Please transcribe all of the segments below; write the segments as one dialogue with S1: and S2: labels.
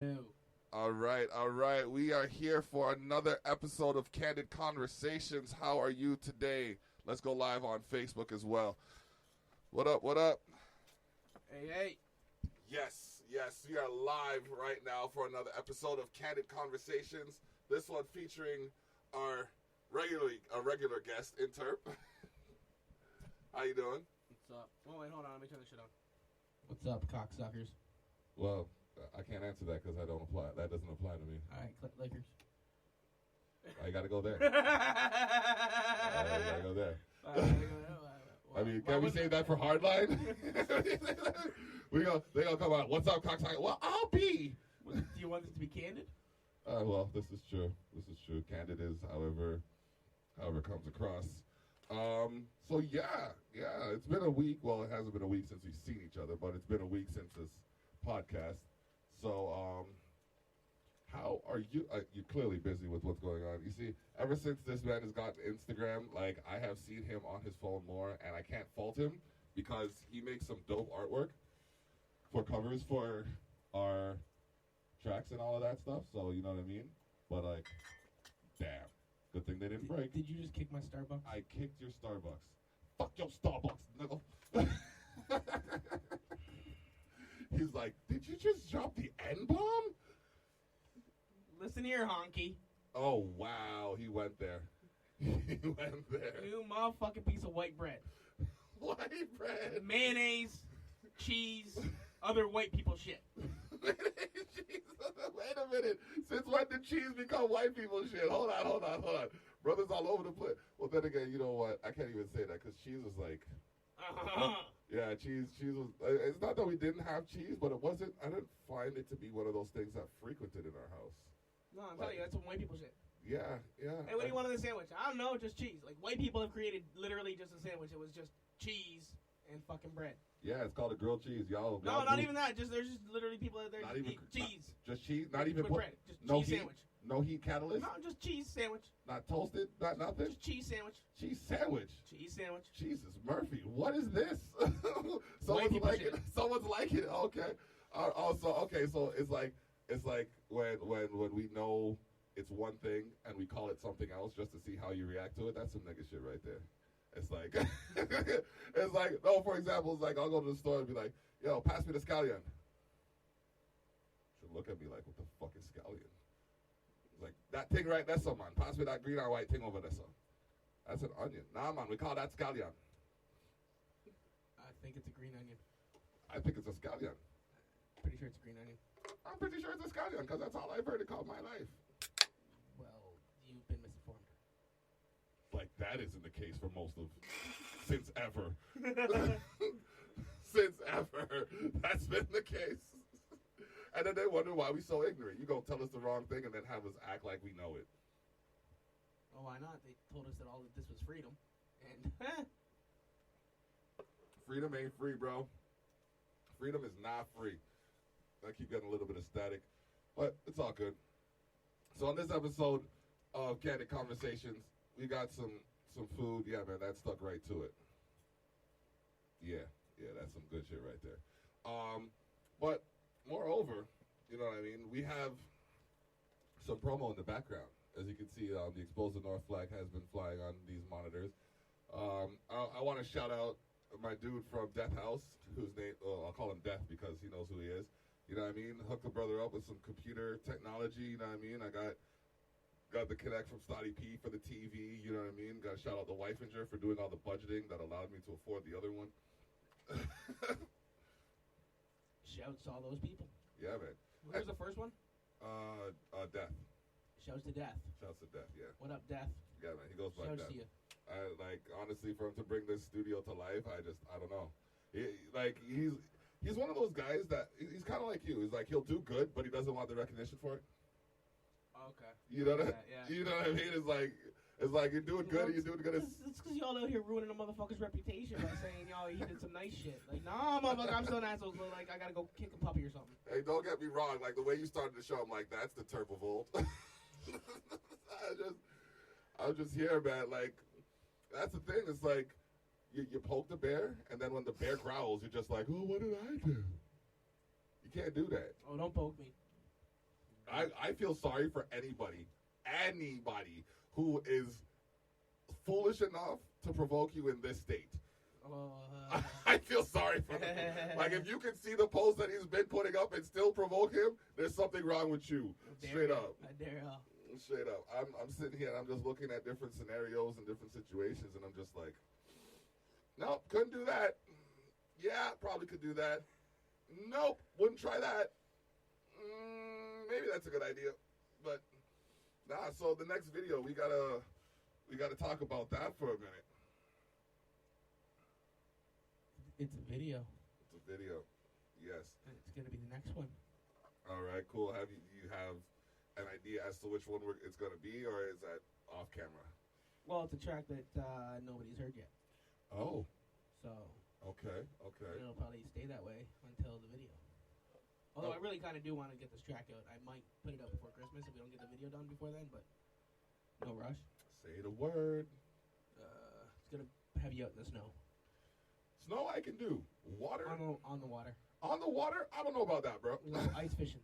S1: No.
S2: All right. We are here for another episode of Candid Conversations. How are you today? Let's go live on Facebook as well. What up?
S1: Hey.
S2: Yes, we are live right now for another episode of Candid Conversations. This one featuring our regular guest, Interp. How you doing?
S1: What's up? Oh, wait, hold on. Let me turn this shit on. What's up, cocksuckers?
S2: Well, I can't answer that because I don't apply. That doesn't apply to me.
S1: All right, click Lakers.
S2: I gotta go there. I gotta go there. I mean, can we save that for Hardline? They gonna come out. What's up, cocksucker? Well, I'll be.
S1: Do you want this to be candid?
S2: Well, this is true. Candid is, however comes across. So yeah. It's been a week. Well, it hasn't been a week since we've seen each other, but it's been a week since this podcast. So, how are you? You're clearly busy with what's going on. You see, ever since this man has gotten Instagram, like, I have seen him on his phone more, and I can't fault him because he makes some dope artwork for covers for our tracks and all of that stuff. So, you know what I mean? But, like, damn. Good thing they didn't break.
S1: Did you just kick my Starbucks?
S2: I kicked your Starbucks. Fuck your Starbucks, nigga. He's like, did you just drop the N-bomb?
S1: Listen here, honky.
S2: Oh, wow. He went there.
S1: You motherfucking piece of white bread.
S2: White bread.
S1: Mayonnaise, cheese, other white people shit.
S2: Wait a minute. Since when did cheese become white people shit? Hold on. Brothers all over the place. Well, then again, you know what? I can't even say that because cheese was like... Yeah, cheese was... It's not that we didn't have cheese, but it wasn't... I didn't find it to be one of those things that frequented in our house.
S1: No, I'm telling you, that's some white people shit.
S2: Yeah.
S1: Hey, what do you want in the sandwich? I don't know, just cheese. Like, white people have created literally just a sandwich. It was just cheese and fucking bread.
S2: Yeah, it's called a grilled cheese, y'all.
S1: No, not even that. There's just literally people that eat cheese.
S2: Just cheese? Not even
S1: bread. Just
S2: no
S1: cheese
S2: heat,
S1: sandwich.
S2: No heat catalyst?
S1: No, just cheese sandwich.
S2: Not toasted? Not nothing?
S1: Just cheese sandwich.
S2: Cheese sandwich?
S1: Cheese sandwich.
S2: Jesus, Murphy, what is this?
S1: Someone's
S2: like it. Someone's like it. Okay. So it's like when we know it's one thing and we call it something else just to see how you react to it. That's some nigga shit right there. It's like, for example, it's like I'll go to the store and be like, yo, pass me the scallion. She'll look at me like, what the fuck is scallion? Like, that thing right there, son, man. Pass me that green or white thing over there, son. That's an onion. Nah, man, we call that scallion.
S1: I think it's a green onion.
S2: I think it's a scallion.
S1: Pretty sure it's a green onion.
S2: I'm pretty sure it's a scallion because that's all I've heard it called my life.
S1: Well, you've been misinformed.
S2: Like, that isn't the case for most of... since ever. Since ever. That's been the case. And then they wonder why we so ignorant. You gonna tell us the wrong thing and then have us act like we know it.
S1: Oh, why not? They told us that all of this was freedom. And,
S2: Freedom ain't free, bro. Freedom is not free. I keep getting a little bit of static. But it's all good. So on this episode of Candid Conversations, we got some food. Yeah, man, that stuck right to it. Yeah, that's some good shit right there. But moreover, you know what I mean, we have some promo in the background. As you can see, the Expose the North flag has been flying on these monitors. I want to shout out my dude from Death House, whose name, I'll call him Death because he knows who he is. You know what I mean? Hook the brother up with some computer technology, you know what I mean? I got the Connect from Stoddy P for the TV, you know what I mean? Got to shout out the Wifeinger for doing all the budgeting that allowed me to afford the other one.
S1: shouts to all those people.
S2: Yeah, man.
S1: What was the first one?
S2: Death.
S1: Shouts to Death.
S2: Shouts to Death, yeah.
S1: What up, Death?
S2: Yeah, man, he goes by
S1: Shouts
S2: Death.
S1: to you.
S2: Honestly, for him to bring this studio to life, I don't know. He's one of those guys that, he's kind of like you. He's like, he'll do good, but he doesn't want the recognition for it.
S1: Okay.
S2: You know that?
S1: Yeah.
S2: You know what I mean? It's like you're doing good, you're doing good.
S1: It's because y'all out here ruining a motherfucker's reputation by saying, y'all, he did some nice shit. Like, nah, motherfucker, I'm still an asshole, so, like, I gotta go kick a puppy or something.
S2: Hey, don't get me wrong. Like, the way you started the show, I'm like, that's the Terp of old. I'm just here, man. Like, that's the thing. It's like, you poke the bear, and then when the bear growls, you're just like, oh, what did I do? You can't do that.
S1: Oh, don't poke me.
S2: I feel sorry for anybody who is foolish enough to provoke you in this state. I feel sorry for them. Like, if you can see the post that he's been putting up and still provoke him, there's something wrong with you. Straight up. Straight up. I'm sitting here and I'm just looking at different scenarios and different situations, and I'm just like, nope, couldn't do that. Yeah, probably could do that. Nope, wouldn't try that. Maybe that's a good idea, but nah. So the next video, we gotta talk about that for a minute.
S1: It's a video.
S2: It's a video. Yes.
S1: It's gonna be the next one.
S2: All right, cool. Have you have an idea as to which one it's gonna be, or is that off camera?
S1: Well, it's a track that nobody's heard yet.
S2: Oh.
S1: So.
S2: Okay.
S1: It'll probably stay that way until the video. Although I really kind of do want to get this track out. I might put it up before Christmas if we don't get the video done before then, but no rush.
S2: Say the word.
S1: It's gonna have you out in the snow.
S2: Snow I can do. Water?
S1: On the water.
S2: On the water? I don't know about that, bro.
S1: Ice fishing.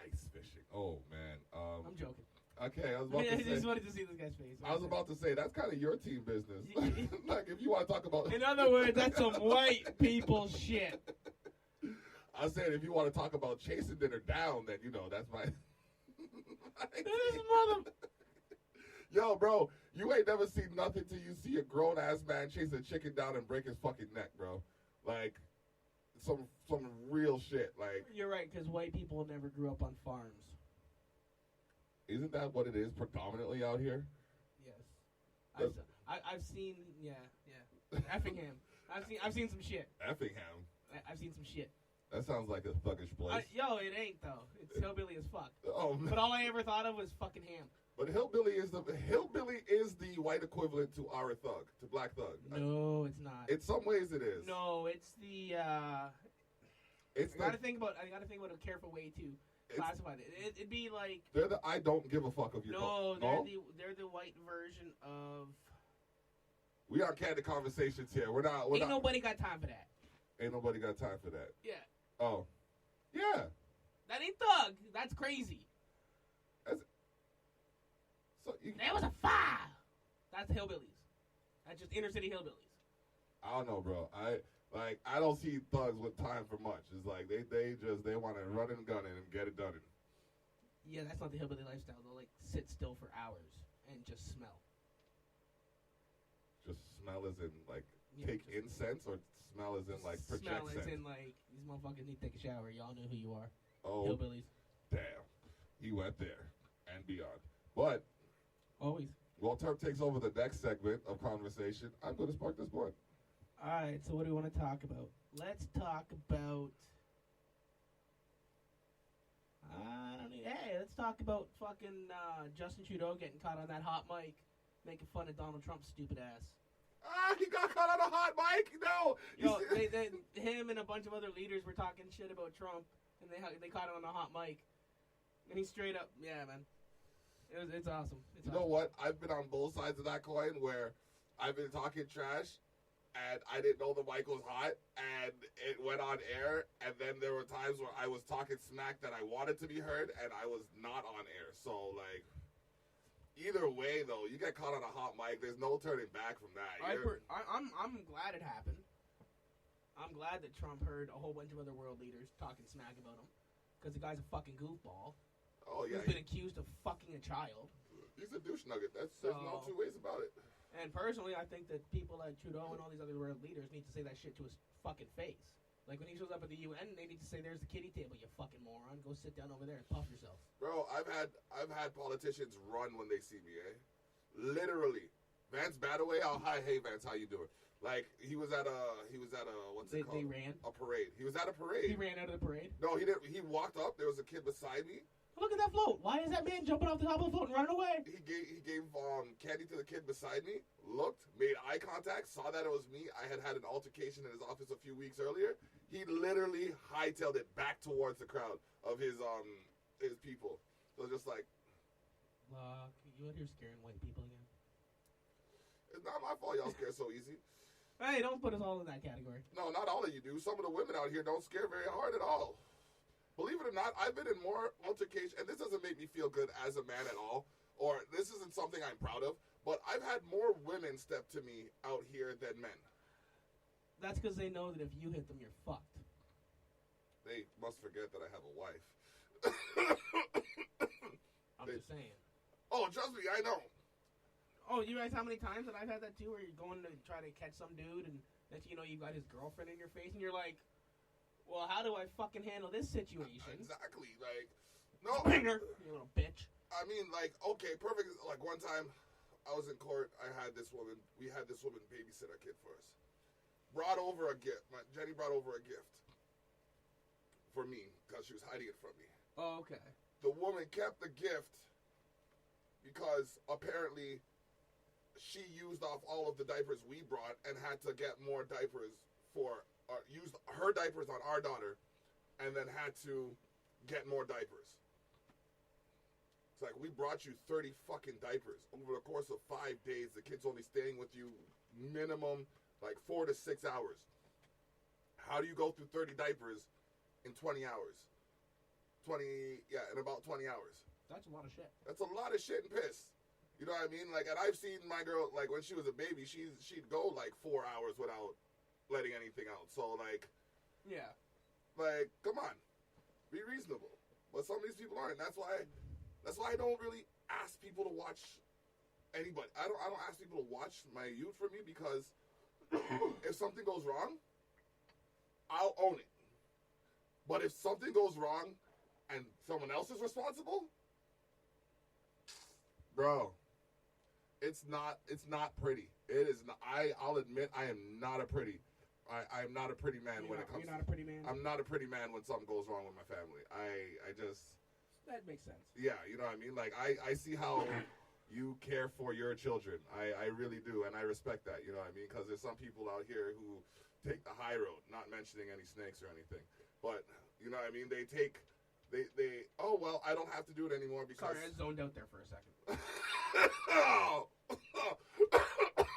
S2: Ice fishing. Oh, man.
S1: I'm joking.
S2: Okay, I was about to say.
S1: I just wanted to see this guy's face.
S2: I was about to say, that's kind of your team business. Like, if you want to talk about...
S1: In other words, that's some white people shit.
S2: I was saying, if you want to talk about chasing dinner down, then, that's my...
S1: This mother...
S2: Yo, bro, you ain't never seen nothing till you see a grown-ass man chase a chicken down and break his fucking neck, bro. Like, some real shit. Like,
S1: you're right, because white people never grew up on farms.
S2: Isn't that what it is predominantly out here?
S1: Yes. I've seen, yeah. Effingham. I've seen some shit.
S2: Effingham?
S1: I've seen some shit.
S2: That sounds like a thuggish place.
S1: Yo, it ain't, though. It's hillbilly as fuck.
S2: Oh, man.
S1: But all I ever thought of was fucking ham.
S2: But hillbilly is the white equivalent to our thug, to black thug.
S1: No, it's not.
S2: In some ways, it is.
S1: No, it's the. I gotta think about a careful way to classify it. It'd be like
S2: they're the I don't give a fuck of your.
S1: No, they're the white version of.
S2: We are candid conversations here. We're not.
S1: Ain't nobody got time for that.
S2: Ain't nobody got time for that.
S1: Yeah.
S2: Oh. Yeah.
S1: That ain't thug. That's crazy. There was a fire. That's hillbillies. That's just inner city hillbillies.
S2: I don't know, bro. I don't see thugs with time for much. It's like they want to run and gun it and get it done.
S1: Yeah, that's not the hillbilly lifestyle. They'll like sit still for hours and just smell.
S2: Just smell as in like take incense, or smell as in like project
S1: smell
S2: scent?
S1: As in like these motherfuckers need to take a shower. Y'all know who you are.
S2: Oh,
S1: hillbillies.
S2: Damn, he went there and beyond. But
S1: always.
S2: While Terp takes over the next segment of conversation, I'm going to spark this blunt.
S1: All right, so what do we want to talk about? Let's talk about. Let's talk about fucking Justin Trudeau getting caught on that hot mic, making fun of Donald Trump's stupid ass.
S2: He got caught on a hot mic. No.
S1: Yo, him and a bunch of other leaders were talking shit about Trump, and they caught him on a hot mic, and he straight up, yeah, man. It's awesome.
S2: You know what? I've been on both sides of that coin where I've been talking trash and I didn't know the mic was hot and it went on air, and then there were times where I was talking smack that I wanted to be heard and I was not on air. So, like, either way, though, you get caught on a hot mic, there's no turning back from that.
S1: I'm glad it happened. I'm glad that Trump heard a whole bunch of other world leaders talking smack about him, because the guy's a fucking goofball.
S2: Oh, yeah.
S1: He's been accused of fucking a child.
S2: He's a douche nugget. There's no two ways about it.
S1: And personally, I think that people like Trudeau and all these other world leaders need to say that shit to his fucking face. Like when he shows up at the UN, they need to say, "There's the kiddie table, you fucking moron. Go sit down over there and puff yourself."
S2: Bro, I've had politicians run when they see me, Literally. Vance Badaway, hi, hey Vance, how you doing? Like he was at a what's it called?
S1: They ran
S2: a parade. He was at a parade.
S1: He ran out of the parade.
S2: No, he didn't. He walked up. There was a kid beside me.
S1: Look at that float. Why is that man jumping off the top of the float and running away?
S2: He gave candy to the kid beside me, looked, made eye contact, saw that it was me. I had an altercation in his office a few weeks earlier. He literally hightailed it back towards the crowd of his people. So just like,
S1: look, you out here scaring white people again?
S2: It's not my fault y'all scare so easy.
S1: Hey, don't put us all in that category.
S2: No, not all of you do. Some of the women out here don't scare very hard at all. Believe it or not, I've been in more altercations, and this doesn't as a man at all, or this isn't something I'm proud of, but I've had more women step to me out here than men.
S1: That's because they know that if you hit them, you're fucked.
S2: They must forget that I have a wife.
S1: I'm just saying.
S2: Oh, trust me, I know.
S1: Oh, you realize how many times that I've had that too, where you're going to try to catch some dude, and next thing you know, you got his girlfriend in your face, and you're like, well, how do I fucking handle this situation?
S2: Exactly, like, no.
S1: Springer, you little bitch.
S2: I mean, like, okay, perfect. Like, one time, I was in court, we had this woman babysit our kid for us. Brought over a gift. Jenny brought over a gift for me, because she was hiding it from me.
S1: Oh, okay.
S2: The woman kept the gift because apparently she used off all of the diapers we brought and had to get more diapers used her diapers on our daughter and then had to get more diapers. It's like, we brought you 30 fucking diapers over the course of 5 days. The kid's only staying with you minimum like 4 to 6 hours. How do you go through 30 diapers in 20 hours? In about 20 hours.
S1: That's a lot of shit.
S2: That's a lot of shit and piss. You know what I mean? Like, and I've seen my girl, like, when she was a baby, she'd go, like, 4 hours without letting anything out. So, like...
S1: Yeah.
S2: Like, come on. Be reasonable. But some of these people aren't. That's why I don't really ask people to watch anybody. I don't ask people to watch my youth for me, because if something goes wrong, I'll own it. But if something goes wrong and someone else is responsible... Bro, it's not pretty. It is not. I'll admit I am not a pretty. I'm not a pretty man when it comes.
S1: You're not a pretty man?
S2: I'm not a pretty man when something goes wrong with my family. I just.
S1: That makes sense.
S2: Yeah, you know what I mean? Like, I see how you care for your children. I really do, and I respect that, you know what I mean? Because there's some people out here who take the high road, not mentioning any snakes or anything. But, you know what I mean? They oh, well, I don't have to do it anymore because...
S1: Sorry, I zoned out there for a second.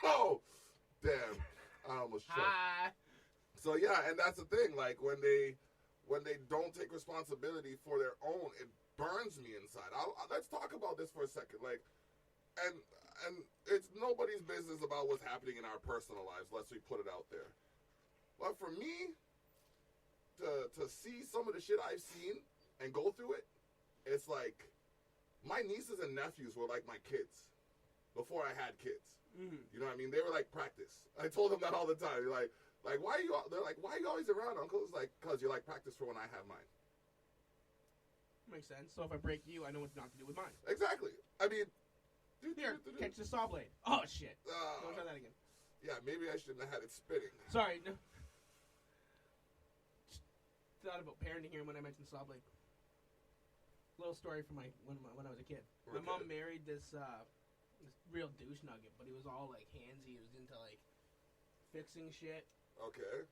S2: Oh, damn. I almost choked.
S1: Hi.
S2: So, yeah, and that's the thing. Like, when they don't take responsibility for their own, it burns me inside. Let's talk about this for a second. Like, and it's nobody's business about what's happening in our personal lives, unless we put it out there. But for me, to see some of the shit I've seen and go through it, it's like, my nieces and nephews were like my kids before I had kids.
S1: Mm-hmm.
S2: You know what I mean? They were like practice. I told them that all the time. They're like, why are you? They're like, why are you always around, Uncle? It's like, because you're like practice for when I have mine.
S1: Makes sense. So if I break you, I know what not to do with mine.
S2: Exactly. I mean,
S1: here, catch the saw blade. Oh shit! Don't try that again.
S2: Yeah, maybe I shouldn't have had it spitting.
S1: Sorry. No. Just thought about parenting here when I mentioned saw blade. Little story from when I was a kid.
S2: Okay.
S1: My mom married this real douche nugget, but he was all like handsy. He was into like fixing shit.
S2: Okay.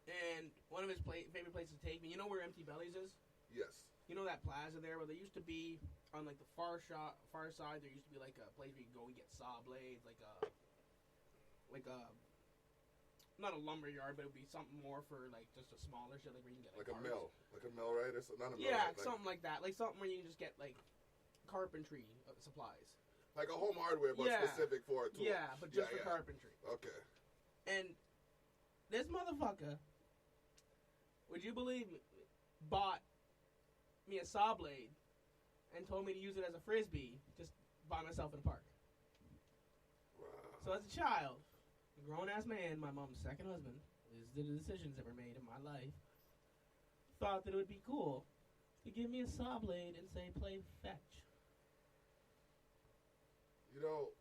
S1: And one of his favorite places to take me. You know where Empty Bellies is?
S2: Yes.
S1: You know that plaza there where there used to be on like the far side. There used to be like a place where you go and get saw blades, like a not a lumber yard, but it would be something more for like just a smaller shit, like where you can get like
S2: a mill, like a millwright or something. Not a
S1: yeah,
S2: millwright,
S1: something like that, like something where you can just get like carpentry supplies,
S2: like a home hardware, but specific for a tool.
S1: Yeah, but just for carpentry.
S2: Okay.
S1: And this motherfucker, would you believe me, bought me a saw blade and told me to use it as a frisbee just by myself in the park.
S2: Wow.
S1: So as a child, a grown-ass man, my mom's second husband, is the decisions that were made in my life, thought that it would be cool to give me a saw blade and say, play fetch.
S2: You know,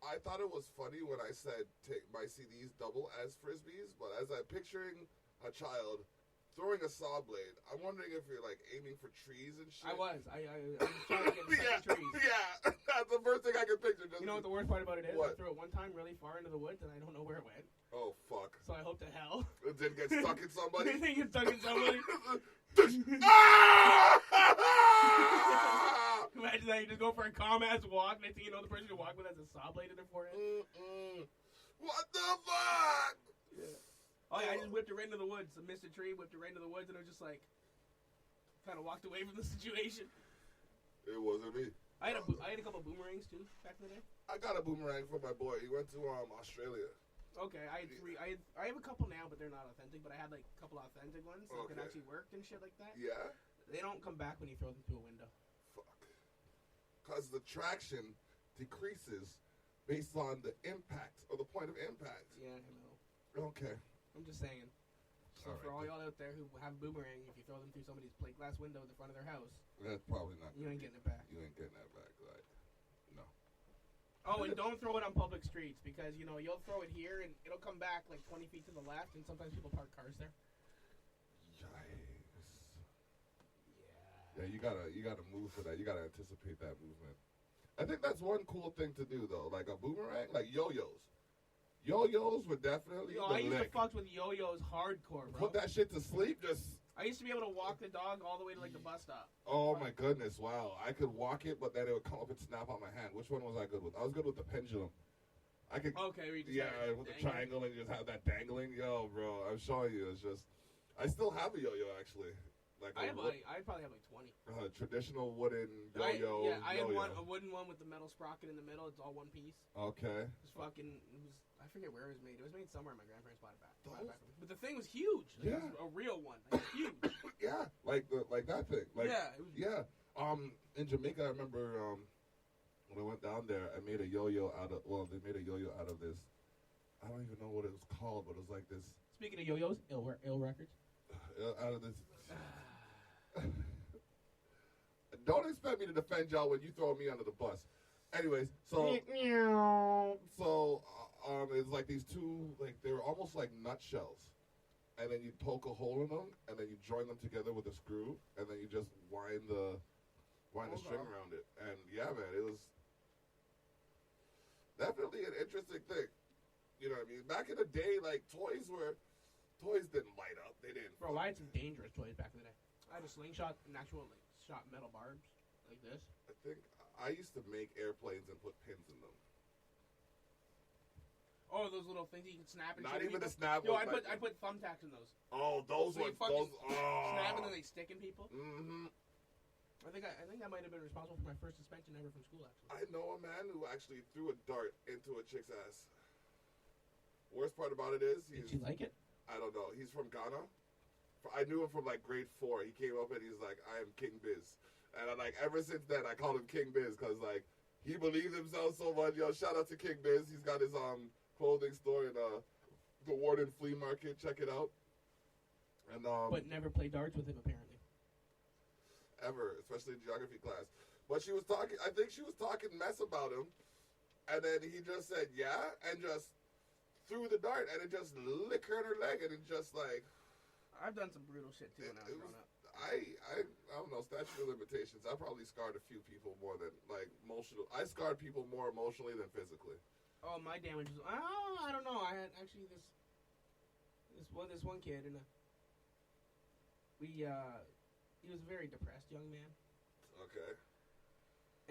S2: I thought it was funny when I said take my CDs double as frisbees, but as I'm picturing a child throwing a saw blade, I'm wondering if you're like aiming for trees and shit.
S1: I was trying to get the trees.
S2: Yeah, that's the first thing I could picture.
S1: You know what the worst part about it is?
S2: What?
S1: I threw it one time really far into the woods and I don't know where it went.
S2: Oh fuck!
S1: So I hope to hell
S2: it didn't get stuck in somebody.
S1: It didn't get stuck in somebody. Imagine that, you just go for a calm ass walk, next thing you know the person you walk with has a saw blade in their forehead.
S2: What the fuck?
S1: Yeah. Oh yeah, I just whipped it right into the woods. I missed a tree, whipped it right into the woods, and I was just like, kind of walked away from the situation.
S2: It wasn't me.
S1: I had a couple boomerangs too back in the day.
S2: I got a boomerang for my boy. He went to Australia.
S1: Okay, I had three. I have a couple now, but they're not authentic. But I had like a couple authentic ones that could actually work and shit like that.
S2: Yeah.
S1: They don't come back when you throw them through a window.
S2: Fuck. Because the traction decreases based on the impact or the point of impact.
S1: Yeah, I know.
S2: Okay.
S1: I'm just saying. So for all y'all out there who have a boomerang, if you throw them through somebody's plate glass window at the front of their house,
S2: that's probably not.
S1: You ain't getting it back.
S2: You ain't getting that back, like, no.
S1: Oh, and don't throw it on public streets because you'll throw it here and it'll come back like 20 feet to the left, and sometimes people park cars there.
S2: Yikes. Yeah, you gotta move for that. You gotta anticipate that movement. I think that's one cool thing to do though, like a boomerang, like yo-yos. Yo-yos were definitely.
S1: I used to fuck with yo-yos hardcore, bro.
S2: Put that shit to sleep.
S1: I used to be able to walk the dog all the way to like the bus stop.
S2: Oh my goodness! Wow, I could walk it, but then it would come up and snap on my hand. Which one was I good with? I was good with the pendulum. I could.
S1: Okay,
S2: with the triangle and just have that dangling. Yo, bro, I'm showing you. It's just. I still have a yo-yo actually. Like
S1: I probably have like 20.
S2: Traditional wooden yo-yo.
S1: I had a wooden one with the metal sprocket in the middle. It's all one piece.
S2: Okay.
S1: I forget where it was made. It was made somewhere. My grandparents bought it back. But the thing was huge. Like, it was a real one. Like, huge.
S2: Yeah, like that thing. Like,
S1: yeah.
S2: In Jamaica, I remember when I went down there, I made a yo-yo out of. Well, they made a yo-yo out of this. I don't even know what it was called, but it was like this.
S1: Speaking of yo-yos, ill records.
S2: Out of this. Don't expect me to defend y'all when you throw me under the bus. Anyways, so it's like these two, like they're almost like nutshells, and then you poke a hole in them, and then you join them together with a screw, and then you just wind the string around it. And yeah, man, it was definitely an interesting thing. You know what I mean? Back in the day, like toys didn't light up. They didn't.
S1: Bro, I had some dangerous toys back in the day. I had a slingshot, an actual shot metal barbs like this.
S2: I think I used to make airplanes and put pins in them.
S1: Oh, those little things you can snap and
S2: Not
S1: shit.
S2: even a snap.
S1: Yo, I put thumbtacks in those.
S2: Oh, those ones.
S1: Snap and then they stick in people.
S2: Mm-hmm.
S1: I think I might have been responsible for my first suspension ever from school. Actually,
S2: I know a man who actually threw a dart into a chick's ass. Worst part about it is,
S1: did she like it?
S2: I don't know. He's from Ghana. I knew him from like grade 4. He came up and he's like, "I am King Biz," and ever since then I called him King Biz because like he believes himself so much. Yo, shout out to King Biz. He's got his clothing store in the Warden Flea Market. Check it out. And
S1: but never play darts with him apparently.
S2: Ever, especially in geography class. But she was talking. I think she was talking mess about him, and then he just said yeah, and just threw the dart, and it just licked her in her leg, and it just like.
S1: I've done some brutal shit too when I was growing up.
S2: I don't know, statute of limitations. I probably scarred a few people more than like emotional. I scarred people more emotionally than physically.
S1: Oh, my damage was. Oh, I don't know. I had actually this one kid, and he was a very depressed young man.
S2: Okay.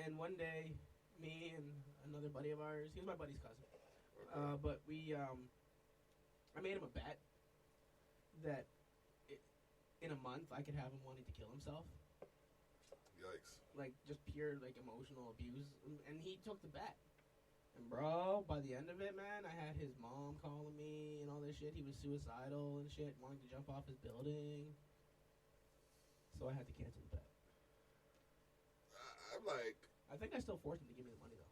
S1: And one day, me and another buddy of ours, he was my buddy's cousin. Okay. But I made him a bet that in a month I could have him wanting to kill himself.
S2: Yikes.
S1: Like, just pure, like, emotional abuse. And he took the bet. And, bro, by the end of it, man, I had his mom calling me and all this shit. He was suicidal and shit, wanting to jump off his building. So I had to cancel the bet.
S2: I'm like...
S1: I think I still forced him to give me the money, though.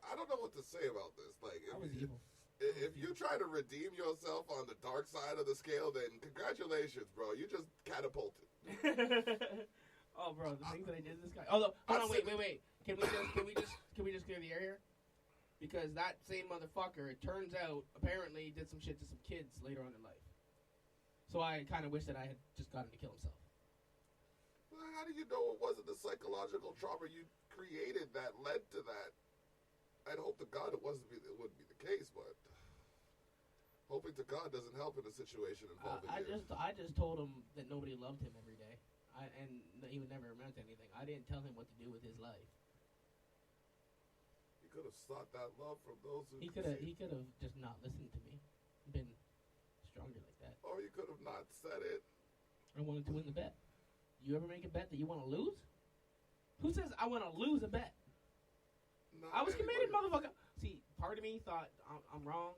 S2: I don't know what to say about this. Like,
S1: I was evil.
S2: If you try to redeem yourself on the dark side of the scale, then congratulations, bro. You just catapulted.
S1: Oh, bro, the things that I did to this guy. Although, hold on, wait. Can we just clear the air here? Because that same motherfucker, it turns out, apparently did some shit to some kids later on in life. So I kind of wish that I had just got him to kill himself.
S2: Well, how do you know it wasn't the psychological trauma you created that led to that? I'd hope to God it wouldn't be the case, but hoping to God doesn't help in a situation involving
S1: I just told him that nobody loved him every day, and that he would never amount to anything. I didn't tell him what to do with his life.
S2: He could have sought that love from those who.
S1: He could have just not listened to me, been stronger like that.
S2: Or you could have not said it.
S1: I wanted to win the bet. You ever make a bet that you want to lose? Who says I want to lose a bet?
S2: Not
S1: I was committed,
S2: anybody.
S1: motherfucker. See, part of me thought I'm wrong,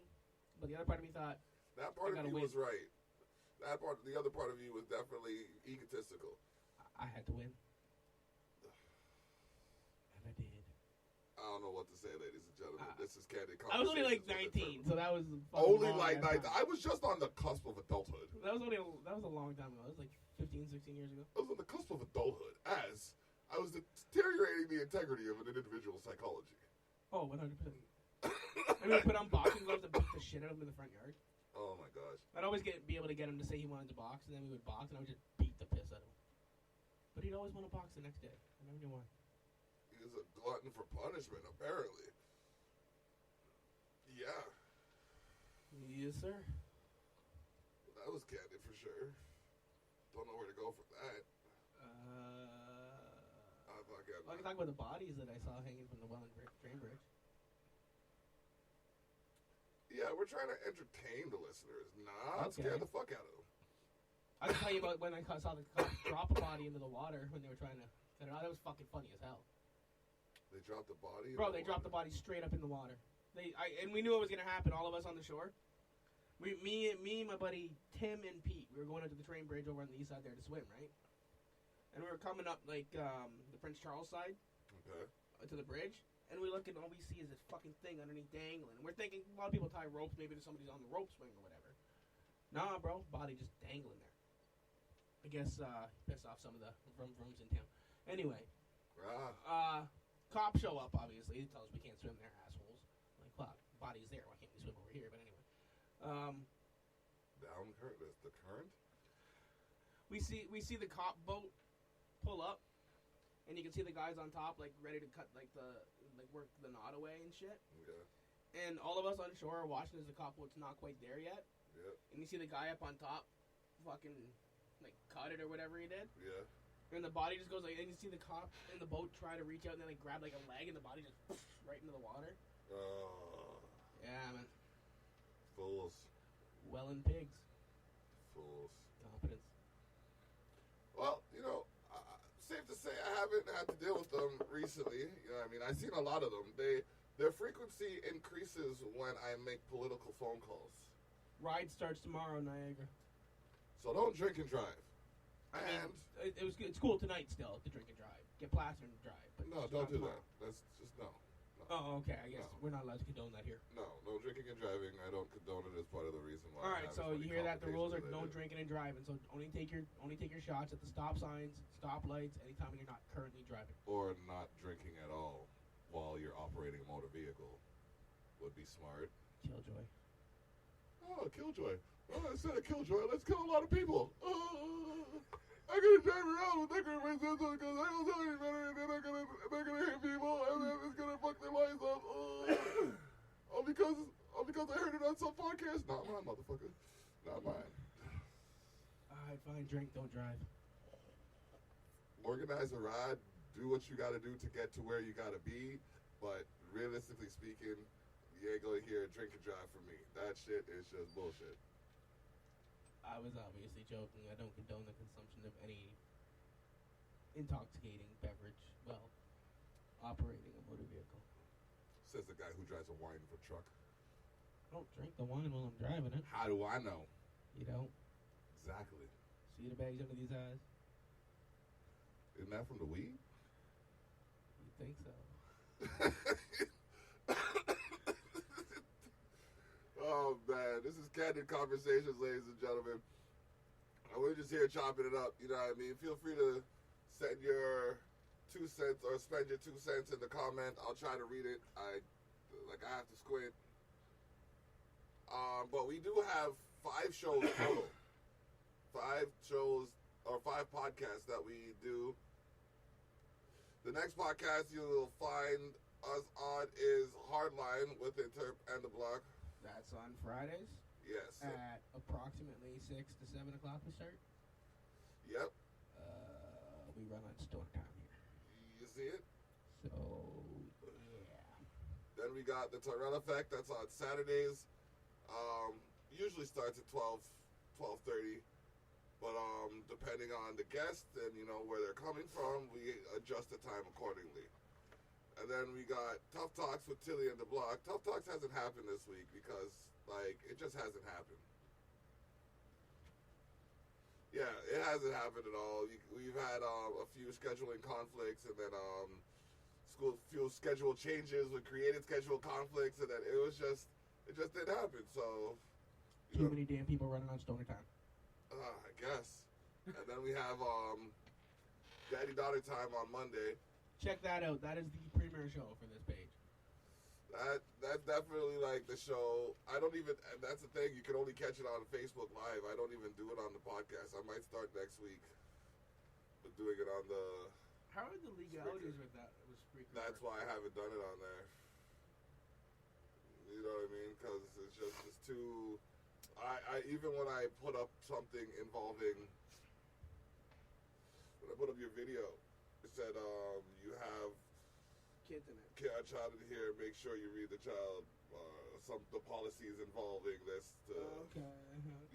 S1: but the other part of me thought
S2: That part
S1: I
S2: of
S1: gotta
S2: you
S1: win.
S2: was right. The other part of you was definitely egotistical.
S1: I had to win. And I did.
S2: I don't know what to say, ladies and gentlemen. This is Candid
S1: I was only like
S2: Conversations with
S1: 19,
S2: Interp.
S1: so that was
S2: Only like 19. I was just on the cusp of adulthood.
S1: that was a long time ago. That was like 15, 16 years ago.
S2: I was on the cusp of adulthood as I was deteriorating the integrity of an individual's psychology.
S1: Oh, 100%. I mean, I put on boxing gloves and beat the shit out of him in the front yard.
S2: Oh my gosh.
S1: I'd always be able to get him to say he wanted to box, and then we would box, and I would just beat the piss out of him. But he'd always want to box the next day. I never knew why.
S2: He was a glutton for punishment, apparently. Yeah.
S1: Yes, sir.
S2: That was Candid for sure. Don't know where to go from that.
S1: I can talk about the bodies that I saw hanging from the Welland train bridge.
S2: Yeah, we're trying to entertain the listeners, not
S1: Okay.
S2: scare the fuck out of them.
S1: I can tell you about when I saw the cops drop a body into the water when they were trying to get it out. That was fucking funny as hell.
S2: They dropped the body?
S1: Bro, they dropped the body straight up in the water. And we knew it was going to happen, all of us on the shore. Me, my buddy Tim, and Pete, we were going up to the train bridge over on the east side there to swim, right? And we were coming up, like, the Prince Charles side to the bridge. And we look, and all we see is this fucking thing underneath dangling. And we're thinking, a lot of people tie ropes, maybe somebody's on the rope swing or whatever. Nah, bro, body just dangling there. I guess pissed off some of the vrooms in town. Anyway, cops show up, obviously. They tell us we can't swim there, assholes. Like, well, body's there. Why can't we swim over here? But anyway.
S2: Down current? That's the current?
S1: We see the cop boat pull up, and you can see the guys on top, like, ready to cut, work the knot away and shit.
S2: Okay.
S1: And all of us on shore are watching as the cop boat's not quite there yet.
S2: Yeah.
S1: And you see the guy up on top fucking, like, cut it or whatever he did.
S2: Yeah.
S1: And the body just goes like, and you see the cop in the boat try to reach out and then, like, grab, like, a leg, and the body just right into the water. Yeah, man.
S2: Fools.
S1: Welland pigs.
S2: Fools.
S1: Confidence.
S2: Well, safe to say I haven't had to deal with them recently. You know what I mean? I've seen a lot of them. Their frequency increases when I make political phone calls.
S1: Ride starts tomorrow, Niagara.
S2: So don't drink and drive.
S1: I mean, it's cool tonight still to drink and drive. Get plastered and drive. But
S2: No, don't do that. That's just no.
S1: Oh, okay. I guess we're not allowed to condone that here.
S2: No drinking and driving. I don't condone it as part of the reason why.
S1: All right, so you hear that? The rules are no
S2: drinking.
S1: drinking and driving. So only take your shots at the stop signs, stop lights, anytime when you're not currently driving.
S2: Or not drinking at all while you're operating a motor vehicle would be smart.
S1: Killjoy.
S2: Oh, Killjoy. Oh, instead of Killjoy, let's kill a lot of people. I'm gonna drive around with liquor in my system because I don't know any better, and then they're gonna hit people, and then it's gonna fuck their lives up. All because I heard it on some podcast. Not mine, motherfucker. Not mine.
S1: All right, fine. Drink, don't drive.
S2: Organize a ride. Do what you gotta do to get to where you gotta be. But realistically speaking, you ain't gonna hear drink and drive from me. That shit is just bullshit.
S1: I was obviously joking. I don't condone the consumption of any intoxicating beverage while operating a motor vehicle.
S2: Says the guy who drives a wine for truck.
S1: I don't drink the wine while I'm driving it.
S2: How do I know?
S1: You don't?
S2: Exactly.
S1: See the bags under these eyes?
S2: Isn't that from the weed?
S1: You think so?
S2: Oh man, this is Candid Conversations, ladies and gentlemen. We're just here chopping it up, you know what I mean? Feel free to send your 2 cents or spend your 2 cents in the comment. I'll try to read it. I have to squint. But we do have 5 shows total. 5 shows or 5 podcasts that we do. The next podcast you will find us on is Hardline with Interp and Dablock.
S1: That's on Fridays?
S2: Yes.
S1: At approximately 6 to 7 o'clock we start?
S2: Yep.
S1: We run on store time here.
S2: You see it?
S1: So, yeah.
S2: Then we got the Tyrell Effect. That's on Saturdays. Usually starts at 12:30. But depending on the guest and where they're coming from, we adjust the time accordingly. And then we got Tough Talks with Tilly and Dablock. Tough Talks hasn't happened this week because it just hasn't happened. Yeah, it hasn't happened at all. We've had a few scheduling conflicts, and then few schedule changes with created schedule conflicts, and then it just didn't happen. So
S1: too many damn people running on stoner time.
S2: I guess. And then we have Daddy-Daughter Time on Monday.
S1: Check that out. That is the premier show for this page.
S2: That's definitely the show. I don't even. And that's the thing. You can only catch it on Facebook Live. I don't even do it on the podcast. I might start next week, but doing it on the.
S1: How are the legalities with that? With Spreaker?
S2: That's why I haven't done it on there. You know what I mean? Because it's too. I even when I put up something involving, when I put up your video, it said you have
S1: kids in it.
S2: A child in here. Make sure you read the child the policies involving this.
S1: Okay.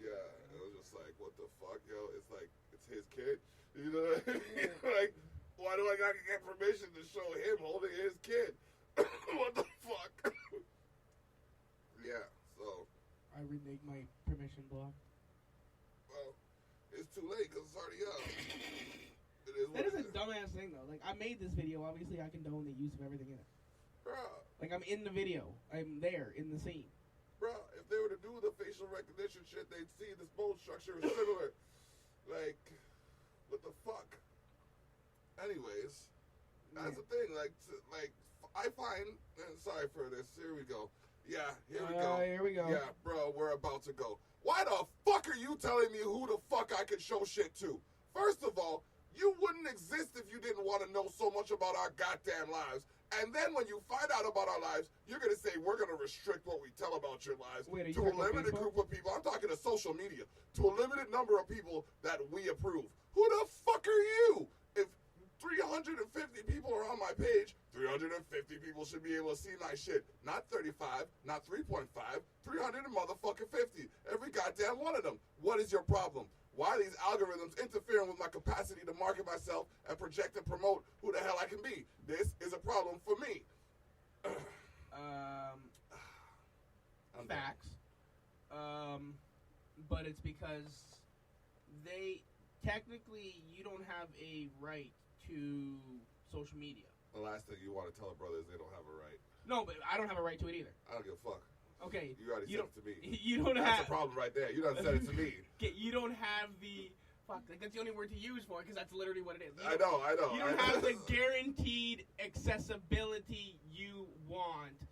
S2: Yeah, it was just like, what the fuck, yo? It's like it's his kid. You know what I mean? Like, why do I gotta get permission to show him holding his kid? What the fuck? Yeah. So.
S1: I renege my permission block.
S2: Well, it's too late because it's already up. It is.
S1: That is a dumbass thing though. Like, I made this video. Obviously, I condone the use of everything in it.
S2: Bruh.
S1: Like, I'm in the video. I'm there in the scene.
S2: Bruh, if they were to do the facial recognition shit, they'd see this bone structure is similar. Like, what the fuck? Anyways, that's the thing. Like, I find. And sorry for this. Here we go. Yeah, here we go.
S1: Here we go.
S2: Yeah, bro, we're about to go. Why the fuck are you telling me who the fuck I can show shit to? First of all, you wouldn't exist if you didn't want to know so much about our goddamn lives. And then when you find out about our lives, you're going to say we're going to restrict what we tell about your lives to a limited group of people. I'm talking to social media. To a limited number of people that we approve. Who the fuck are you? If 350 people are on my page, 350 people should be able to see my shit. Not 35, not 3.5, 300 and motherfucking 50. Every goddamn one of them. What is your problem? Why are these algorithms interfering with my capacity to market myself and project and promote who the hell I can be? This is a problem for me.
S1: Facts. But it's because you don't have a right to social media.
S2: The last thing you want to tell a brother is they don't have a right.
S1: No, but I don't have a right to it either.
S2: I don't give a fuck.
S1: Okay.
S2: You already said it to me.
S1: You don't
S2: That's a problem right there. You done said it to me.
S1: You don't have the... Fuck, like, that's the only word to use for it, because that's literally what it is.
S2: I know.
S1: You don't have the guaranteed accessibility you want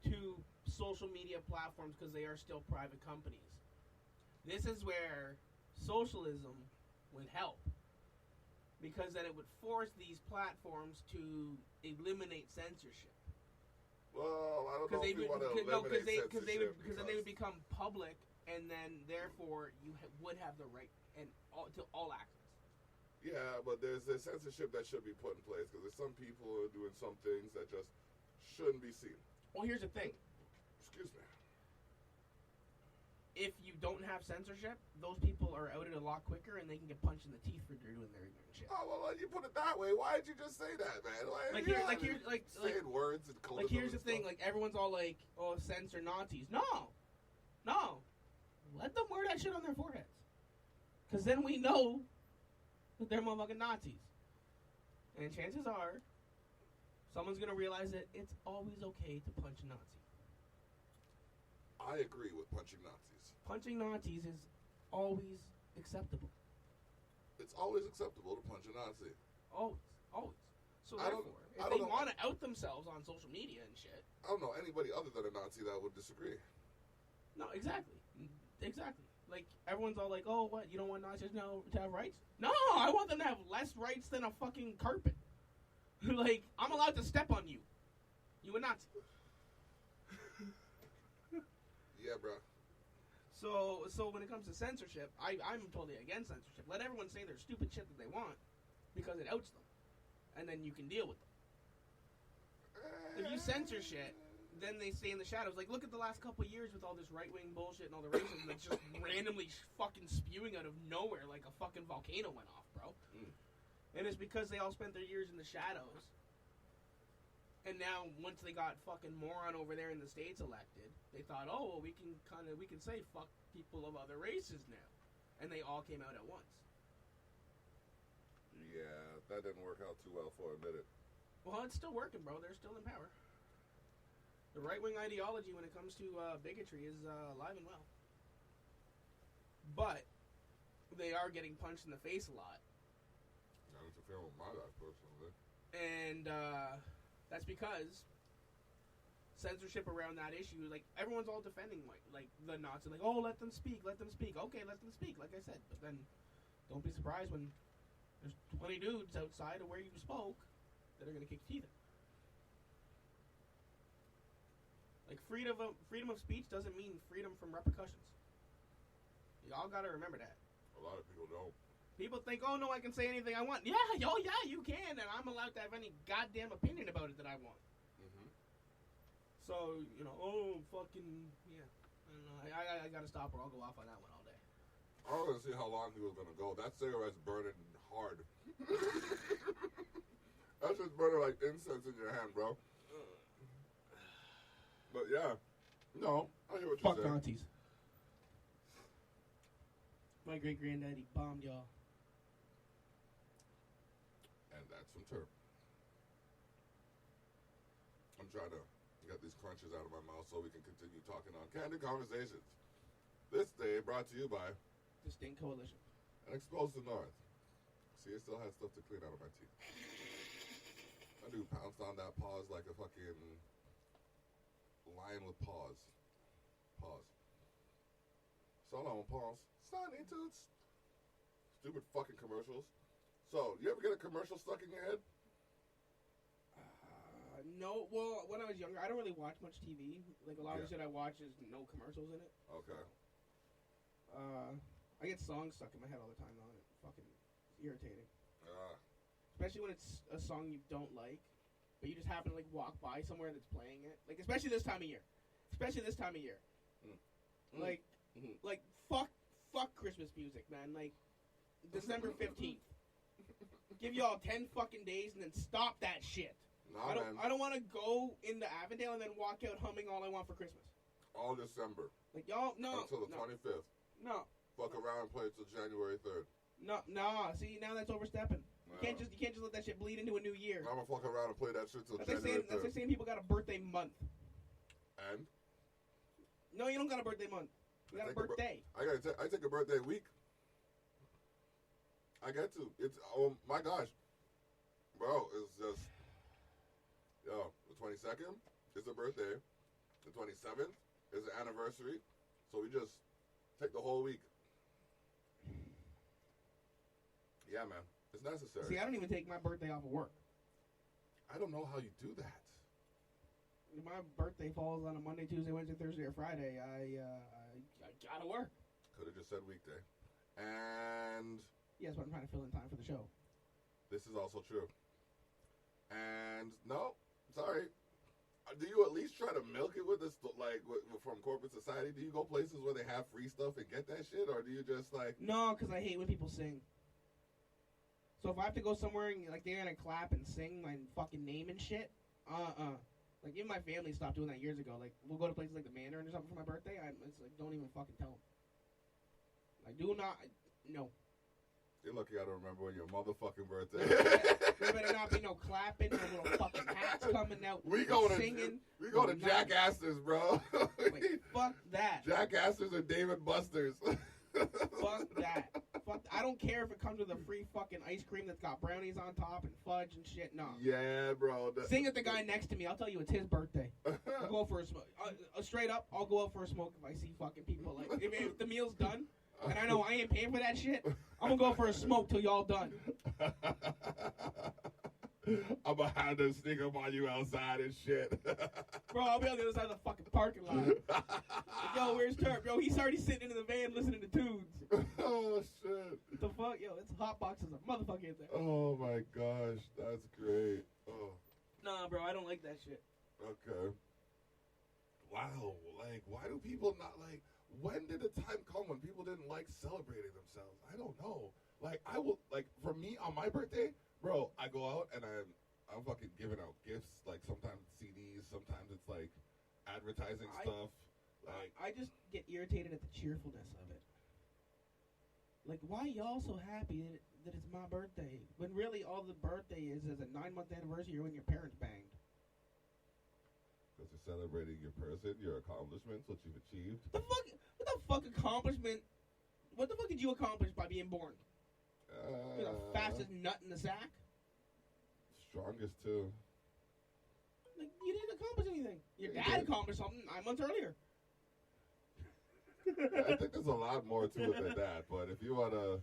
S1: to social media platforms because they are still private companies. This is where socialism would help. Because then it would force these platforms to eliminate censorship.
S2: Well, I don't know if you want to eliminate censorship.
S1: Because then they would become public, and then therefore you would have the right to all access.
S2: Yeah, but there's a censorship that should be put in place because there's some people who are doing some things that just shouldn't be seen.
S1: Well, here's the thing.
S2: Excuse me.
S1: If you don't have censorship, those people are outed a lot quicker, and they can get punched in the teeth for doing their ignorant shit.
S2: Oh well, you put it that way. Why did you just say that, man? Saying words and
S1: like here's the thing. Like everyone's all like, "Oh, censor Nazis." No, let them wear that shit on their foreheads, because then we know that they're motherfucking Nazis. And chances are, someone's gonna realize that it's always okay to punch a Nazi.
S2: I agree with punching Nazis.
S1: Punching Nazis is always acceptable.
S2: It's always acceptable to punch a Nazi.
S1: Always. So therefore, if they want to out themselves on social media and shit,
S2: I don't know anybody other than a Nazi that would disagree.
S1: No, exactly. Like everyone's all like, "Oh, what? You don't want Nazis to have rights?" No, I want them to have less rights than a fucking carpet. Like, I'm allowed to step on you. You a Nazi.
S2: Yeah, bro.
S1: So when it comes to censorship, I'm totally against censorship. Let everyone say their stupid shit that they want, because it outs them, and then you can deal with them. If you censor shit, then they stay in the shadows. Like, look at the last couple of years with all this right-wing bullshit and all the racism that's just randomly fucking spewing out of nowhere like a fucking volcano went off, bro. And it's because they all spent their years in the shadows. And now, once they got fucking moron over there in the States elected, they thought, oh, well, we can say fuck people of other races now. And they all came out at once.
S2: Yeah, that didn't work out too well for a minute.
S1: Well, it's still working, bro. They're still in power. The right-wing ideology when it comes to bigotry is alive and well. But they are getting punched in the face a lot.
S2: Not interfering with my life, personally.
S1: And that's because censorship around that issue, like, everyone's all defending, like the Nazis. Like, oh, let them speak, let them speak. Okay, let them speak, like I said. But then don't be surprised when there's 20 dudes outside of where you spoke that are going to kick your teeth in. Like, freedom of speech doesn't mean freedom from repercussions. Y'all gotta remember that.
S2: A lot of people don't.
S1: People think, oh no, I can say anything I want. Yeah, you can, and I'm allowed to have any goddamn opinion about it that I want.
S2: Mm-hmm.
S1: So, oh, fucking, yeah. I don't know. I gotta stop or I'll go off on that one all day.
S2: I don't want to see how long he was gonna go. That cigarette's burning hard. That's just burning like incense in your hand, bro. But yeah, no, I hear what you're
S1: saying. Fuck aunties. My great granddaddy bombed y'all.
S2: And that's some Terp. I'm trying to get these crunches out of my mouth so we can continue talking on Candid Conversations. This day brought to you by
S1: Distinct Coalition
S2: and Expose the North. See, I still have stuff to clean out of my teeth. I do pounced on that pause like a fucking lion with paws. Pause. So long, pause. Sunny toots. Stupid fucking commercials. So, you ever get a commercial stuck in your head?
S1: No. Well, when I was younger, I don't really watch much TV. Like, a lot of the shit I watch is no commercials in it.
S2: Okay.
S1: I get songs stuck in my head all the time, though, and it fucking irritating. Especially when it's a song you don't like, but you just happen to, like, walk by somewhere that's playing it. Like, especially this time of year. Like, like, fuck Christmas music, man. Like, December 15th. Give y'all 10 fucking days and then stop that shit.
S2: Nah,
S1: I don't want to go into Avondale and then walk out humming All I Want for Christmas.
S2: All December.
S1: Like, y'all, no.
S2: Until the 25th.
S1: No.
S2: Fuck around and play it till January 3rd.
S1: No. See, now that's overstepping. You can't just let that shit bleed into a new year.
S2: I'm gonna fuck around and play that shit till January 3rd.
S1: That's like saying people got a birthday month.
S2: And?
S1: No, you don't got a birthday month. You got a birthday.
S2: I take a birthday week. I get to. It's, oh my gosh. Bro, it's just, the 22nd is the birthday. The 27th is the anniversary. So we just take the whole week. Yeah, man. It's necessary.
S1: See, I don't even take my birthday off of work.
S2: I don't know how you do that.
S1: My birthday falls on a Monday, Tuesday, Wednesday, Thursday, or Friday. I gotta work.
S2: Could have just said weekday. And
S1: yes, but I'm trying to fill in time for the show.
S2: This is also true. And no, sorry. Do you at least try to milk it with this, like, from corporate society? Do you go places where they have free stuff and get that shit, or do you just like?
S1: No, because I hate when people sing. So if I have to go somewhere and like they're gonna clap and sing my fucking name and shit, like even my family stopped doing that years ago. Like we'll go to places like the Mandarin or something for my birthday. It's like don't even fucking tell them. Like do not, no.
S2: You're lucky I don't remember when your motherfucking birthday.
S1: There better not be no clapping, no little fucking hats coming out.
S2: We go
S1: singing.
S2: We go to Jackasses, bro.
S1: Like, fuck that.
S2: Jackasses or David Busters.
S1: Fuck that. Fuck. I don't care if it comes with a free fucking ice cream that's got brownies on top and fudge and shit. No.
S2: Yeah, bro.
S1: Sing at the guy next to me. I'll tell you it's his birthday. I'll go for a smoke. Straight up, I'll go out for a smoke if I see fucking people. Like if the meal's done and I know I ain't paying for that shit, I'm gonna go for a smoke till y'all done.
S2: I'm gonna have them sneak up on you outside and shit.
S1: Bro, I'll be on the other side of the fucking parking lot. Like, yo, where's Terp? Yo, he's already sitting in the van listening to tunes.
S2: Oh, shit.
S1: What the fuck? Yo, it's hot boxes of motherfucker in there.
S2: Oh, my gosh. That's great. Oh.
S1: Nah, bro, I don't like that shit.
S2: Okay. wow, like, why do people not like? When did the time come when people didn't like celebrating themselves? I don't know. Like, I will, like, for me on my birthday, bro, I go out and I'm fucking giving out gifts. Like, sometimes it's CDs, sometimes it's like advertising stuff. Like,
S1: I just get irritated at the cheerfulness of it. Like, why y'all so happy that it's my birthday when really all the birthday is a 9-month anniversary when your parents banged?
S2: because you're celebrating your person, your accomplishments, what you've achieved.
S1: What the fuck accomplishment? What the fuck did you accomplish by being born? You're the fastest nut in the sack?
S2: Strongest, too.
S1: Like, you didn't accomplish anything. Your dad accomplished something 9 months earlier.
S2: I think there's a lot more to it than that, but if you want to...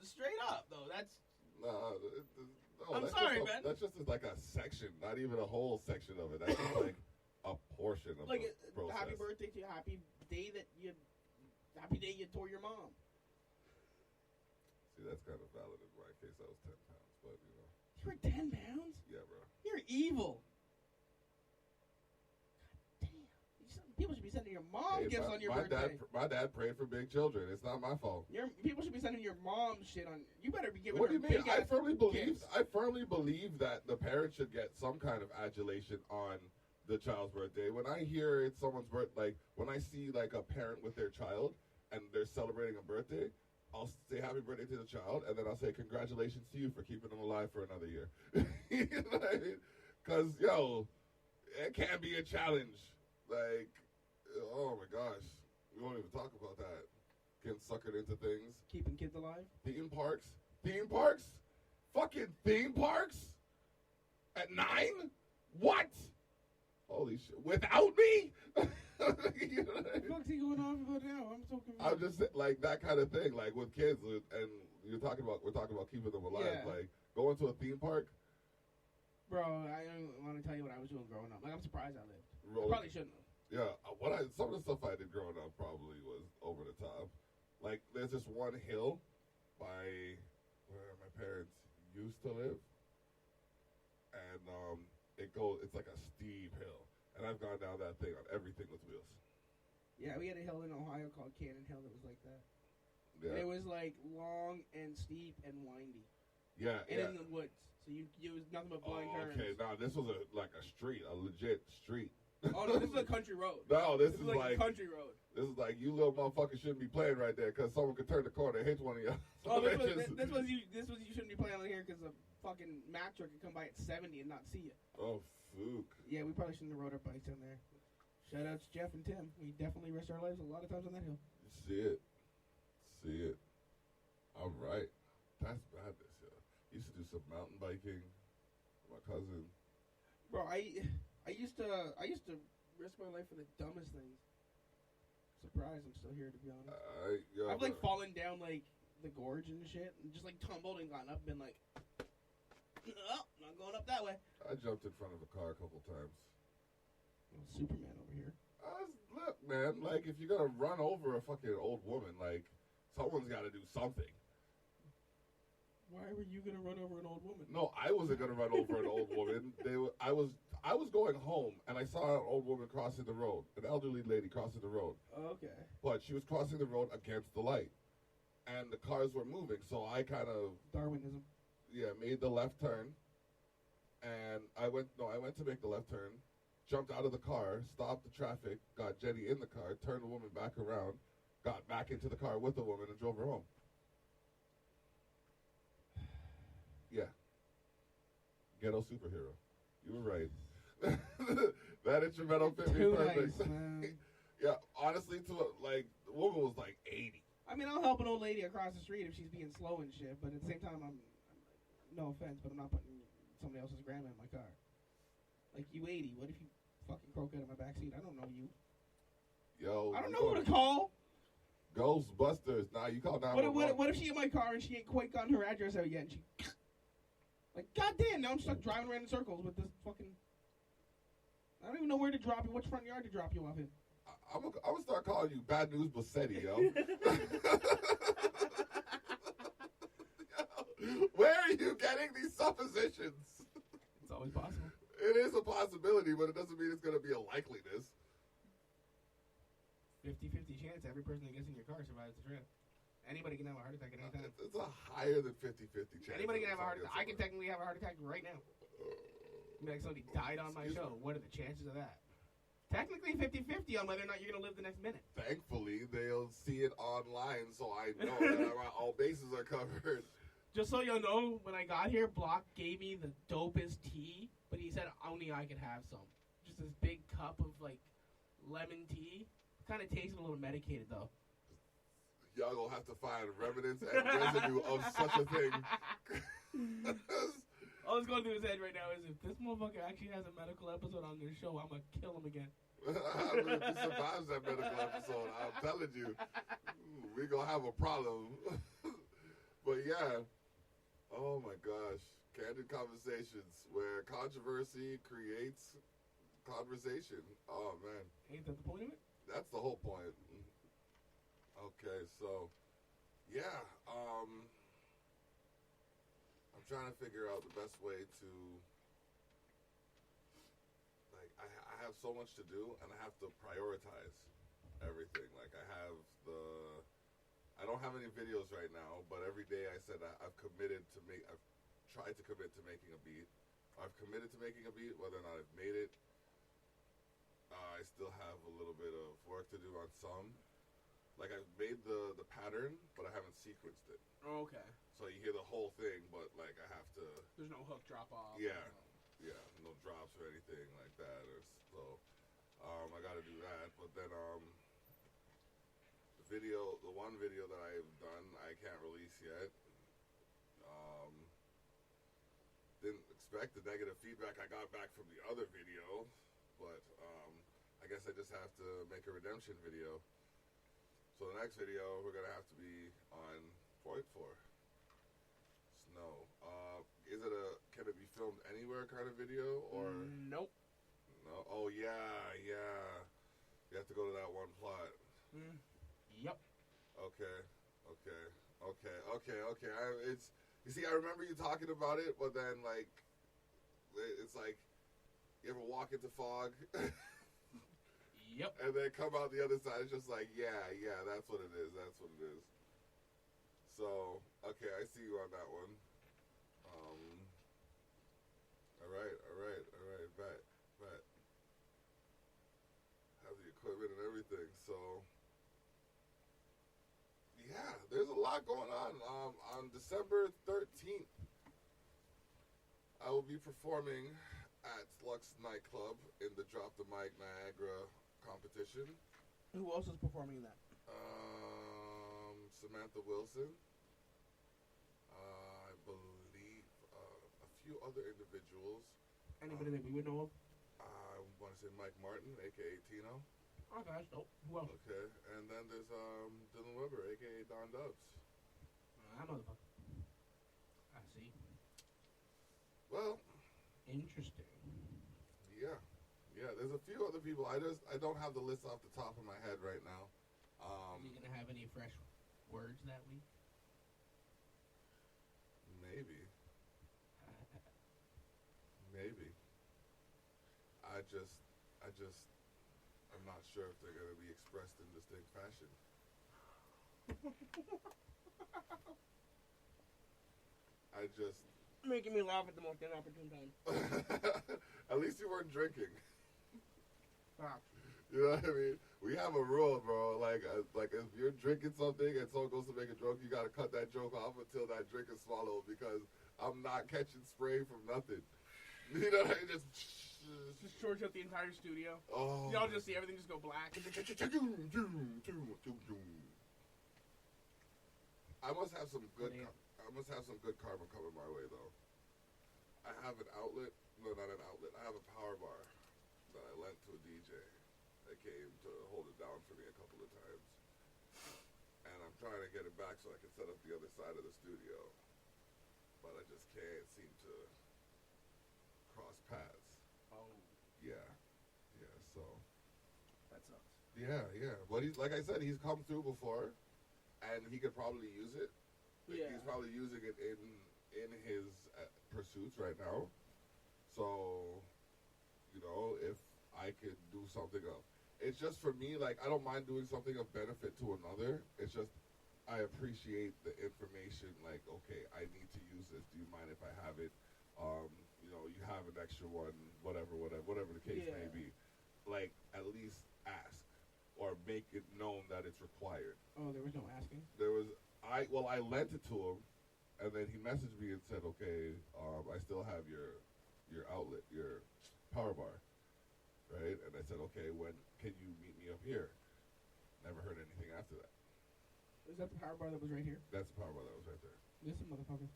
S1: Straight up, though, that's...
S2: No,
S1: I'm sorry, man.
S2: That's just like a section, not even a whole section of it. That's just like a portion of the process.
S1: Happy birthday to you. Happy day you tore your mom.
S2: See, that's kind of valid in my case. I was 10 pounds, but you know.
S1: You were 10 pounds?
S2: Yeah, bro.
S1: You're evil. God damn. People should be sending your mom gifts on your birthday.
S2: My dad prayed for big children. It's not my fault.
S1: People should be sending your mom shit on. You better be giving
S2: What
S1: her
S2: do you mean?
S1: big
S2: I firmly believe that the parents should get some kind of adulation on the child's birthday. When I hear it's someone's birthday, like when I see like a parent with their child and they're celebrating a birthday, I'll say happy birthday to the child, and then I'll say congratulations to you for keeping them alive for another year. You know what I mean? Because, yo, it can be a challenge. Like, oh my gosh, we won't even talk about that. Getting suckered into things.
S1: Keeping kids alive?
S2: Theme parks? Fucking theme parks? At 9? What? Holy shit. Without me? You know what I mean?
S1: What's he going on about now? I'm so confused.
S2: I'm just like that kind of thing, like with kids, and we're talking about keeping them alive.
S1: Yeah.
S2: Like going to a theme park.
S1: Bro, I don't want to tell you what I was doing growing up. Like, I'm surprised I lived. I probably shouldn't have.
S2: Yeah, some of the stuff I did growing up probably was over the top. Like, there's this one hill by where my parents used to live, and it's like a steep hill, and I've gone down that thing on everything with wheels.
S1: Yeah, we had a hill in Ohio called Cannon Hill that was like that.
S2: Yeah.
S1: And it was like long and steep and windy.
S2: Yeah,
S1: and in the woods, so it was nothing but blind turns.
S2: Okay, nah, this was like a street, a legit street.
S1: Oh no, this is a country road.
S2: No, this is
S1: like a country road.
S2: This is like you little motherfuckers shouldn't be playing right there because someone could turn the corner and hit one of you.
S1: Oh, this was you shouldn't be playing on here because a fucking Mack truck could come by at 70 and not see you.
S2: Oh, fuck.
S1: Yeah, we probably shouldn't have rode our bikes in there. Shout out to Jeff and Tim. We definitely risked our lives a lot of times on that hill.
S2: See it. All right, that's madness. Yeah, used to do some mountain biking. My cousin.
S1: Bro, I used to risk my life for the dumbest things. Surprised I'm still here, to be honest. I've like fallen down like the gorge and shit, and just like tumbled and gotten up and been like, oh, not going up that way.
S2: I jumped in front of a car a couple times.
S1: Oh, Superman over here.
S2: Look, man, like if you're gonna run over a fucking old woman, like someone's got to do something.
S1: Why were you gonna run over an old woman?
S2: No, I wasn't gonna run over an old woman. I was going home and I saw an old woman crossing the road, an elderly lady crossing the road.
S1: Okay.
S2: But she was crossing the road against the light, and the cars were moving. So I kind of
S1: Darwinism.
S2: Yeah, made the left turn, and I went to make the left turn, jumped out of the car, stopped the traffic, got Jenny in the car, turned the woman back around, got back into the car with the woman, and drove her home. Yeah. Ghetto superhero. You were right. That instrumental fit me perfect.
S1: Nice, man.
S2: Yeah, honestly, the woman was like 80.
S1: I mean, I'll help an old lady across the street if she's being slow and shit, but at the same time, I'm no offense, but I'm not putting somebody else's grandma in my car. Like, you 80, what if you fucking croak out of my backseat? I don't know you.
S2: Yo.
S1: I don't know who to call.
S2: Ghostbusters. Nah, you call 911.
S1: What if she in my car and she ain't quite gotten her address out yet and she... Like, goddamn, now I'm stuck driving around in circles with this fucking... I don't even know where to drop you, which front yard to drop you off in.
S2: I'm gonna start calling you Bad News Bassetti, yo. Where are you getting these suppositions?
S1: It's always possible.
S2: It is a possibility, but it doesn't mean it's gonna be a likeliness.
S1: 50-50 chance every person that gets in your car survives the trip. Anybody can have a heart attack at any time.
S2: It's a higher than 50-50 chance.
S1: Anybody can have a heart attack. I can technically have a heart attack right now. Like somebody died on my show. What are the chances of that? Technically 50-50 on whether or not you're going to live the next minute.
S2: Thankfully, they'll see it online, so I know that all bases are covered.
S1: Just so you know, when I got here, Block gave me the dopest tea, but he said only I could have some. Just this big cup of, like, lemon tea. Kind of tasted a little medicated, though.
S2: Y'all gonna have to find remnants and residue of such a thing.
S1: All that's going through his head right now is if this motherfucker actually has a medical episode on this show, I'm going to kill him again.
S2: I mean, if he survives that medical episode, I'm telling you, we're going to have a problem. But yeah, oh my gosh. Candid conversations where controversy creates conversation. Oh, man.
S1: Ain't that the point of it?
S2: That's the whole point. Okay, so, yeah, I'm trying to figure out the best way to, like, I have so much to do, and I have to prioritize everything. Like, I don't have any videos right now, but every day I said I've tried to commit to making a beat. I've committed to making a beat, whether or not I've made it. I still have a little bit of work to do on some. Like, I've made the pattern, but I haven't sequenced it.
S1: Oh, okay.
S2: So you hear the whole thing, but, like, I have to...
S1: There's no hook drop off.
S2: Yeah. Yeah, no drops or anything like that. I got to do that. But then, the one video that I've done, I can't release yet. Didn't expect the negative feedback I got back from the other video, but I guess I just have to make a redemption video. So the next video, we're going to have to be on point for snow. Can it be filmed anywhere kind of video? Or
S1: Nope.
S2: No? Oh, yeah. You have to go to that one plot.
S1: Yep.
S2: Okay. You see, I remember you talking about it, but then, like, it's like, you ever walk into fog?
S1: Yep.
S2: And then come out the other side, it's just like, yeah, that's what it is. So, okay, I see you on that one. Alright, bet. Have the equipment and everything, so... Yeah, there's a lot going on. On December 13th, I will be performing at Lux Nightclub in the Drop the Mic Niagara competition.
S1: Who else is performing that?
S2: Samantha Wilson. I believe a few other individuals.
S1: Anybody that we would know of?
S2: I want to say Mike Martin, a.k.a. Tino.
S1: Okay, nope. Who else?
S2: Okay, and then there's Dylan Weber, a.k.a. Don Dubs.
S1: That motherfucker. I see.
S2: Well.
S1: Interesting.
S2: Yeah, there's a few other people. I don't have the list off the top of my head right now.
S1: Are you gonna have any fresh words that week?
S2: Maybe. I'm not sure if they're gonna be expressed in distinct fashion.
S1: Making me laugh at the most inopportune time.
S2: At least you weren't drinking.
S1: Facts.
S2: You know what I mean? We have a rule, bro. Like if you're drinking something and someone goes to make a joke, you gotta cut that joke off until that drink is swallowed, because I'm not catching spray from nothing. You know what I mean?
S1: Just shorts out the entire studio.
S2: Oh.
S1: Y'all just see everything just go black.
S2: I must have some good karma coming my way, though. I have an outlet. No, not an outlet. I have a power bar that I lent to a DJ that came to hold it down for me a couple of times. And I'm trying to get it back so I can set up the other side of the studio. But I just can't seem to cross paths.
S1: Oh.
S2: Yeah, so.
S1: That sucks.
S2: Yeah. But like I said, he's come through before, and he could probably use it.
S1: Yeah.
S2: He's probably using it in his pursuits right now. So, if I could do something else. it's just for me, like, I don't mind doing something of benefit to another. It's just I appreciate the information. Like, okay, I need to use this. Do you mind if I have it? You know, you have an extra one, whatever the case may be. Like, at least ask or make it known that it's required.
S1: Oh, there was no asking?
S2: There was, I lent it to him, and then he messaged me and said, okay, I still have your outlet, your power bar, right? And I said, okay, when can you meet me up here? Never heard anything after that.
S1: Is that the power bar that was right here?
S2: That's the power bar that was right there.
S1: Listen, motherfucker.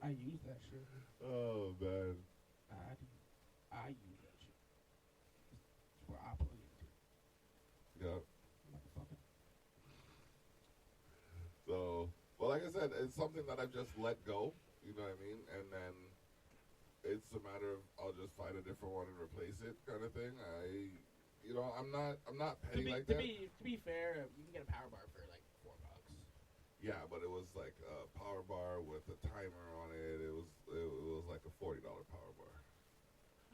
S1: I use that shit.
S2: Oh, man.
S1: I use that shit. That's where I plug into.
S2: Yeah.
S1: Motherfucker.
S2: So, well, like I said, it's something that I've just let go, you know what I mean? And then it's a matter of I'll just find a different one and replace it kind of thing. I'm not petty like that.
S1: To be fair, you can get a power bar for like $4.
S2: Yeah, but it was like a power bar with a timer on it. It was like a $40 power bar.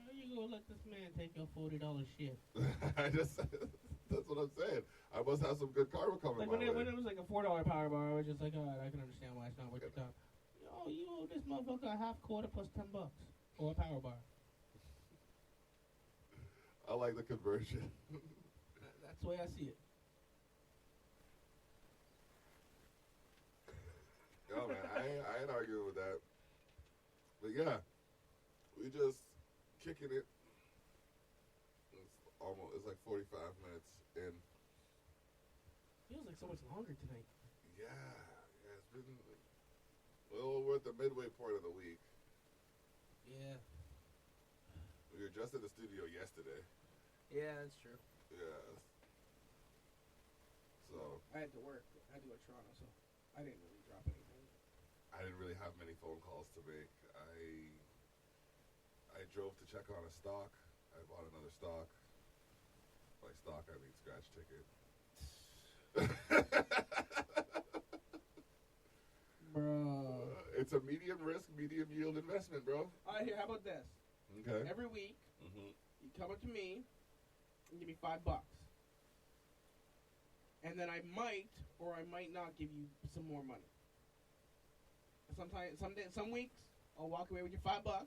S1: How you gonna let this man take your $40 shit?
S2: That's what I'm saying. I must have some good karma coming
S1: Like
S2: my way.
S1: when it was like a $4 power bar, I was just like, alright, I can understand why it's not worth your time. Yo, you owe this motherfucker a half quarter plus $10 or a power bar.
S2: I like the conversion.
S1: That's the way I see it.
S2: No, man, I ain't arguing with that. But yeah, we just kicking it. It's like 45 minutes in.
S1: Feels like so much longer tonight.
S2: Yeah, it's been. Well, we're at the midway point of the week.
S1: Yeah.
S2: We were just in the studio yesterday.
S1: Yeah, that's true.
S2: Yeah. So.
S1: I had to work. I had to go to Toronto, so I didn't really drop anything.
S2: I didn't really have many phone calls to make. I drove to check on a stock. I bought another stock. By stock, I mean scratch ticket.
S1: Bro.
S2: It's a medium risk, medium yield investment, bro.
S1: All right, here, how about this?
S2: Okay.
S1: Every week,
S2: Mm-hmm.
S1: you come up to me and give me $5. And then I might or I might not give you some more money. Some weeks, I'll walk away with your $5.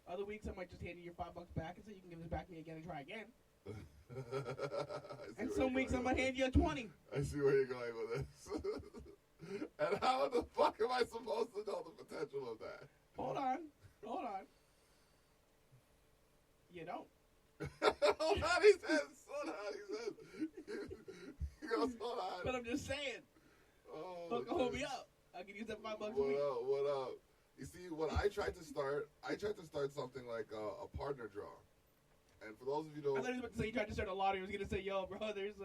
S1: Other weeks, I might just hand you your $5 back and say you can give this back to me again and try again. And some weeks, I might hand you a 20.
S2: I see where you're going with this. And how the fuck am I supposed to know the potential of that?
S1: Hold on. You don't.
S2: Hold on, he says. He goes, hold on.
S1: But I'm just saying.
S2: Oh,
S1: Fucking hold me up. I can use that $5 a week.
S2: What up? You see, what I tried to start something like a partner draw. And for those of you who
S1: I thought he was about to say you tried to start a lottery. He was going to say, yo, bro, there's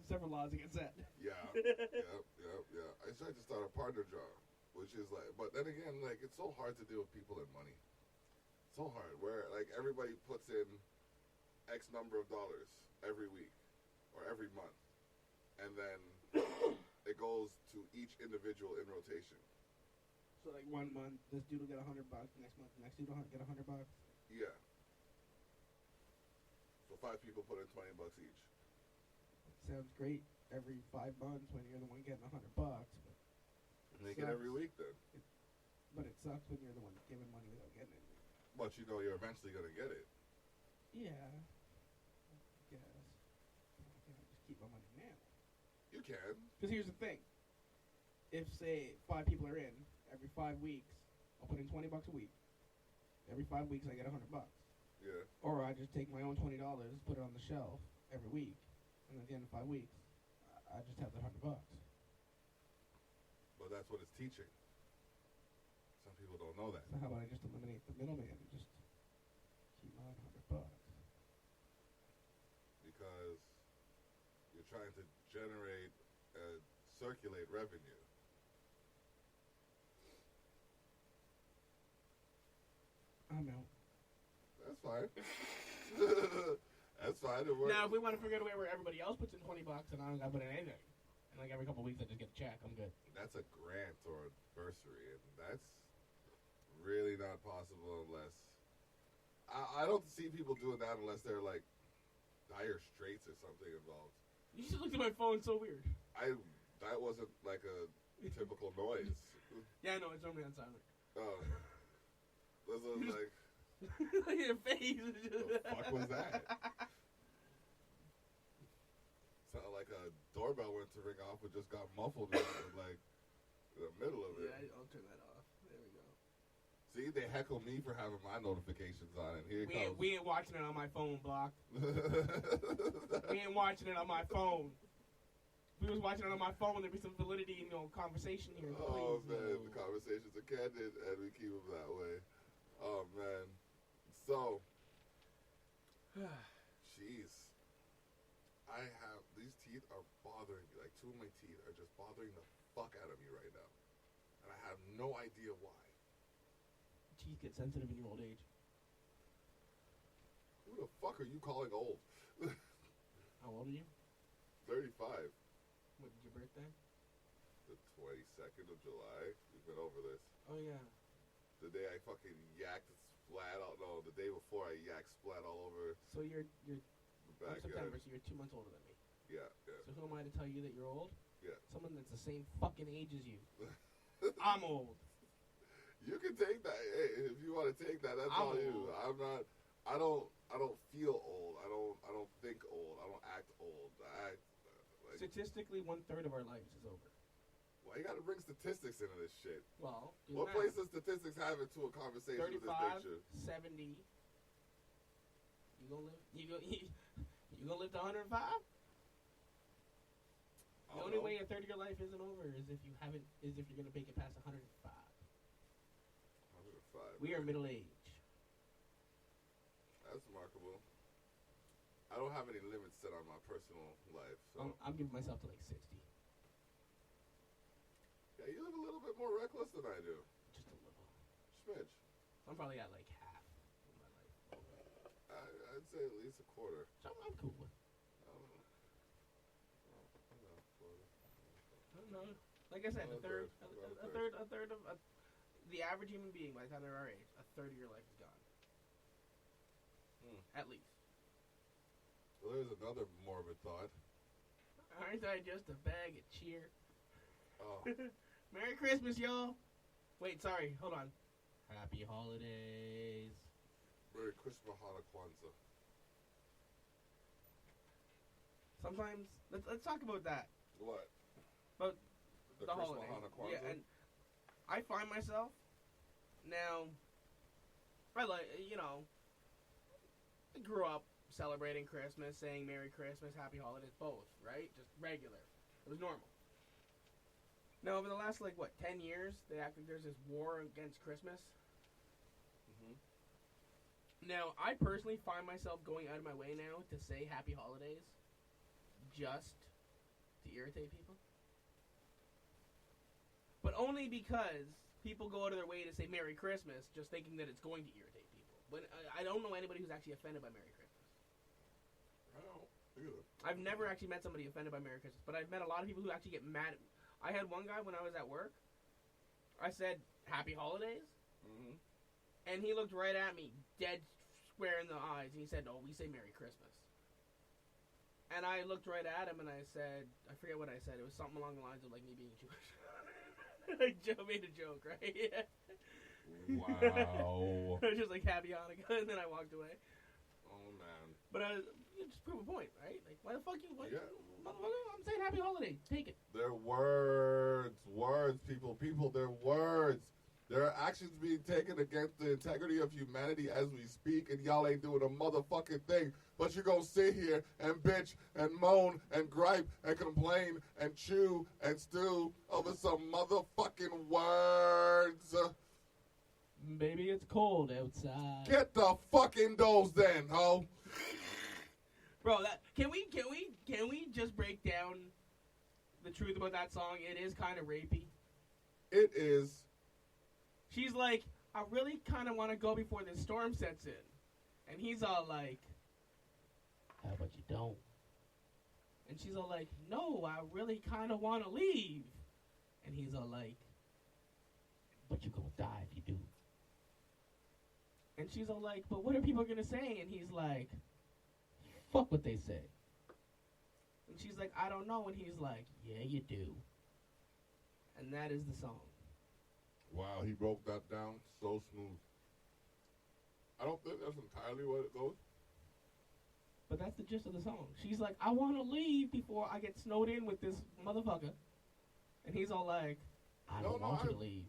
S1: several laws against that.
S2: Yeah. I tried to start a partner draw, which is like, but then again, like, it's so hard to deal with people and money. So hard, where, like, everybody puts in X number of dollars every week or every month. And then it goes to each individual in rotation.
S1: So, like, 1 month, this dude will get $100. Next month, the next dude will get $100.
S2: Yeah. So 5 people put in $20 each.
S1: Sounds great every 5 months when you're the one getting $100. But
S2: make it every week then.
S1: But it sucks when you're the one giving money without getting it.
S2: But you know you're eventually going to get it.
S1: Yeah. I guess. I just keep my money now.
S2: You can.
S1: Because here's the thing. If, say, 5 people are in, every 5 weeks, I'll put in $20 a week. Every 5 weeks, I get $100.
S2: Yeah.
S1: Or I just take my own $20, put it on the shelf every week, and at the end of 5 weeks, I just have that $100.
S2: But that's what it's teaching. Some people don't know that.
S1: So how about I just eliminate the middleman and just keep my $100?
S2: Because you're trying to generate, circulate revenue.
S1: I'm out.
S2: That's fine. That's fine.
S1: Now, if we want to figure out a way where everybody else puts in $20 and I don't got to put in anything, and like every couple of weeks I just get a check, I'm good.
S2: That's a grant or a bursary, and that's really not possible unless I don't see people doing that unless they're like dire straits or something involved.
S1: You just looked at my phone so weird.
S2: That wasn't like a typical noise.
S1: Yeah, I know, it's normally on silent.
S2: Oh. This was like...
S1: Look at your face.
S2: The fuck was that? Sounded like a doorbell went to ring off, but just got muffled in like the middle of it.
S1: Yeah, I'll turn that off. There we go.
S2: See, they heckle me for having my notifications on, and here it comes.
S1: We ain't watching it on my phone, Block. We ain't watching it on my phone. If we was watching it on my phone, there'd be some validity in conversation here.
S2: Oh,
S1: please,
S2: man,
S1: no.
S2: the conversations are candid, and we keep them that way. Oh, man. So, jeez. These teeth are bothering me. Like, two of my teeth are just bothering the fuck out of me right now. And I have no idea why.
S1: Teeth get sensitive in your old age.
S2: Who the fuck are you calling old?
S1: How old are you?
S2: 35.
S1: What, did your birthday?
S2: The 22nd of July. We've been over this.
S1: Oh, yeah.
S2: The day I fucking yacked splat out. No, the day before I yacked splat all over
S1: So you're
S2: the backyard.
S1: September, so you're 2 months older than me.
S2: Yeah.
S1: So who am I to tell you that you're old?
S2: Yeah.
S1: Someone that's the same fucking age as you. I'm old.
S2: You can take that. Hey, if you want to take that, that's
S1: I'm
S2: all you.
S1: old.
S2: I'm not. I don't feel old. I don't think old. I don't act old. I act like.
S1: Statistically, 1/3 of our lives is over.
S2: Why you got to bring statistics into this shit?
S1: Well,
S2: What place does statistics have into a conversation with this
S1: 35,
S2: nature?
S1: 70. You gonna live? You gonna live to 105? The only way a third of your life isn't over is if you're gonna make it past 105.
S2: 105.
S1: We are middle age.
S2: That's remarkable. I don't have any limits set on my personal life. So.
S1: I'm giving myself to like 60.
S2: Yeah, you live a little bit more reckless than I do.
S1: Just a little.
S2: Smidge.
S1: I'm probably at like half of my life.
S2: I'd say at least a quarter.
S1: So I'm cool with. I don't know. Like I said, a third of the average human being by the time they're our age, a third of your life is gone. At least.
S2: Well, there's another morbid thought.
S1: Aren't I just a bag of cheer?
S2: Oh.
S1: Merry Christmas, y'all. Wait, sorry. Hold on. Happy holidays.
S2: Merry Christmas, Hanukkah, Kwanzaa.
S1: Sometimes, let's talk about that.
S2: What?
S1: About
S2: the
S1: the
S2: Christmas,
S1: holiday.
S2: Hanukkah, Kwanzaa?
S1: Yeah, and I find myself now. I grew up celebrating Christmas, saying Merry Christmas, Happy Holidays, both, right? Just regular. It was normal. Now, over the last, 10 years, they act like there's this war against Christmas.
S2: Mm-hmm.
S1: Now, I personally find myself going out of my way now to say Happy Holidays just to irritate people. But only because people go out of their way to say Merry Christmas just thinking that it's going to irritate people. But I don't know anybody who's actually offended by Merry Christmas.
S2: I don't either.
S1: I've never actually met somebody offended by Merry Christmas, but I've met a lot of people who actually get mad at me. I had one guy when I was at work. I said, Happy Holidays?
S2: Mm-hmm.
S1: And he looked right at me, dead square in the eyes, and he said, no, we say Merry Christmas. And I looked right at him and I said, I forget what I said. It was something along the lines of, me being Jewish. Joe made a joke, right? Yeah.
S2: Wow.
S1: I was just like, Happy Hanukkah, and then I walked away.
S2: Oh, man.
S1: But you just prove a point, right? Like, why the fuck you...
S2: Yeah.
S1: Motherfucker, I'm saying Happy Holiday. Take it.
S2: They're words, people, they're words. There are actions being taken against the integrity of humanity as we speak, and y'all ain't doing a motherfucking thing. But you're gonna sit here and bitch and moan and gripe and complain and chew and stew over some motherfucking words.
S1: Baby, it's cold outside.
S2: Get the fuck indoors then, ho.
S1: Bro, can we just break down the truth about that song? It is kind of rapey.
S2: It is.
S1: She's like, I really kind of want to go before the storm sets in. And he's all like, how about you don't? And she's all like, no, I really kind of want to leave. And he's all like, but you're going to die if you do. And she's all like, but what are people going to say? And he's like, fuck what they say. And she's like, I don't know. And he's like, yeah, you do. And that is the song.
S2: Wow, he broke that down so smooth. I don't think that's entirely what it goes.
S1: But that's the gist of the song. She's like, I want to leave before I get snowed in with this motherfucker. And he's all like, I don't want you to leave.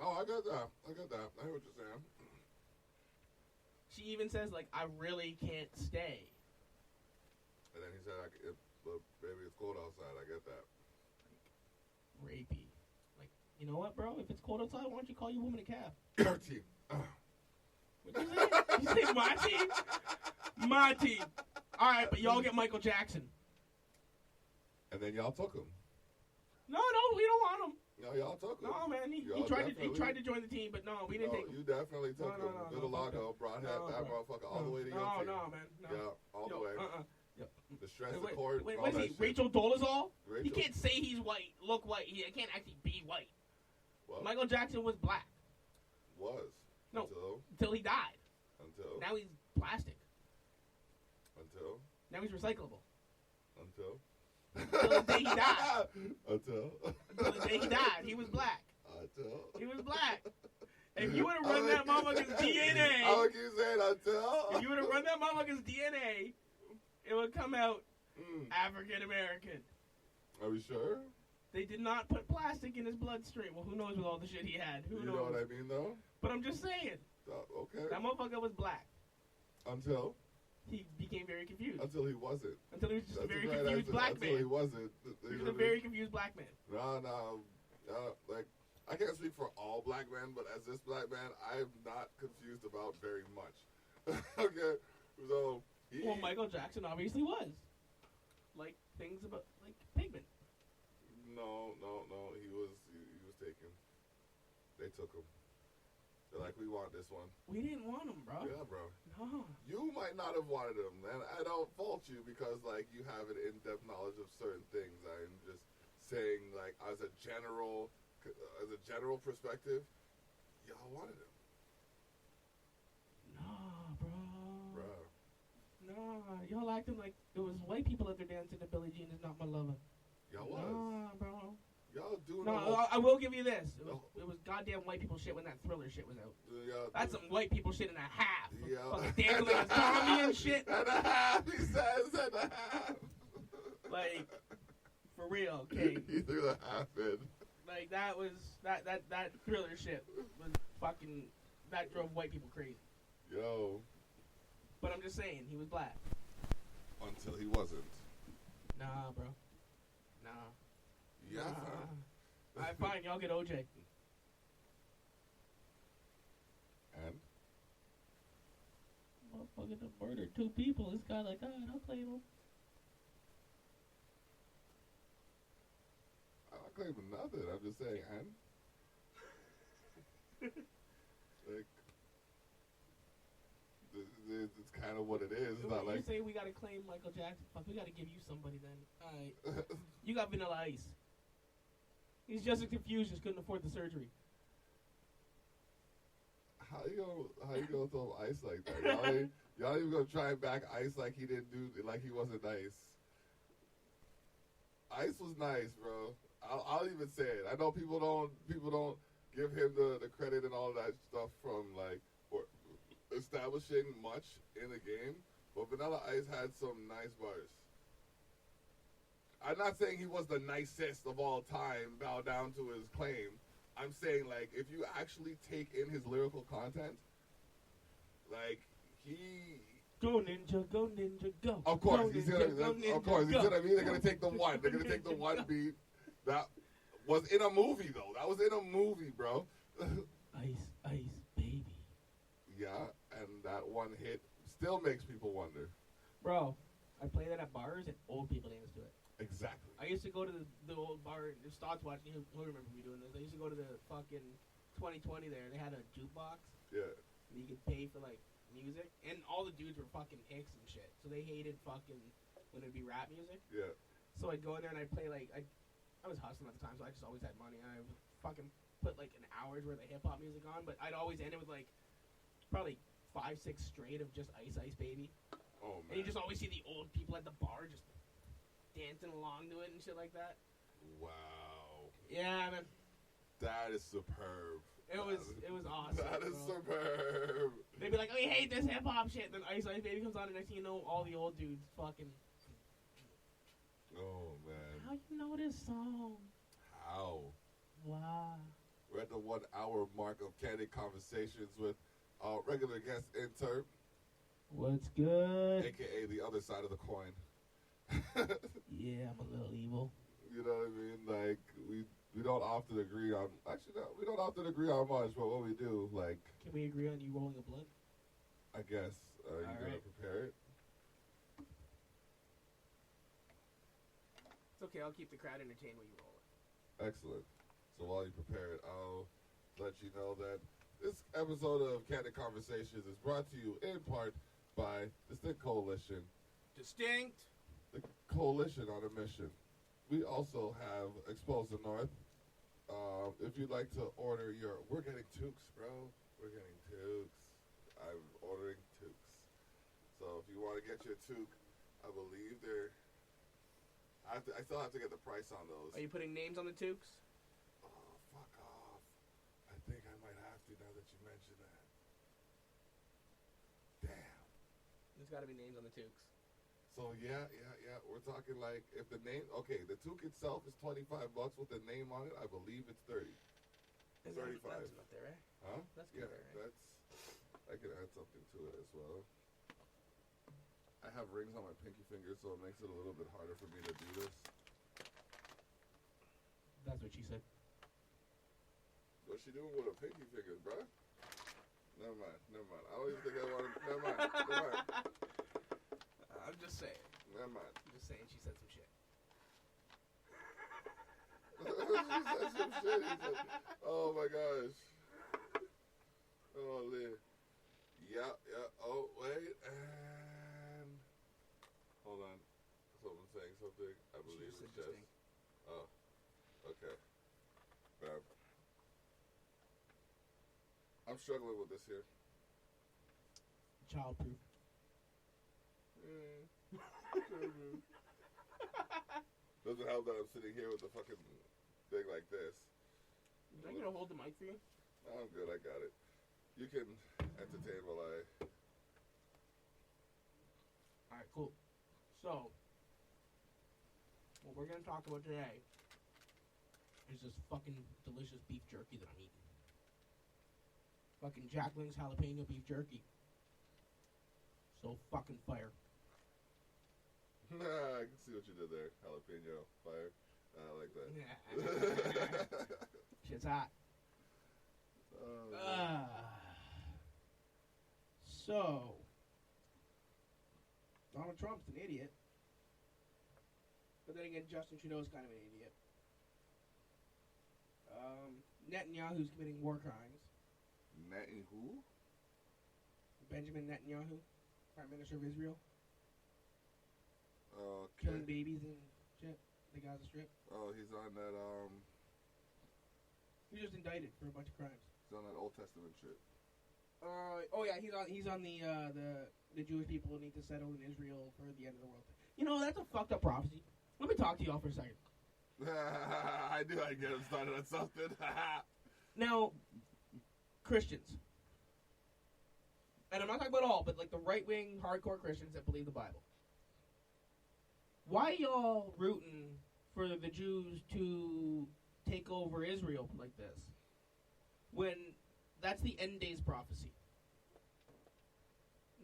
S2: Oh, I got that. I hear what you're saying.
S1: She even says, like, I really can't stay.
S2: And then he said, baby, it's cold outside. I get that.
S1: Like, rapey. Like, you know what, bro? If it's cold outside, why don't you call your woman a calf?
S2: Your team.
S1: What'd you say? You say my team? My team. All right, but y'all get Michael Jackson.
S2: And then y'all took him.
S1: No, we don't want him.
S2: No, y'all took him.
S1: No, man, he tried to join the team, but no, we didn't take him.
S2: You definitely took him. Vitiligo brought that motherfucker all the way to your team.
S1: No, man. No.
S2: Yeah, all the way.
S1: Yep.
S2: The stress, the cord,
S1: wait,
S2: all
S1: what is
S2: that
S1: he?
S2: shit.
S1: Rachel Dolezal?
S2: Rachel.
S1: He can't say he's white, look white. He can't actually be white.
S2: What?
S1: Michael Jackson was black.
S2: Was.
S1: No. Until he died.
S2: Until.
S1: Now he's plastic.
S2: Until.
S1: Now he's recyclable.
S2: Until.
S1: Until the day he died.
S2: Until
S1: the day he died, he was black.
S2: Until.
S1: He was black. If you would have run that motherfucker's DNA.
S2: I would keep saying until.
S1: If you would have run that motherfucker's DNA, it would come out African American.
S2: Are we sure?
S1: They did not put plastic in his bloodstream. Well, who knows with all the shit he had? Who knows?
S2: You know what I mean, though?
S1: But I'm just saying.
S2: Okay.
S1: That motherfucker was black.
S2: Until?
S1: He became very confused.
S2: Until he wasn't.
S1: Until he was just a very confused black man.
S2: Until he wasn't.
S1: He was a very confused black man.
S2: No. Like, I can't speak for all black men, but as this black man, I'm not confused about very much. Okay? So,
S1: well, Michael Jackson obviously was. Like, things about, like, pigment.
S2: No. He was taken. They took him. They're like, we want this one.
S1: We didn't want him, bro.
S2: Yeah, bro.
S1: No.
S2: You might not have wanted him, and I don't fault you because, like, you have an in-depth knowledge of certain things. I'm just saying, like, as a general perspective, y'all wanted him.
S1: Nah, bro.
S2: Bro.
S1: Nah, y'all acting like it was white people out there dancing to Billie Jean is Not My Lover.
S2: Y'all was.
S1: Nah, bro.
S2: Y'all doing
S1: No, I will give you this. It was goddamn white people shit when that Thriller shit was out. That's some white people shit and a half.
S2: Yeah.
S1: Fucking dancing like a zombie and shit.
S2: And a half, he says, and a half.
S1: Like, for real, okay.
S2: He threw the half in.
S1: Like, that Thriller shit was fucking, that drove white people crazy.
S2: Yo.
S1: But I'm just saying, he was black.
S2: Until he wasn't.
S1: Nah, bro. Nah.
S2: Yeah.
S1: Alright, fine, y'all get OJ.
S2: And?
S1: Motherfucker done murdered 2 people. This guy like, alright, I'll claim him.
S2: I'm not claiming nothing. I'm just saying, and? Like, it's kind of what it is. It's not like...
S1: You say we gotta claim Michael Jackson. Fuck, we gotta give you somebody then. Alright. You got Vanilla Ice. He's just as confused, just couldn't afford the surgery.
S2: How you gonna throw ice like that? Y'all even gonna try and back Ice like he didn't do, like he wasn't nice. Ice was nice, bro. I'll even say it. I know people don't give him the credit and all of that stuff from like for establishing much in the game, but Vanilla Ice had some nice bars. I'm not saying he was the nicest of all time, bow down to his claim. I'm saying, like, if you actually take in his lyrical content, like, he...
S1: Go ninja, go.
S2: Of course,
S1: go
S2: he's
S1: ninja,
S2: gonna,
S1: go
S2: of course,
S1: ninja,
S2: he's
S1: go.
S2: gonna be, they're gonna take the one. They're gonna take the one beat. That was in a movie, though. That was in a movie, bro.
S1: Ice, baby.
S2: Yeah, and that one hit still makes people wonder.
S1: Bro, I play that at bars and old people dance to it.
S2: Exactly.
S1: I used to go to the old bar, if Stock's watching, he'll remember me doing this. I used to go to the fucking 2020 there, and they had a jukebox.
S2: Yeah.
S1: And you could pay for, like, music. And all the dudes were fucking hicks and shit. So they hated fucking when it'd be rap music.
S2: Yeah.
S1: So I'd go in there and I'd play, like, I was hustling at the time, so I just always had money. And I would fucking put, like, an hour's worth of hip-hop music on. But I'd always end it with, like, probably 5, 6 straight of just Ice Ice Baby.
S2: Oh, man.
S1: And you just always see the old people at the bar just dancing along to it and shit like that.
S2: Wow.
S1: Yeah, man.
S2: That is superb.
S1: It was awesome.
S2: That is
S1: bro.
S2: superb.
S1: They'd be like, "Oh, we hate this hip hop shit." Then Ice Ice Baby comes on, and next thing you know, all the old dudes fucking.
S2: Oh, man.
S1: How you know this song?
S2: How?
S1: Wow.
S2: We're at the 1 hour mark of Candid Conversations with our regular guest Interp,
S1: What's good?
S2: a.k.a. the other side of the coin.
S1: Yeah, I'm a little evil.
S2: You know what I mean? Like, we don't often agree on... Actually, no, we don't often agree on much, but what we do, like...
S1: Can we agree on you rolling a blunt?
S2: I guess. Are you going to prepare it?
S1: It's okay, I'll keep the crowd entertained while you roll it.
S2: Excellent. So while you prepare it, I'll let you know that this episode of Candid Conversations is brought to you in part by Distinct Coalition.
S1: Distinct.
S2: The coalition on a mission. We also have Expose the North. If you'd like to order we're getting toques, bro. We're getting toques. I'm ordering toques. So if you want to get your toque, I believe I still have to get the price on those.
S1: Are you putting names on the toques?
S2: Oh, fuck off. I think I might have to now that you mention that. Damn.
S1: There's got to be names on the toques.
S2: So yeah. We're talking like if the name, the toque itself is $25 with the name on it. I believe it's 30. 35.
S1: That's not there, right?
S2: Huh?
S1: That's good, right?
S2: I can add something to it as well. I have rings on my pinky finger, so it makes it a little bit harder for me to do this.
S1: That's what she said.
S2: What's she doing with her pinky fingers, bruh? Never mind. I don't even think I want to. Never mind.
S1: I'm just saying.
S2: Never mind.
S1: I'm just saying she said some shit.
S2: She said some shit. He said, oh my gosh. Oh, Lynn. Yeah. Oh, wait. And. Hold on. Someone's saying something. I believe it's just. Oh. Okay. I'm struggling with this here.
S1: Childproof.
S2: Doesn't help that I'm sitting here with the fucking thing like this.
S1: Is I gonna hold the mic for you?
S2: I'm good, I got it. You can entertain while I...
S1: Alright, cool. So, what we're gonna talk about today is this fucking delicious beef jerky that I'm eating. Fucking Jacqueline's jalapeno beef jerky. So fucking fire.
S2: I can see what you did there. Jalapeno, fire. I like that.
S1: Shit's hot. So, Donald Trump's an idiot. But then again, Justin Trudeau's kind of an idiot. Netanyahu's committing war crimes.
S2: Netanyahu?
S1: Benjamin Netanyahu, Prime Minister of Israel.
S2: Okay.
S1: Killing babies and shit. The Gaza Strip.
S2: Oh, he's on that,
S1: He was just indicted for a bunch of crimes.
S2: he's on that Old Testament shit.
S1: Oh yeah, he's on the Jewish people need to settle in Israel for the end of the world. You know, that's a fucked up prophecy. Let me talk to y'all for a second.
S2: I knew I'd get him started on something.
S1: Now, Christians, and I'm not talking about all, but like the right-wing hardcore Christians that believe the Bible. Why y'all rooting for the Jews to take over Israel like this? When that's the end days prophecy.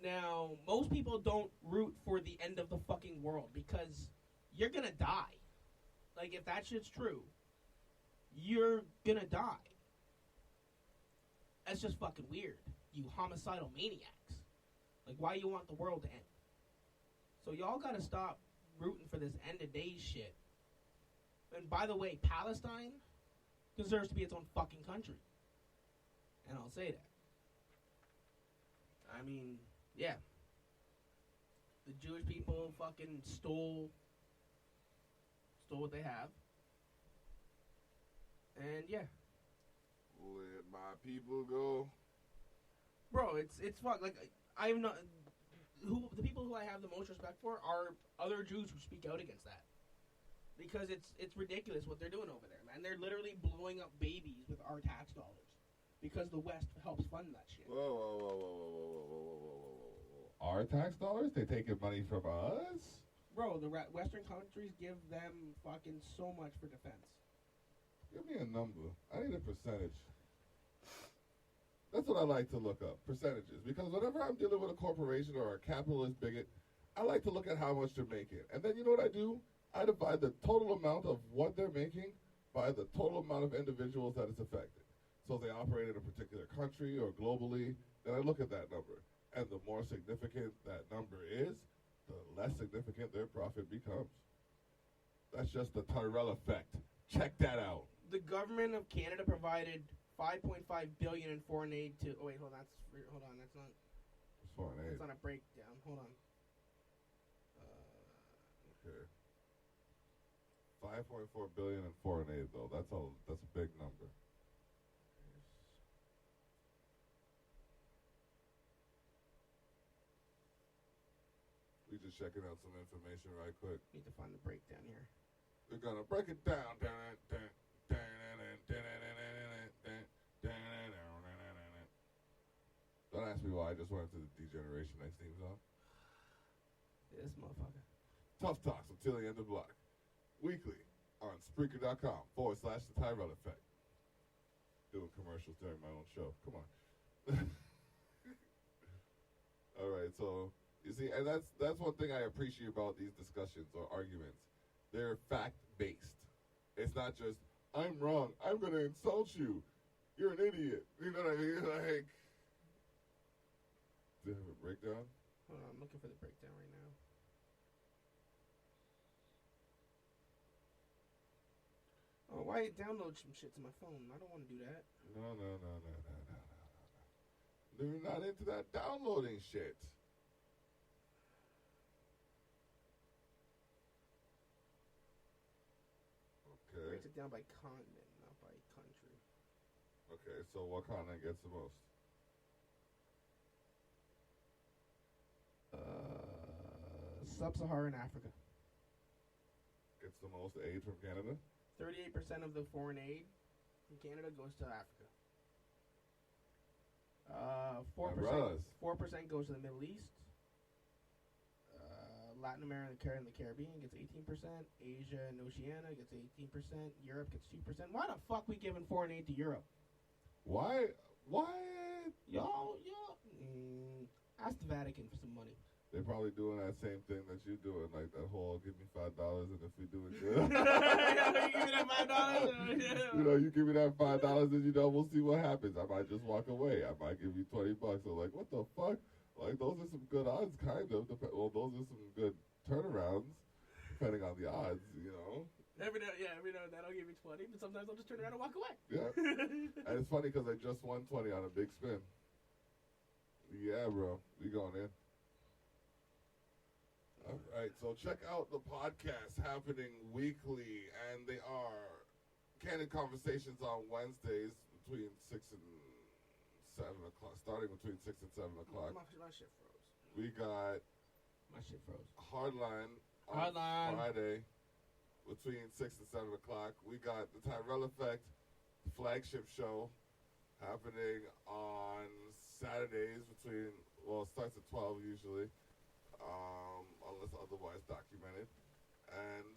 S1: Now, most people don't root for the end of the fucking world because you're gonna die. Like, if that shit's true, you're gonna die. That's just fucking weird. You homicidal maniacs. Like, why you want the world to end? So y'all gotta stop rooting for this end of days shit. And by the way, Palestine deserves to be its own fucking country. And I'll say that. I mean, yeah. The Jewish people fucking stole what they have. And yeah.
S2: Let my people go.
S1: Bro, it's fuck. Like, I'm not. the people who I have the most respect for are other Jews who speak out against that. Because it's ridiculous what they're doing over there, man. They're literally blowing up babies with our tax dollars. Because the West helps fund that shit.
S2: Whoa. Our tax dollars? They taking money from us?
S1: Bro, the Western countries give them fucking so much for defense.
S2: Give me a number. I need a percentage. That's what I like to look up, percentages. Because whenever I'm dealing with a corporation or a capitalist bigot, I like to look at how much they're making. And then you know what I do? I divide the total amount of what they're making by the total amount of individuals that it's affected. So if they operate in a particular country or globally, then I look at that number. And the more significant that number is, the less significant their profit becomes. That's just the Tyrell effect. Check that out.
S1: The government of Canada provided $5.5 billion in foreign aid to. Oh wait, hold on. That's not.
S2: It's foreign aid.
S1: That's not a breakdown. Hold on.
S2: Okay. 5.4 billion in foreign aid, though. That's a big number. We just checking out some information right quick.
S1: Need to find the breakdown here.
S2: We're gonna break it down. Don't ask me why. I just went to the Degeneration X theme song.
S1: This motherfucker.
S2: Tough Talks with Tilly and Dablock. Weekly on Spreaker.com/The Tyrell Effect. Doing commercials during my own show. Come on. All right, so you see, and that's one thing I appreciate about these discussions or arguments. They're fact-based. It's not just, I'm wrong, I'm going to insult you. You're an idiot. You know what I mean? Like, do you have a breakdown?
S1: Hold on, I'm looking for the breakdown right now. Oh, why download some shit to my phone? I don't want to do that.
S2: No. They're not into that downloading shit. Okay.
S1: Breaks it down by continent, not by country.
S2: Okay, so what continent gets the most?
S1: Sub-Saharan Africa.
S2: Gets the most aid from Canada?
S1: 38% of the foreign aid from Canada goes to Africa. 4% goes to the Middle East. Latin America and the Caribbean gets 18%. Asia and Oceania gets 18%. Europe gets 2%. Why the fuck we giving foreign aid to Europe?
S2: Why?
S1: Y'all. Ask the Vatican for some money.
S2: They're probably doing that same thing that you're doing, like that whole give me $5 and if we do it good.
S1: You give me that $5?
S2: You know, you give me that $5 and you know, we'll see what happens. I might just walk away. I might give you $20. I'm like, what the fuck? Like, those are some good odds, kind of. Well, those are some good turnarounds, depending on the odds, you know.
S1: Every now and then I'll give you 20, but sometimes I'll just turn around and walk away.
S2: Yeah. And it's funny because I just won 20 on a big spin. Yeah, bro. We going in. All right, so check out the podcast happening weekly, and they are Candid Conversations on Wednesdays between 6 and 7 o'clock, starting between 6 and 7 o'clock.
S1: My shit froze.
S2: We got
S1: My shit froze.
S2: Hardline on Friday between 6 and 7 o'clock. We got the Tyrell Effect flagship show happening on Saturdays between, well, it starts at 12 usually. Unless otherwise documented. And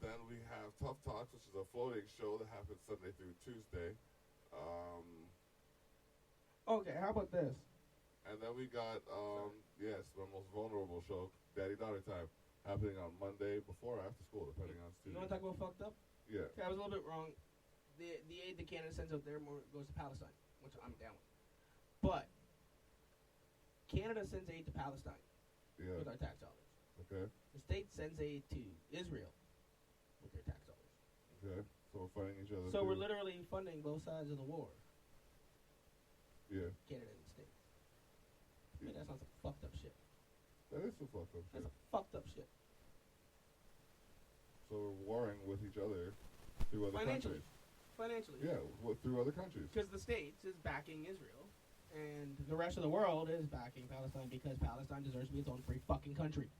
S2: then we have Tough Talks, which is a floating show that happens Sunday through Tuesday.
S1: Okay, how about this?
S2: And then we got, yes, the most vulnerable show, Daddy-Daughter Time, happening on Monday before or after school, depending on students.
S1: You want to talk about fucked up?
S2: Yeah.
S1: Okay, I was a little bit wrong. The aid that Canada sends out there more goes to Palestine, which I'm down with. But Canada sends aid to Palestine.
S2: Yeah.
S1: With our tax dollars.
S2: Okay.
S1: The state sends aid to Israel with their tax dollars.
S2: Okay. So we're fighting each other.
S1: So we're literally funding both sides of the war.
S2: Yeah.
S1: Canada and the States. I mean, that sounds like fucked up shit.
S2: That is some fucked up shit.
S1: That's a fucked up shit.
S2: So we're warring with each other through other countries.
S1: Financially.
S2: Yeah, through other countries.
S1: Because the States is backing Israel. And the rest of the world is backing Palestine because Palestine deserves to be its own free fucking country.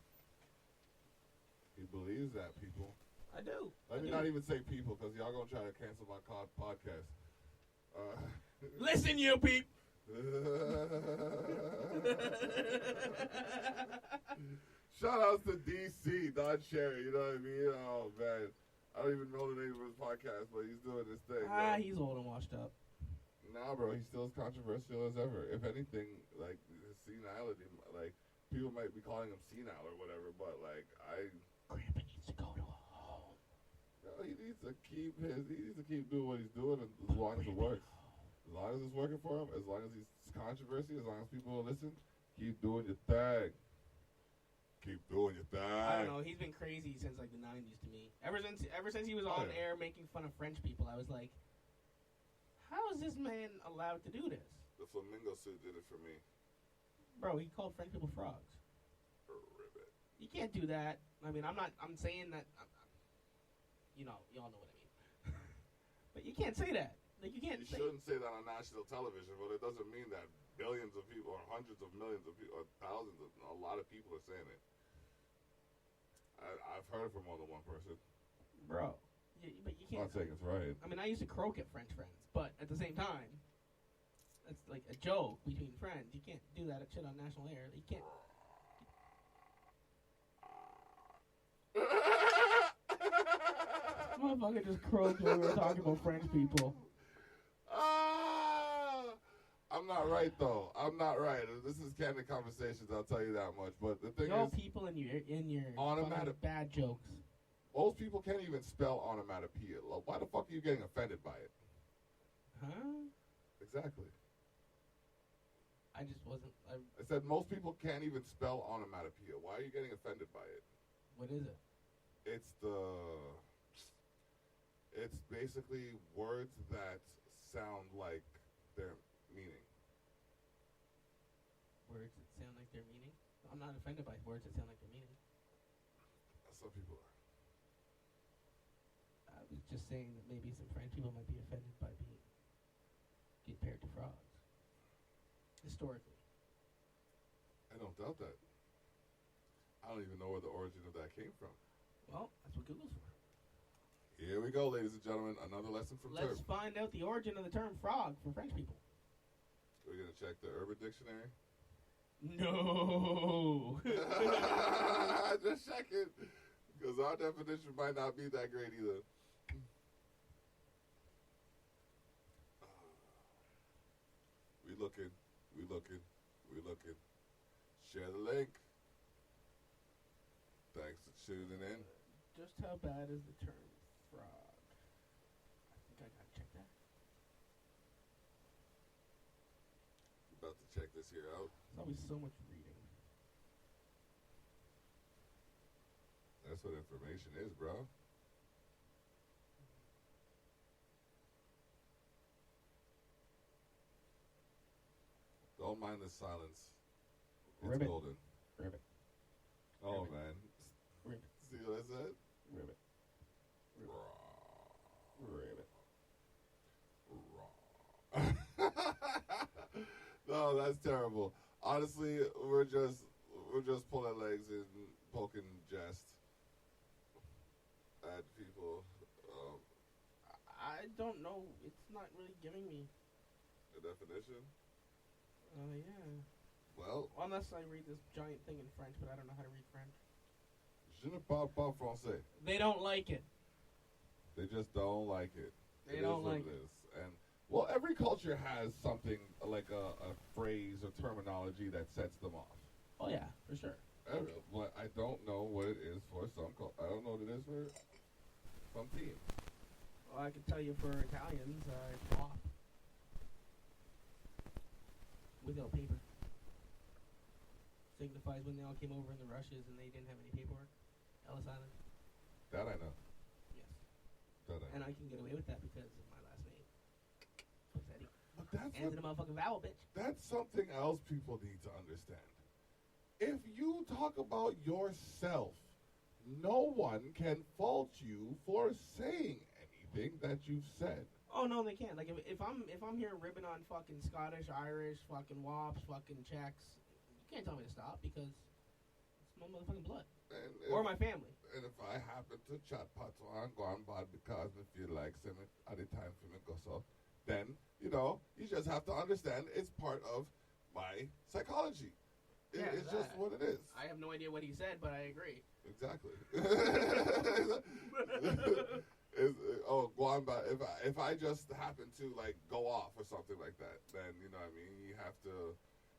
S2: He believes that, people.
S1: I do.
S2: Let me not even say people, because y'all going to try to cancel my podcast.
S1: Listen, you peep.
S2: Shout outs to DC, Don Cherry, you know what I mean? Oh, man. I don't even know the name of his podcast, but he's doing this thing.
S1: He's old and washed up.
S2: Nah, bro, he's still as controversial as ever. If anything, like, his senility, like, people might be calling him senile or whatever, but, like,
S1: Grandpa needs to go to a home.
S2: He needs to keep doing what he's doing as long as it works. As long as it's working for him, as long as he's controversy, as long as people will listen, keep doing your thing. Keep doing your thing.
S1: I don't know. He's been crazy since like the 90s to me. Ever since he was on air making fun of French people, I was like, how is this man allowed to do this?
S2: The flamingo suit did it for me.
S1: Bro, he called French people frogs.
S2: Ribbit.
S1: You can't do that. I mean, I'm saying that, y'all know what I mean. But you can't say that. Like, you
S2: shouldn't say that on national television, but it doesn't mean that billions of people or hundreds of millions of people or thousands of, a lot of people are saying it. I've heard it from more than one person.
S1: Bro, but you can't.
S2: I'm not saying it's right.
S1: I mean, I used to croak at French friends, but at the same time, it's like a joke between friends. You can't do that shit on national air. You can't. Motherfucker just croaked when we were talking about French people.
S2: I'm not right, though. I'm not right. This is candid conversations, I'll tell you that much. But the thing is,
S1: people in your bad jokes.
S2: Most people can't even spell onomatopoeia. Why the fuck are you getting offended by it?
S1: Huh?
S2: Exactly.
S1: I just wasn't.
S2: I said most people can't even spell onomatopoeia. Why are you getting offended by it?
S1: What is it?
S2: It's basically words that sound like their meaning.
S1: Words that sound like their meaning? I'm not offended by words that sound like their meaning.
S2: Some people are.
S1: I was just saying that maybe some French people might be offended by being compared to frogs. Historically.
S2: I don't doubt that. I don't even know where the origin of that came from.
S1: Well, that's what Google's for.
S2: Here we go, ladies and gentlemen. Another lesson from Terp.
S1: Let's find out the origin of the term frog for French people.
S2: We're going to check the Urban Dictionary.
S1: No.
S2: Just check it. Because our definition might not be that great either. We looking. Share the link. Thanks for tuning in.
S1: Just how bad is the term frog? I think I gotta check that.
S2: About to check this here out.
S1: There's always so much reading.
S2: That's what information is, bro. Don't mind the silence. It's
S1: Ribbit.
S2: golden.
S1: Ribbit.
S2: Oh,
S1: Ribbit.
S2: man.
S1: Ribbit.
S2: See what I said?
S1: Ribbit. Ribbit.
S2: No, that's terrible. Honestly, we're just pulling legs and poking jest at people.
S1: I don't know. It's not really giving me
S2: The definition?
S1: yeah.
S2: Well,
S1: Unless I read this giant thing in French, but I don't know how to read French.
S2: je ne parle pas français.
S1: They don't like it.
S2: They just don't like it.
S1: They don't like
S2: it. Is. And well, every culture has something like a phrase or terminology that sets them off.
S1: Oh yeah, for sure.
S2: But I don't know what it is for some. I don't know what it is for some teams.
S1: Well, I can tell you for Italians, it's off. Without paper. Signifies when they all came over in the rushes and they didn't have any paperwork. Ellis Island.
S2: That I know.
S1: Yes.
S2: That I know.
S1: And I can get away with that because of my last name. Posetti.
S2: But that's
S1: And the motherfucking vowel, bitch.
S2: That's something else people need to understand. If you talk about yourself, no one can fault you for saying anything that you've said.
S1: Oh no, they can't. Like if I'm here ribbing on fucking Scottish, Irish, fucking Wops, fucking Czechs, you can't tell me to stop because it's my motherfucking blood or my family.
S2: And if I happen to chat patois and go on bad because I feel like saying it at the time for me go so, then you just have to understand it's part of my psychology. It's just what it is.
S1: I have no idea what he said, but I agree.
S2: Exactly. Go on bad. If I just happen to like go off or something like that, then you know what I mean. You have to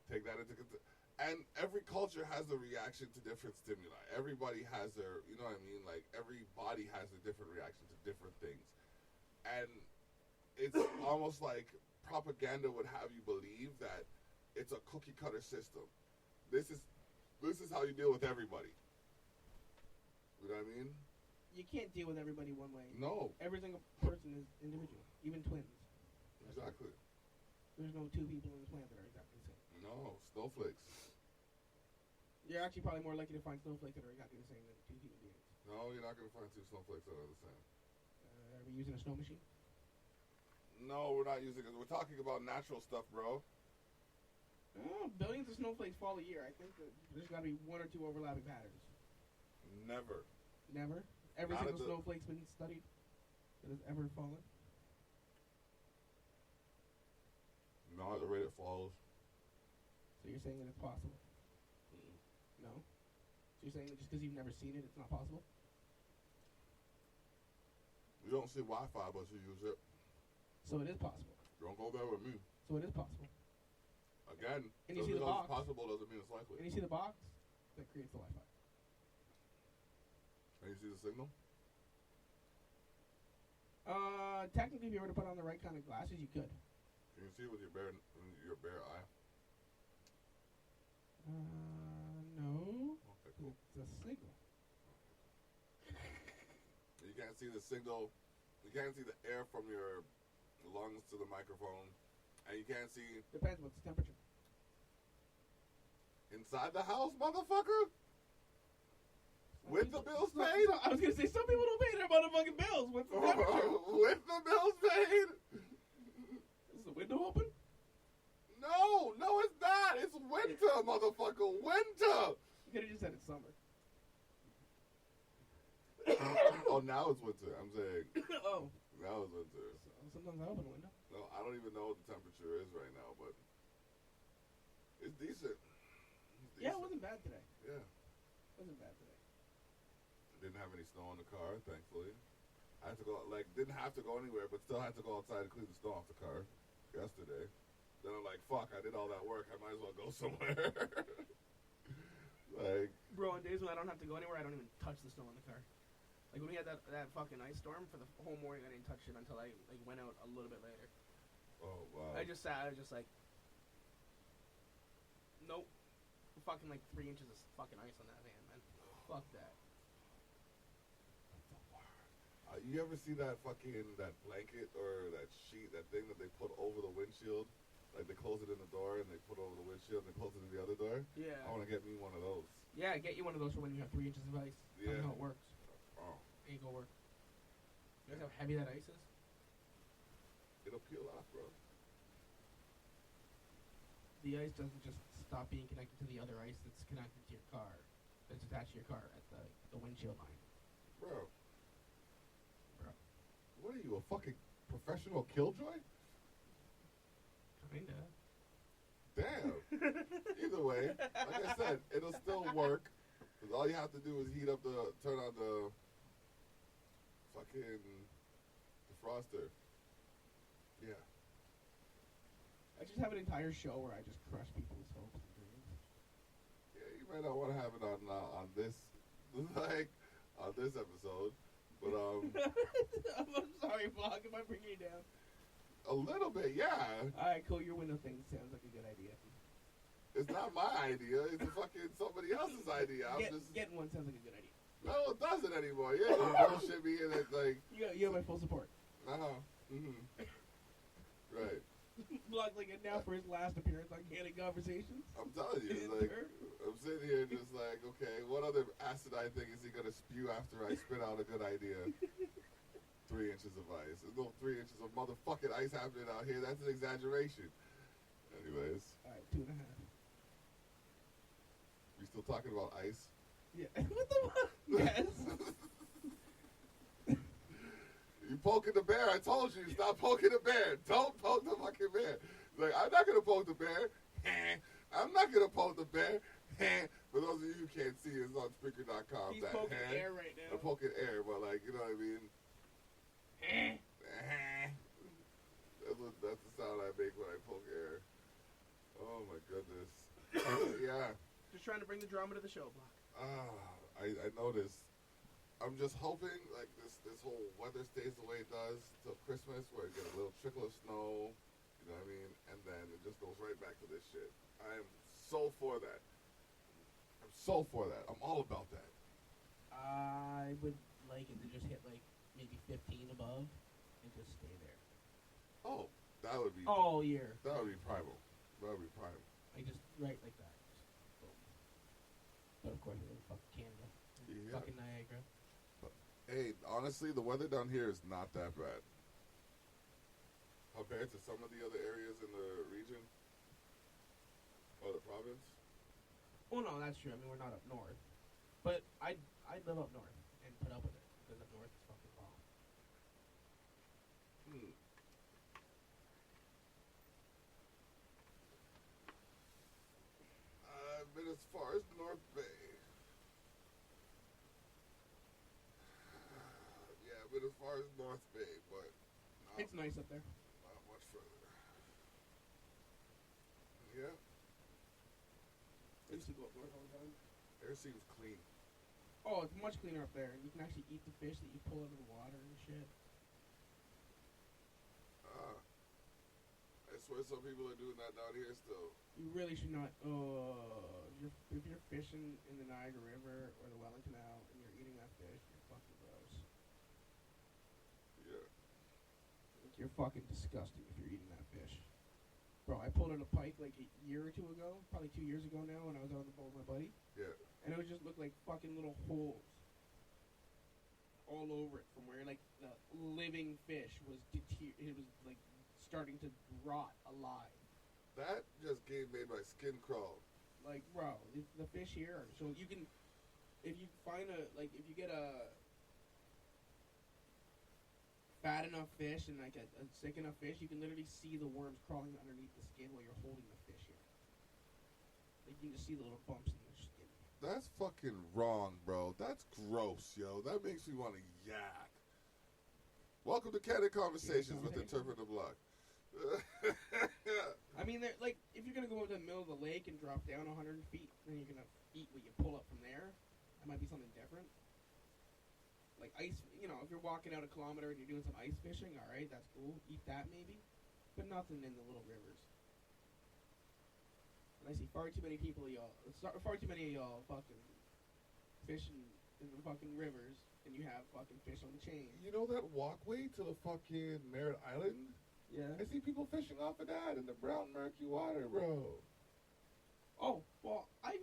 S2: take that into consideration. And every culture has a reaction to different stimuli. Everybody has their, you know what I mean? Like, every body has a different reaction to different things. And it's almost like propaganda would have you believe that it's a cookie-cutter system. This is how you deal with everybody. You know what I mean?
S1: You can't deal with everybody one way.
S2: No.
S1: Every single person is individual, even twins.
S2: Exactly.
S1: There's no two people on this planet that are exactly the same.
S2: No, snowflakes.
S1: You're actually probably more likely to find snowflakes that are exactly the same than two human beings.
S2: No, you're not going to find two snowflakes that are the same.
S1: Are we using a snow machine?
S2: No, we're not using it. We're talking about natural stuff, bro.
S1: Oh, billions of snowflakes fall a year. I think that there's got to be one or two overlapping patterns.
S2: Never.
S1: Never? Every
S2: Not
S1: single snowflake's been studied that has ever fallen?
S2: Not the rate it falls.
S1: So you're saying that it's possible? No? So you're saying that just because you've never seen it, it's not possible?
S2: You don't see Wi-Fi, but you use it.
S1: So it is possible.
S2: Don't go there with me.
S1: So it is possible.
S2: Again,
S1: And you see the box.
S2: Possible doesn't mean it's likely.
S1: And you see the box that creates the Wi-Fi.
S2: And you see the signal?
S1: Technically, if you were to put on the right kind of glasses, you could.
S2: Can you see it with your bare eye?
S1: No.
S2: Okay, cool.
S1: It's a signal.
S2: You can't see the signal. You can't see the air from your lungs to the microphone. And you can't see...
S1: Depends what's the temperature.
S2: Inside the house, motherfucker? With the bills paid?
S1: I was going to say, some people don't pay their motherfucking bills. What's the temperature?
S2: With the bills paid?
S1: Is the window open?
S2: No, it's not. It's winter, motherfucker. Winter.
S1: You could have just said it's summer.
S2: Oh, now it's winter. I'm saying.
S1: Oh.
S2: Now it's winter.
S1: Sometimes I open a window.
S2: No, I don't even know what the temperature is right now, but it's decent.
S1: Yeah, it wasn't bad today.
S2: Yeah.
S1: It wasn't bad today.
S2: Didn't have any snow on the car, thankfully. I had to go, didn't have to go anywhere, but still had to go outside to clean the snow off the car yesterday. Then I'm like, fuck, I did all that work. I might as well go somewhere.
S1: Bro, on days when I don't have to go anywhere, I don't even touch the snow in the car. Like, when we had that fucking ice storm, for the whole morning, I didn't touch it until I, went out a little bit later.
S2: Oh, wow.
S1: I just sat, I was just like, nope. Fucking, 3 inches of fucking ice on that van, man. Fuck that.
S2: You ever see that blanket or that sheet, that thing that they put over the windshield? Like, they close it in the door and they put it over the windshield and they close it in the other door?
S1: Yeah.
S2: I want to get me one of those.
S1: Yeah, get you one of those for when you have 3 inches of ice. Tell me how it works.
S2: Oh.
S1: Ain't gonna work. You guys know how heavy that ice is?
S2: It'll peel off, bro.
S1: The ice doesn't just stop being connected to the other ice that's connected to your car. That's attached to your car at the windshield line.
S2: Bro. What are you, a fucking professional killjoy?
S1: Kinda.
S2: Damn. Either way, like I said, it'll still work. Cause all you have to do is turn on the fucking defroster. Yeah.
S1: I just have an entire show where I just crush people's hopes and dreams.
S2: Yeah, you might not want to have it on this, on this episode. But,
S1: I'm sorry, Vlog, am I bringing you down?
S2: A little bit, yeah.
S1: Alright, cool, your window thing sounds like a good idea.
S2: It's not my idea, it's fucking somebody else's idea.
S1: Getting one sounds like a good idea.
S2: No, it doesn't anymore. Yeah, you bullshit me and it's like...
S1: You have my full support.
S2: Uh-huh. Mm-hmm. Right.
S1: Vlog's now for his last appearance on Candid Conversations.
S2: I'm telling you, I'm sitting here just okay, what other acidine thing is he going to spew after I spit out a good idea? 3 inches of ice. There's no 3 inches of motherfucking ice happening out here. That's an exaggeration. Anyways.
S1: All right, 2.5.
S2: We still talking about ice?
S1: Yeah. What the fuck? Yes.
S2: You poking the bear. I told you, stop poking the bear. Don't poke the fucking bear. Like, I'm not going to poke the bear. I'm not going to poke the bear. For those of you who can't see, it's on Spreaker.com.
S1: He's poking air right now.
S2: I'm poking air, but like, you know what I mean? That's the sound I make when I poke air. Oh my goodness. Yeah.
S1: Just trying to bring the drama to the show, Block.
S2: I noticed. I'm just hoping like this whole weather stays the way it does till Christmas, where you get a little trickle of snow, you know what I mean, and then it just goes right back to this shit. I am so for that. I'm so for that. I'm all about that.
S1: I would like it to just hit like maybe 15 above and just stay there.
S2: Oh, that would be
S1: all year.
S2: That would be primal. That would be primal.
S1: Like just right like that. Just boom. But of course, it's fucking Canada,
S2: Yeah.
S1: fucking Niagara.
S2: Hey, honestly, the weather down here is not that bad compared to some of the other areas in the region or the province.
S1: Well, no, that's true. I mean, we're not up north, but I'd live up north and put up with it because up north is fucking raw.
S2: I've been as far as North Bay. But as far as North Bay, but
S1: it's nice up there.
S2: Not much further. Yeah.
S1: I used to go up north all the time.
S2: Air seems clean.
S1: Oh, it's much cleaner up there. You can actually eat the fish that you pull out of the water and shit.
S2: I swear some people are doing that down here still.
S1: You really should not. If you're fishing in the Niagara River or the Welland Canal and you're eating that fish, you're fucking gross.
S2: Yeah.
S1: Like, you're fucking disgusting if you're eating that fish. Bro, I pulled out a pike like a year or two ago, probably 2 years ago now, when I was out on the boat with my buddy.
S2: Yeah.
S1: And it would just look like fucking little holes all over it from where like the living fish was it was like starting to rot alive.
S2: That just made my skin crawl.
S1: Like, bro, the fish here, so you can, if you get a fat enough fish and like a sick enough fish, you can literally see the worms crawling underneath the skin while you're holding the fish here. Like, you can just see the little bumps in the skin.
S2: That's fucking wrong, bro. That's gross, yo. That makes me want to yak. Welcome to Candid Conversations with Interp and Dablock.
S1: I mean, like, if you're gonna go into the middle of the lake and drop down 100 feet, then you're gonna eat what you pull up from there. That might be something different. Like ice, if you're walking out a kilometer and you're doing some ice fishing, all right, that's cool. Eat that maybe, but nothing in the little rivers. And I see far too many of y'all fucking fishing in the fucking rivers, and you have fucking fish on the chain.
S2: You know that walkway to the fucking Merritt Island?
S1: Yeah.
S2: I see people fishing off of that in the brown murky water, bro.
S1: Oh, well, I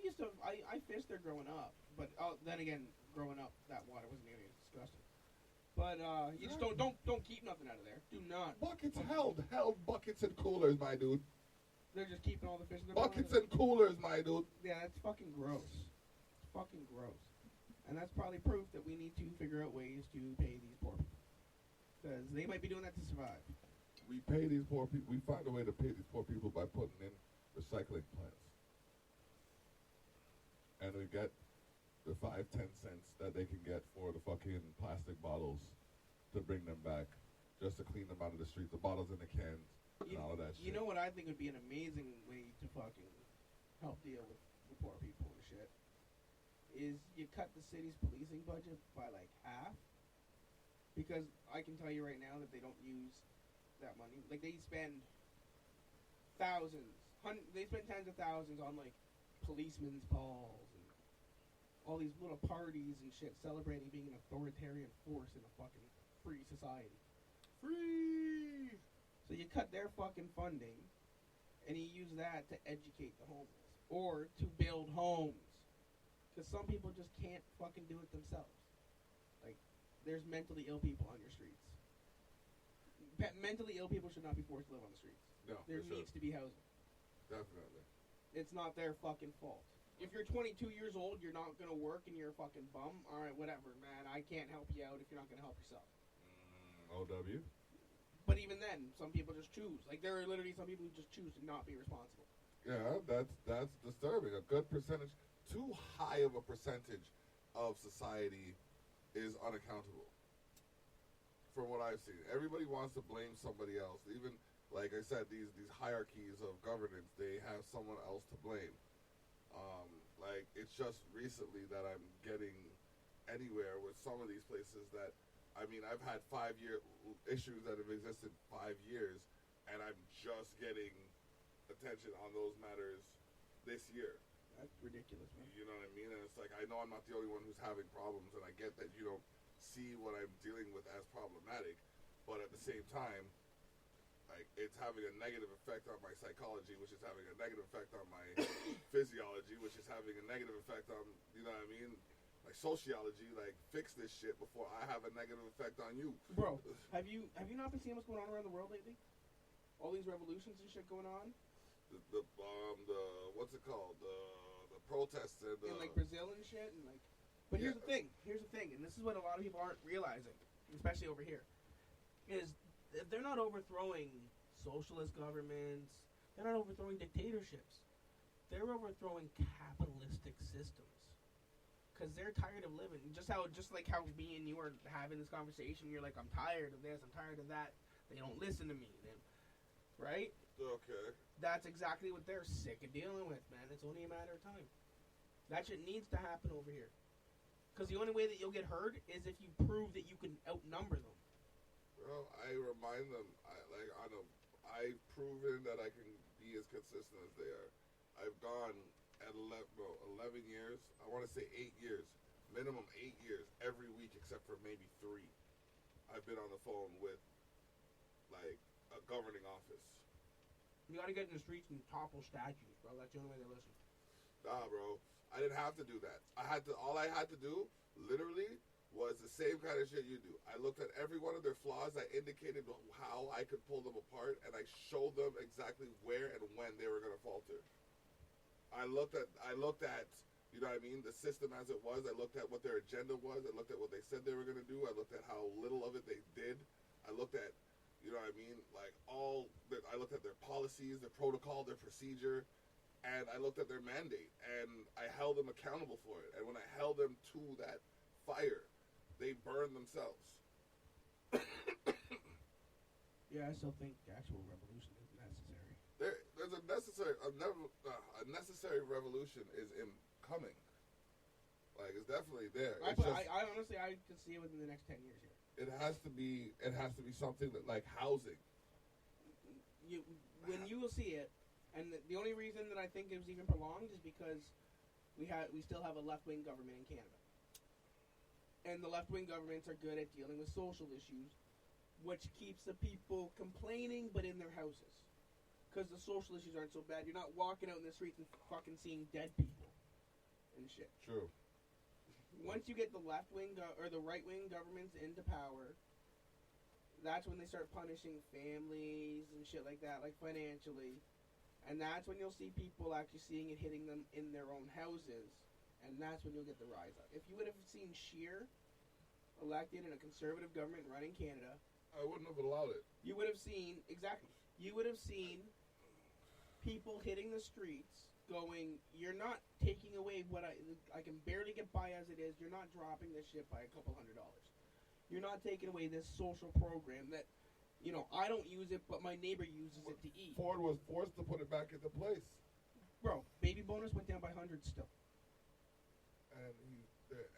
S1: fished there growing up, but then again, growing up, that water wasn't nearly as disgusting. But you just don't keep nothing out of there. Do not.
S2: Buckets held buckets and coolers, my dude.
S1: They're just keeping all the fish in their
S2: buckets and coolers, my dude.
S1: Yeah, that's fucking gross. It's fucking gross. And that's probably proof that we need to figure out ways to pay these poor people, because they might be doing that to survive.
S2: We pay these poor people. We find a way to pay these poor people by putting in recycling plants, and we get the 5-10 cents that they can get for the fucking plastic bottles to bring them back, just to clean them out of the street. The bottles in the cans and all of that shit.
S1: You know what I think would be an amazing way to fucking help deal with the poor people and shit is you cut the city's policing budget by like half, because I can tell you right now that they don't use that money. Like, they spend they spend tens of thousands on like policemen's balls and all these little parties and shit celebrating being an authoritarian force in a fucking free society. Free! So you cut their fucking funding and you use that to educate the homeless or to build homes, because some people just can't fucking do it themselves. Like, there's mentally ill people on your streets. mentally ill people should not be forced to live on the streets.
S2: No,
S1: There needs to be housing.
S2: Definitely.
S1: It's not their fucking fault. If you're 22 years old, you're not going to work and you're a fucking bum, all right, whatever, man. I can't help you out if you're not going to help yourself.
S2: OW.
S1: But even then, some people just choose. Like, there are literally some people who just choose to not be responsible.
S2: Yeah, that's disturbing. A good percentage, too high of a percentage of society is unaccountable. From what I've seen, everybody wants to blame somebody else. Even, like I said, these hierarchies of governance, they have someone else to blame. Like, it's just recently that I'm getting anywhere with some of these places that, I mean, I've had 5-year issues that have existed 5 years, and I'm just getting attention on those matters this year.
S1: That's ridiculous, man.
S2: You know what I mean? And it's like, I know I'm not the only one who's having problems, and I get that you don't see what I'm dealing with as problematic, but at the same time, like, it's having a negative effect on my psychology, which is having a negative effect on my physiology, which is having a negative effect on, you know what I mean, my sociology. Like, fix this shit before I have a negative effect on you.
S1: Bro, have you not been seeing what's going on around the world lately? All these revolutions and shit going on?
S2: The what's it called? The protests and
S1: in, like, Brazil and shit, and, like... But here's the thing, and this is what a lot of people aren't realizing, especially over here, is they're not overthrowing socialist governments, they're not overthrowing dictatorships, they're overthrowing capitalistic systems. Because they're tired of living. Just like how me and you are having this conversation, you're like, I'm tired of this, I'm tired of that, they don't listen to me, right?
S2: Okay.
S1: That's exactly what they're sick of dealing with, man. It's only a matter of time. That shit needs to happen over here. Because the only way that you'll get heard is if you prove that you can outnumber them.
S2: Well, I remind them, I've proven that I can be as consistent as they are. I've gone at 11 years, I want to say 8 years, minimum 8 years, every week except for maybe 3. I've been on the phone with, like, a governing office.
S1: You gotta get in the streets and topple statues, bro. That's the only way they listen.
S2: Nah, bro. I didn't have to do that. All I had to do, literally, was the same kind of shit you do. I looked at every one of their flaws. I indicated how I could pull them apart, and I showed them exactly where and when they were gonna falter. I looked at, you know what I mean, the system as it was. I looked at what their agenda was. I looked at what they said they were gonna do. I looked at how little of it they did. I looked at, you know what I mean, like I looked at their policies, their protocol, their procedure, and I looked at their mandate, and I held them accountable for it. And when I held them to that fire, they burned themselves.
S1: Yeah, I still think the actual revolution is necessary.
S2: There's a necessary revolution is coming. Like, it's definitely there.
S1: I honestly, I can see it within the next 10 years here.
S2: It has to be something that, like, housing.
S1: When you will see it, and the only reason that I think it was even prolonged is because we still have a left-wing government in Canada. And the left-wing governments are good at dealing with social issues, which keeps the people complaining but in their houses. Because the social issues aren't so bad. You're not walking out in the streets and fucking seeing dead people and shit.
S2: True.
S1: Once you get the left-wing or the right-wing governments into power, that's when they start punishing families and shit like that, like financially. And that's when you'll see people actually seeing it hitting them in their own houses. And that's when you'll get the rise up. If you would have seen Scheer elected in a conservative government running Canada,
S2: I wouldn't have allowed it.
S1: You would have seen, exactly, you would have seen people hitting the streets going, you're not taking away what I can barely get by as it is. You're not dropping this shit by a couple $100. You're not taking away this social program that, you know, I don't use it, but my neighbor uses it to eat.
S2: Ford was forced to put it back into place.
S1: Bro, baby bonus went down by hundreds still.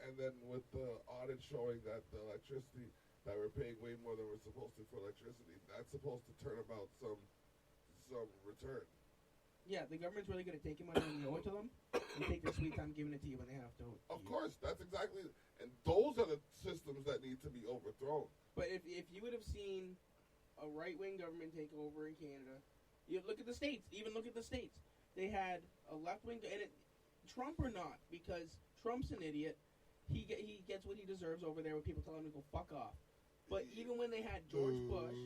S2: And then with the audit showing that the electricity, that we're paying way more than we're supposed to for electricity, that's supposed to turn about some return.
S1: Yeah, the government's really good at taking money when you owe it to them, and take their sweet time giving it to you when they have to.
S2: Of course, that's exactly, and those are the systems that need to be overthrown.
S1: But if you would have seen a right-wing government take over in Canada, you look at the states. Even look at the states. They had a left-wing, and Trump or not, because Trump's an idiot. He gets what he deserves over there when people tell him to go fuck off. But even when they had George Bush,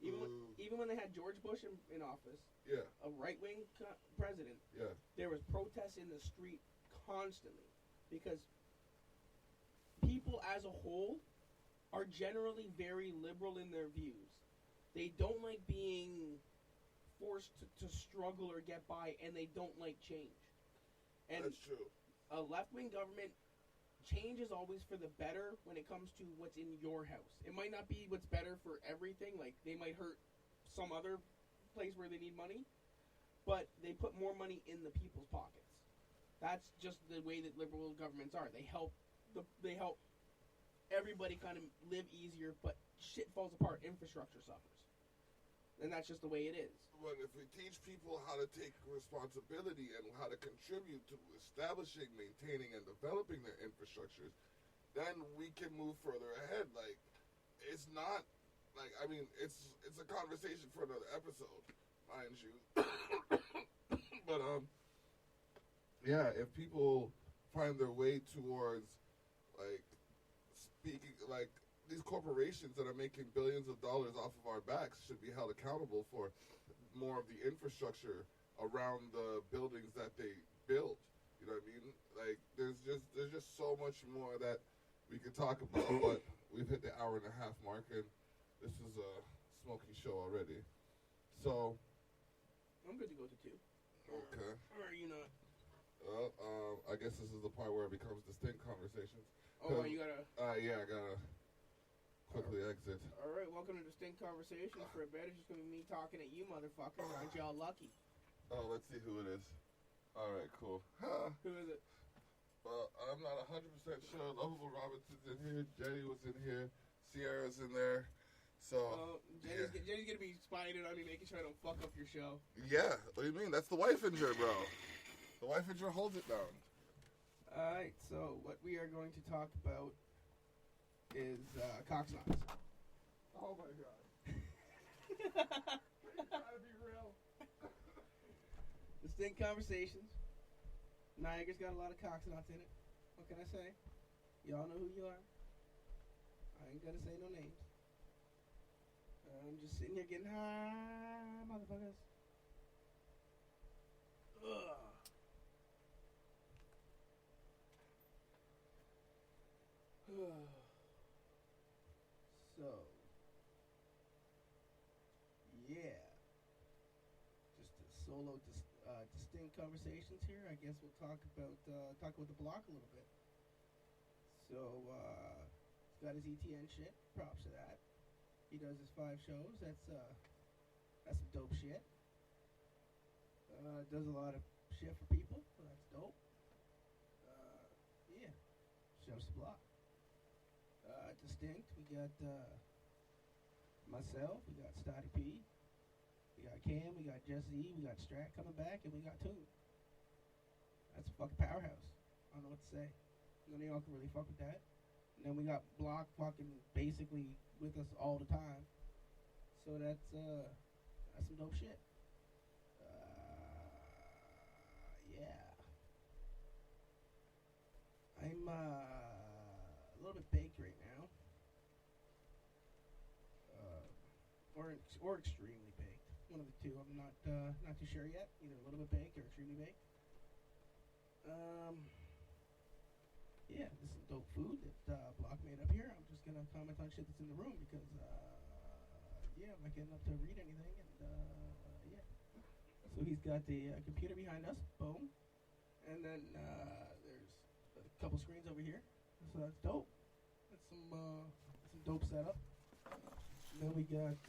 S1: even when they had George Bush in office, a right-wing president, there was protests in the street constantly because people as a whole are generally very liberal in their views. They don't like being forced to struggle or get by, and they don't like change. And
S2: that's true.
S1: A left-wing government, change is always for the better when it comes to what's in your house. It might not be what's better for everything. Like, they might hurt some other place where they need money, but they put more money in the people's pockets. That's just the way that liberal governments are. They help everybody kind of live easier, but shit falls apart. Infrastructure suffers. And that's just the way it is.
S2: But if we teach people how to take responsibility and how to contribute to establishing, maintaining, and developing their infrastructures, then we can move further ahead. Like, it's not, like, I mean, it's a conversation for another episode, mind you. But, yeah, if people find their way towards, like, speaking, like, these corporations that are making billions of dollars off of our backs should be held accountable for more of the infrastructure around the buildings that they build. You know what I mean? Like, there's just so much more that we could talk about, but we've hit the hour-and-a-half mark, and this is a smoky show already. So,
S1: I'm good to go to 2.
S2: Okay.
S1: Or are you not?
S2: Well, I guess this is the part where it becomes distinct conversations.
S1: Oh, you gotta...
S2: Yeah, I gotta quickly exit.
S1: All right, welcome to Distinct Conversations. For a bit, it's just going to be me talking at you, motherfucker. Aren't y'all lucky?
S2: Oh, let's see who it is. All right, cool.
S1: Who is it?
S2: Well, I'm not 100% sure. Lovable Robinson's in here. Jenny was in here. Sierra's in there. So,
S1: Jenny's going to be spying on me, making sure I don't fuck up your show.
S2: Yeah. What do you mean? That's the wife-inger, bro. The wife-inger holds it down.
S1: All right, so what we are going to talk about is cocksnocks.
S2: Oh, my God. You gotta be real.
S1: Distinct Conversations. Niagara's got a lot of cocksnocks in it. What can I say? Y'all know who you are. I ain't gonna say no names. I'm just sitting here getting high, motherfuckers. Ugh. So, yeah, just a solo, distinct conversations here. I guess we'll talk about the block a little bit. So, he's got his ETN shit. Props to that. He does his 5 shows. That's some dope shit. Does a lot of shit for people. So that's dope. Yeah, shows the block. Distinct. We got myself. We got Stotty P. We got Cam. We got Jesse. We got Strat coming back, and we got Toon. That's a fucking powerhouse. I don't know what to say. None of y'all can really fuck with that. And then we got Block fucking basically with us all the time. So that's some dope shit. Yeah. I'm a little bit baked right now. Or extremely baked. One of the two. I'm not too sure yet. Either a little bit baked or extremely baked. Yeah, this is dope food that Block made up here. I'm just gonna comment on shit that's in the room because yeah, I'm not getting up to read anything, and yeah. So he's got the computer behind us. Boom. And then there's a couple screens over here. So that's dope. That's some dope setup. Then we got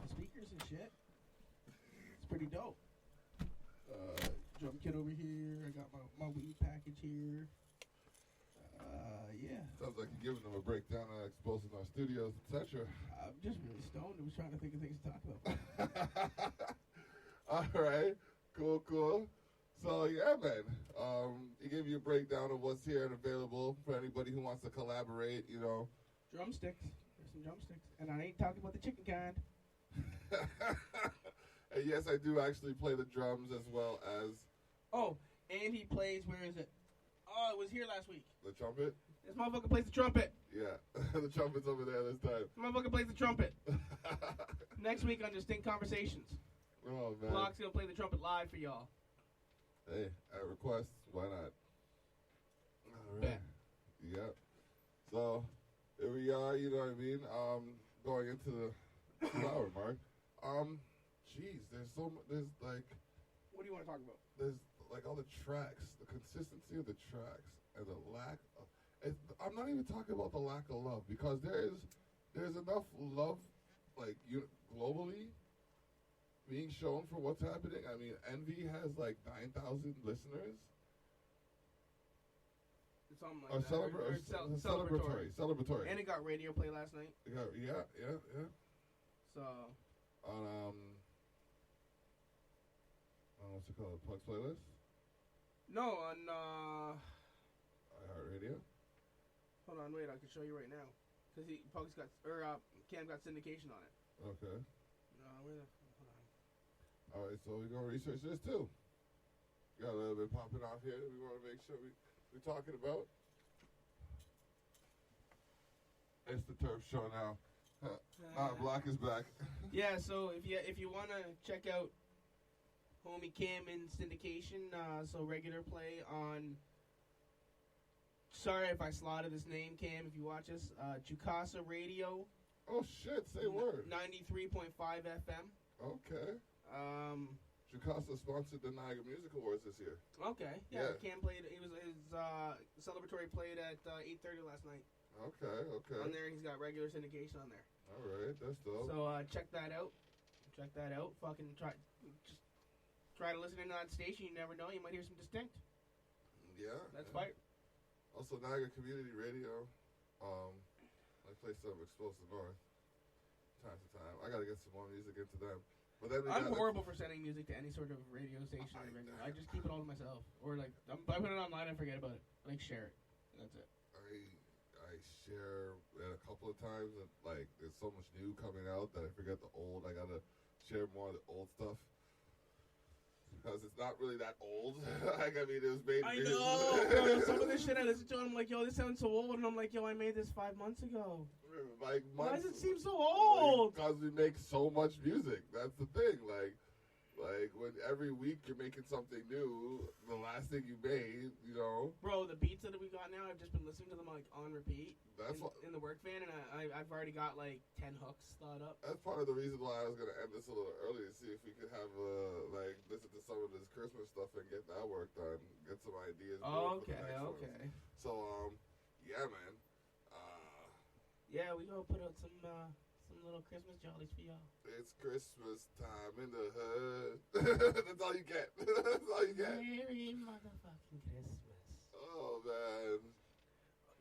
S1: speakers and shit. It's pretty dope. Drum kit over here. I got my weed package here. Yeah.
S2: Sounds like you're giving them a breakdown on exposing our studios, etc.
S1: I'm just really stoned. I was trying to think of things to talk about.
S2: All right. Cool. So, yeah, man. He gave you a breakdown of what's here and available for anybody who wants to collaborate, you know.
S1: Drumsticks. There's some drumsticks. And I ain't talking about the chicken kind.
S2: And yes, I do actually play the drums as well as...
S1: Oh, and he plays, where is it? Oh, it was here last week.
S2: The trumpet?
S1: This motherfucker plays the trumpet.
S2: Yeah. The trumpet's over there this time.
S1: This motherfucker plays the trumpet. Next week on Distinct Conversations.
S2: Oh, man.
S1: Block's going to play the trumpet live for y'all.
S2: Hey, at request, why not? All right.
S1: Bet.
S2: Yep. So, here we are, you know what I mean? Going into the 2-hour mark. Jeez, there's like...
S1: What do you want to talk about?
S2: There's like all the tracks, the consistency of the tracks, and the lack of... I'm not even talking about the lack of love, because there's enough love, like, globally being shown for what's happening. I mean, Envy has like 9,000 listeners.
S1: Something like that. Celebratory. And it got radio play last night.
S2: Yeah.
S1: So.
S2: On what's it called? Plugs playlist?
S1: No, on
S2: iHeartRadio.
S1: Hold on, wait, I can show you right now. Because Plugs got Cam got syndication on it.
S2: Okay.
S1: No, hold on.
S2: All right, so we're gonna research this too. Got a little bit popping off here that we want to make sure we're talking about. It's the Turf Show now. Block is back.
S1: Yeah, so if you want to check out homie Cam in syndication, so regular play on. Sorry if I slaughtered his name, Cam. If you watch us, Chukasa Radio.
S2: Oh shit! Say word.
S1: 93.5 FM.
S2: Okay. Chukasa sponsored the Niagara Music Awards this year.
S1: Okay. Yeah. Cam played. His celebratory played at 8:30 last night.
S2: Okay.
S1: On there, he's got regular syndication on there.
S2: All right, that's dope.
S1: So check that out. Fucking try to listen into that station. You never know. You might hear some distinct.
S2: Yeah.
S1: That's fire.
S2: Also, Niagara Community Radio. I play some Explosive North. Time to time. I gotta get some more music into them. But then
S1: I'm horrible for sending music to any sort of radio station. I just keep it all to myself. Or like, I put it online and forget about it. I share it. That's it.
S2: I share it a couple of times. And, like, there's so much new coming out that I forget the old. I gotta share more of the old stuff. Because it's not really that old. Like, I mean, it was made...
S1: I know, bro. Some of this shit I listen to, and I'm like, yo, this sounds so old. And I'm like, yo, I made this 5 months ago.
S2: Like,
S1: why does it seem so old?
S2: Because we make so much music. That's the thing. Like when every week you're making something new, the last thing you made, you know.
S1: Bro, the beats that we got now, I've just been listening to them like on repeat.
S2: That's
S1: in the work van, and I've already got like 10 hooks thought up.
S2: That's part of the reason why I was gonna end this a little early to see if we could have listen to some of this Christmas stuff and get that work done, get some ideas.
S1: Okay.
S2: So yeah, man.
S1: Yeah, we gonna put out some little Christmas jollies for y'all.
S2: It's Christmas time in the hood. That's all you get. That's all you get.
S1: Merry motherfucking Christmas.
S2: Oh, man.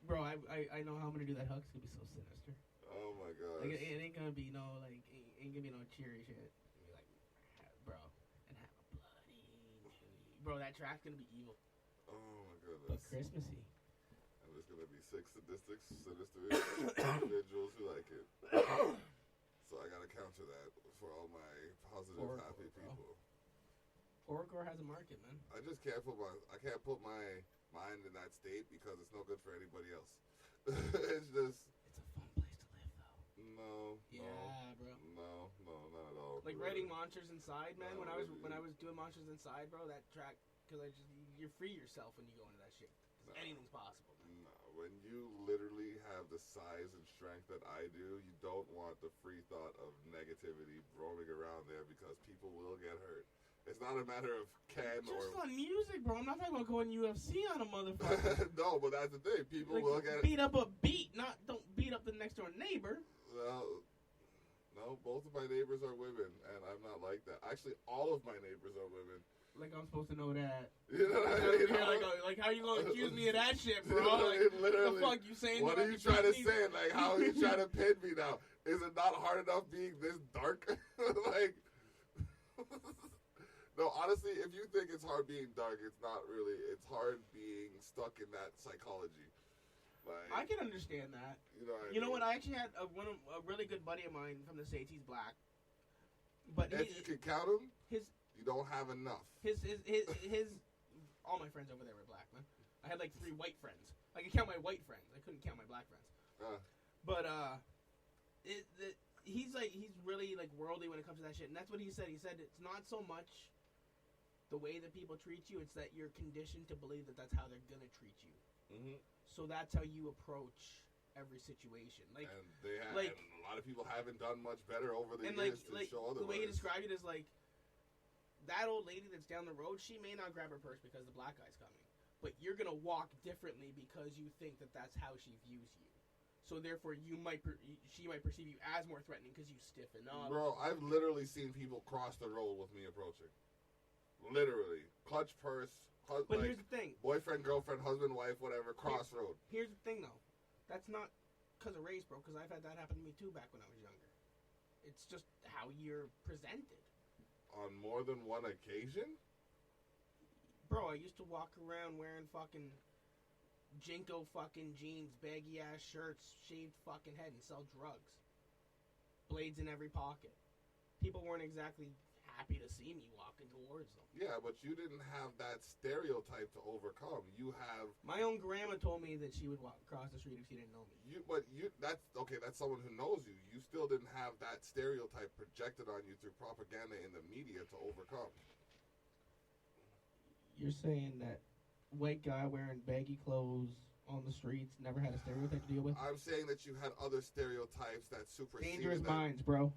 S1: Bro, I know how I'm gonna do that hook. It's gonna be so sinister.
S2: Oh, my God.
S1: Like, it ain't gonna be no, like, ain't gonna be no cheery shit. It's gonna be like, bro, and have a bloody... Bro, that track's gonna be evil.
S2: Oh, my goodness.
S1: But Christmassy.
S2: And there's gonna be 6 sinister individuals who like it. So I gotta counter that for all my positive, happy people.
S1: Horrorcore has a market, man.
S2: I just can't put my mind in that state because it's no good for anybody else. It's just.
S1: It's a fun place to live, though.
S2: No.
S1: Yeah, bro.
S2: No, not at all.
S1: Like writing Monsters Inside, man. When I was doing Monsters Inside, bro, that track, because you free yourself when you go into that shit. Anything's possible.
S2: No, when you literally have the size and strength that I do, you don't want the free thought of negativity roaming around there because people will get hurt. It's not a matter of
S1: just on music, bro. I'm not talking about going UFC on a motherfucker.
S2: No, but that's the thing. People will get
S1: beat up a beat, don't beat up the next door neighbor.
S2: Well, no, both of my neighbors are women, and I'm not like that. Actually, all of my neighbors are women.
S1: Like I'm supposed to know that.
S2: You know what I mean?
S1: Like how you gonna accuse me of that shit, bro? Like,
S2: literally.
S1: The fuck you saying?
S2: What are you trying to say? Like, how are you trying to pin me now? Is it not hard enough being this dark? Like, no, honestly, if you think it's hard being dark, it's not really. It's hard being stuck in that psychology. Like,
S1: I can understand that.
S2: You know
S1: what? I actually had a really good buddy of mine from the States. He's black, but
S2: if you can count him, you don't have enough.
S1: His all my friends over there were black, man. I had like 3 white friends. I could count my white friends. I couldn't count my black friends. But he's really like worldly when it comes to that shit, and that's what he said. He said it's not so much the way that people treat you; it's that you're conditioned to believe that that's how they're gonna treat you. Mm-hmm. So that's how you approach every situation. Like, and
S2: and a lot of people haven't done much better over the years to show otherwise.
S1: The way he described it is like that old lady that's down the road. She may not grab her purse because the black guy's coming, but you're gonna walk differently because you think that that's how she views you. So therefore, she might perceive you as more threatening because you stiffen up.
S2: Bro, I've literally seen people cross the road with me approaching. Literally, clutch purse.
S1: But here's the thing:
S2: boyfriend, girlfriend, husband, wife, whatever. Crossroad.
S1: Here's the thing, though. That's not because of race, bro. Because I've had that happen to me too back when I was younger. It's just how you're presented.
S2: On more than one occasion?
S1: Bro, I used to walk around wearing fucking Jinko fucking jeans, baggy ass shirts, shaved fucking head, and sell drugs. Blades in every pocket. People weren't exactly happy to see me walking towards them.
S2: Yeah, but you didn't have that stereotype to overcome. You have...
S1: My own grandma told me that she would walk across the street if she didn't know me.
S2: That's someone who knows you. You still didn't have that stereotype projected on you through propaganda in the media to overcome.
S1: You're saying that white guy wearing baggy clothes on the streets never had a stereotype to deal with?
S2: I'm saying that you had other stereotypes that superseded
S1: Dangerous minds, bro.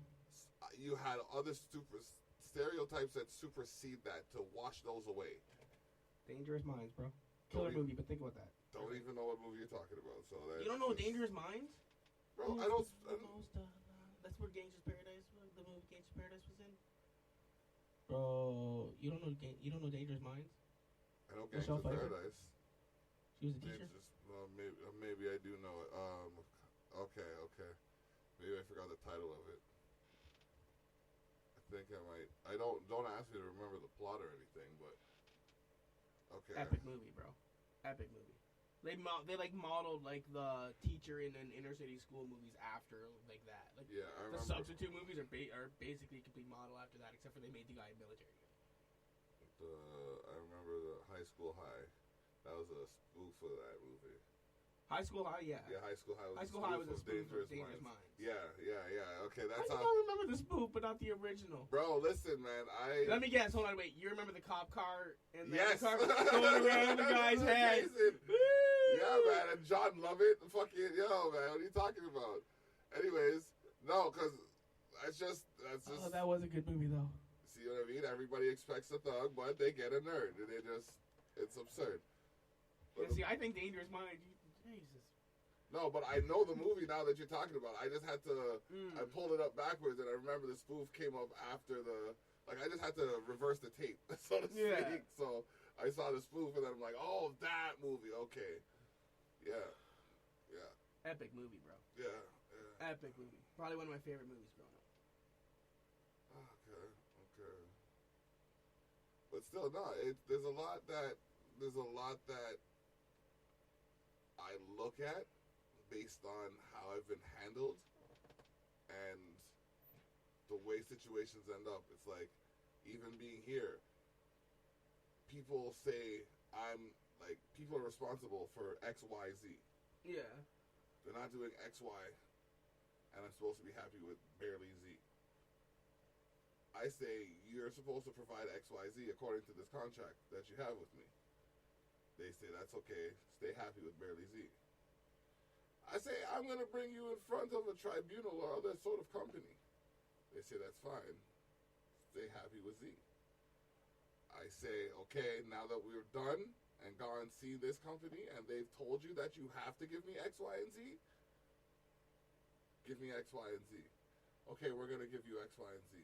S2: You had other stereotypes that supersede that to wash those away.
S1: Dangerous Minds, bro. Killer movie, but think about that.
S2: Don't even know what movie you're talking about. So
S1: you don't know Dangerous Minds?
S2: Bro, I don't...
S1: That's where Gangster's Paradise, the movie Gangster's Paradise was in? Bro, you don't know Dangerous Minds?
S2: I know Gangster's Paradise.
S1: She was a teacher?
S2: Maybe I do know it. Okay. Maybe I forgot the title of it. I think I might. I don't ask me to remember the plot or anything, but okay.
S1: Epic movie, bro. Epic movie. They modeled like the teacher in an inner city school movies after like that. Like
S2: yeah, I remember.
S1: The substitute movies are basically a complete model after that, except for they made the guy military.
S2: I remember the High School High. That was a spoof of that movie.
S1: High School High, yeah.
S2: Yeah, High School High was
S1: a spoof of Dangerous Minds.
S2: Yeah. Okay, that's
S1: how. I remember the spoof, but not the original.
S2: Bro, listen, man.
S1: Let me guess. Hold on, wait. You remember the cop car and the
S2: yes.
S1: car going around the guy's head?
S2: Yeah, man. And John Lovett, fucking man. What are you talking about? Anyways, no, because that's just.
S1: Oh, that was a good movie, though.
S2: See what I mean? Everybody expects a thug, but they get a nerd, and it's absurd.
S1: Yeah, see, I think Dangerous Minds. Jesus.
S2: No, but I know the movie now that you're talking about. I just had to. I pulled it up backwards, and I remember the spoof came up after the. Like, I just had to reverse the tape, so to speak. So I saw the spoof, and then I'm like, oh, that movie. Okay. Yeah.
S1: Epic movie, bro.
S2: Yeah.
S1: Epic movie. Probably one of my favorite movies growing up.
S2: Okay. But still, no. There's a lot that I look at based on how I've been handled and the way situations end up. It's like, even being here, people say people are responsible for X, Y, Z.
S1: Yeah.
S2: They're not doing X, Y, and I'm supposed to be happy with barely Z. I say, you're supposed to provide X, Y, Z according to this contract that you have with me. They say, that's okay, stay happy with barely Z. I say, I'm going to bring you in front of a tribunal or other sort of company. They say, that's fine, stay happy with Z. I say, okay, now that we're done and gone see this company and they've told you that you have to give me X, Y, and Z, give me X, Y, and Z. Okay, we're going to give you X, Y, and Z.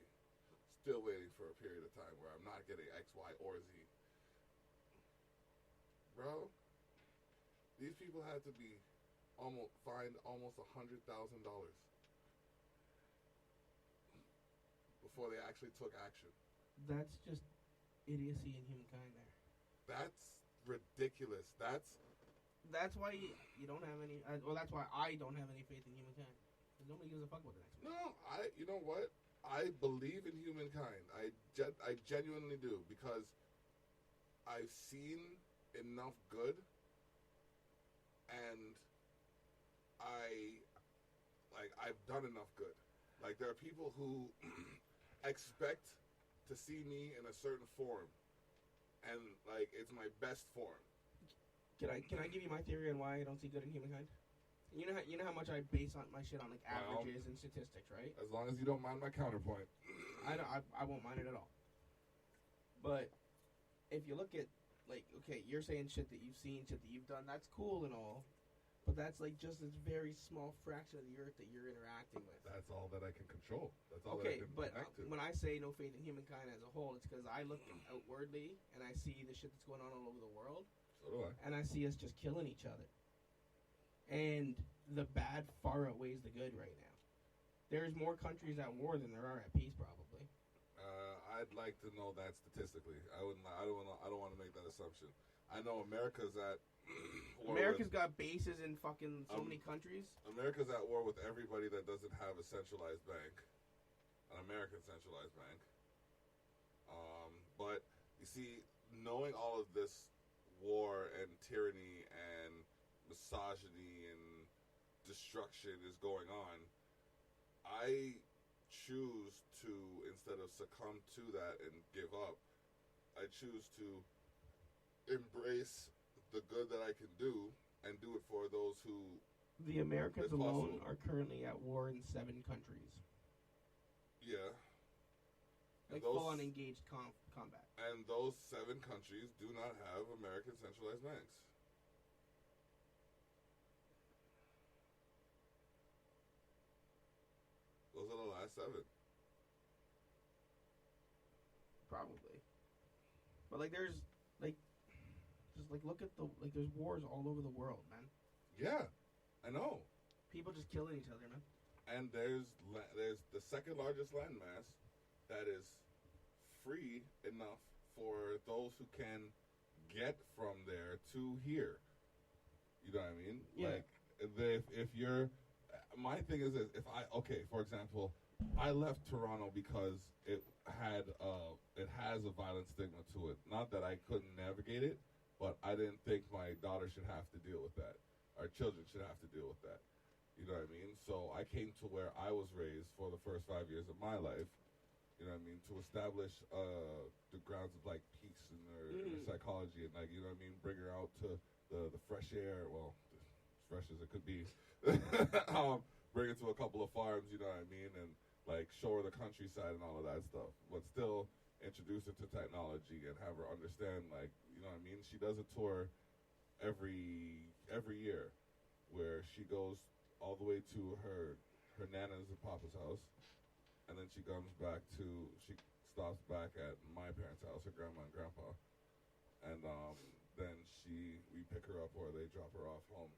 S2: Still waiting for a period of time where I'm not getting X, Y, or Z. Bro, these people had to be fined almost $100,000 before they actually took action.
S1: That's just idiocy in humankind there.
S2: That's ridiculous. That's
S1: why you don't have any. That's why I don't have any faith in humankind. Because nobody gives a fuck about the next one.
S2: No, you know what? I believe in humankind. I genuinely do, because I've seen enough good and I've done enough good. Like, there are people who expect to see me in a certain form, and like it's my best form.
S1: Can I give you my theory on why I don't see good in humankind? You know how much I base on my shit on like averages and statistics, right?
S2: As long as you don't mind my counterpoint.
S1: I won't mind it at all. But if you look at, like, okay, you're saying shit that you've seen, shit that you've done, that's cool and all, but that's like just this very small fraction of the earth that you're interacting with.
S2: That's all that I can control. That's all
S1: okay,
S2: that I can
S1: but
S2: connect to.
S1: When I say no faith in humankind as a whole, it's because I look outwardly and I see the shit that's going on all over the world.
S2: So do I.
S1: And I see us just killing each other. And the bad far outweighs the good right now. There's more countries at war than there are at peace, probably.
S2: I'd like to know that statistically. I don't want to make that assumption. I know America's at war.
S1: America's got bases in fucking so many countries.
S2: America's at war with everybody that doesn't have a centralized bank, an American centralized bank. But you see, knowing all of this war and tyranny and misogyny and destruction is going on, I choose to, instead of succumb to that and give up, I choose to embrace the good that I can do and do it for those who...
S1: The Americans alone are currently at war in 7 countries.
S2: Yeah.
S1: Like full-on engaged combat.
S2: And those 7 countries do not have American centralized banks. Those are the last 7.
S1: Probably. But like there's like just like look at there's wars all over the world, man.
S2: Yeah, I know.
S1: People just killing each other, man.
S2: And there's the second largest landmass that is free enough for those who can get from there to here. You know what I mean?
S1: Yeah.
S2: Like if you're, my thing is this, for example, I left Toronto because it has a violent stigma to it. Not that I couldn't navigate it, but I didn't think my daughter should have to deal with that. Our children should have to deal with that. You know what I mean? So I came to where I was raised for the first 5 years of my life. You know what I mean? To establish the grounds of like peace and their psychology and like, you know what I mean? Bring her out to the fresh air. Well, as fresh as it could be. Bring her to a couple of farms. You know what I mean? And like show her the countryside and all of that stuff, but still introduce her to technology and have her understand, like, you know what I mean? She does a tour every year where she goes all the way to her nana's and papa's house, and then she stops back at my parents' house, her grandma and grandpa, and then we pick her up or they drop her off home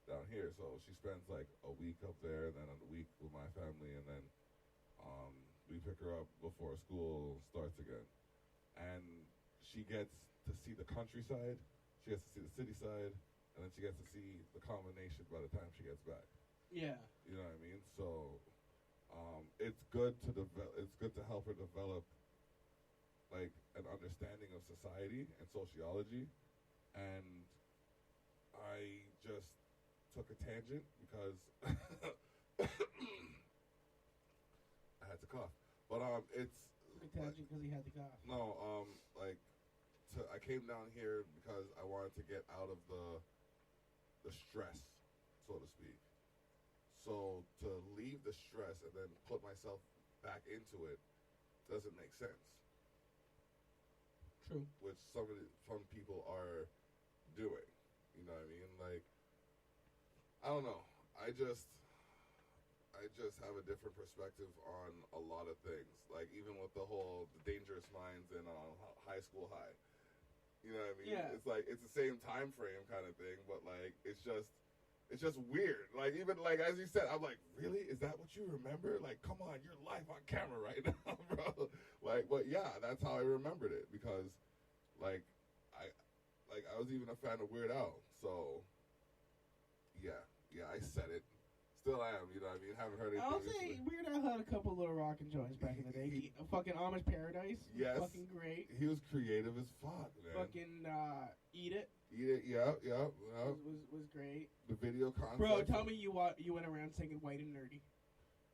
S2: down here. So she spends like a week up there, and then a week with my family, and then we pick her up before school starts again. And she gets to see the countryside, she gets to see the city side, and then she gets to see the combination by the time she gets back.
S1: Yeah.
S2: You know what I mean? So it's good to help her develop like an understanding of society and sociology. And I just took a tangent because I had to cough. But it's
S1: took a tangent because he had to cough.
S2: No, I came down here because I wanted to get out of the stress, so to speak. So to leave the stress and then put myself back into it doesn't make sense.
S1: True.
S2: Which some people are doing. You know what I mean? Like, I don't know. I just have a different perspective on a lot of things. Like, even with the Dangerous Minds and High School High. You know what I mean?
S1: Yeah.
S2: It's like, it's the same time frame kind of thing, but like, it's just weird. Like, even like, as you said, I'm like, really? Is that what you remember? Like, come on, you're live on camera right now, bro. Like, but yeah, that's how I remembered it, because like, I was even a fan of Weird Al. So yeah, I said it. Still am, you know what I mean? Haven't heard anything.
S1: I'll say Weird Al had a couple little rockin' joints back in the day. Fucking Amish Paradise.
S2: Yes.
S1: Fucking great.
S2: He was creative as fuck, man.
S1: Fucking Eat It.
S2: Yeah.
S1: Was great.
S2: The video concept.
S1: Bro, tell me you went around singing white and nerdy.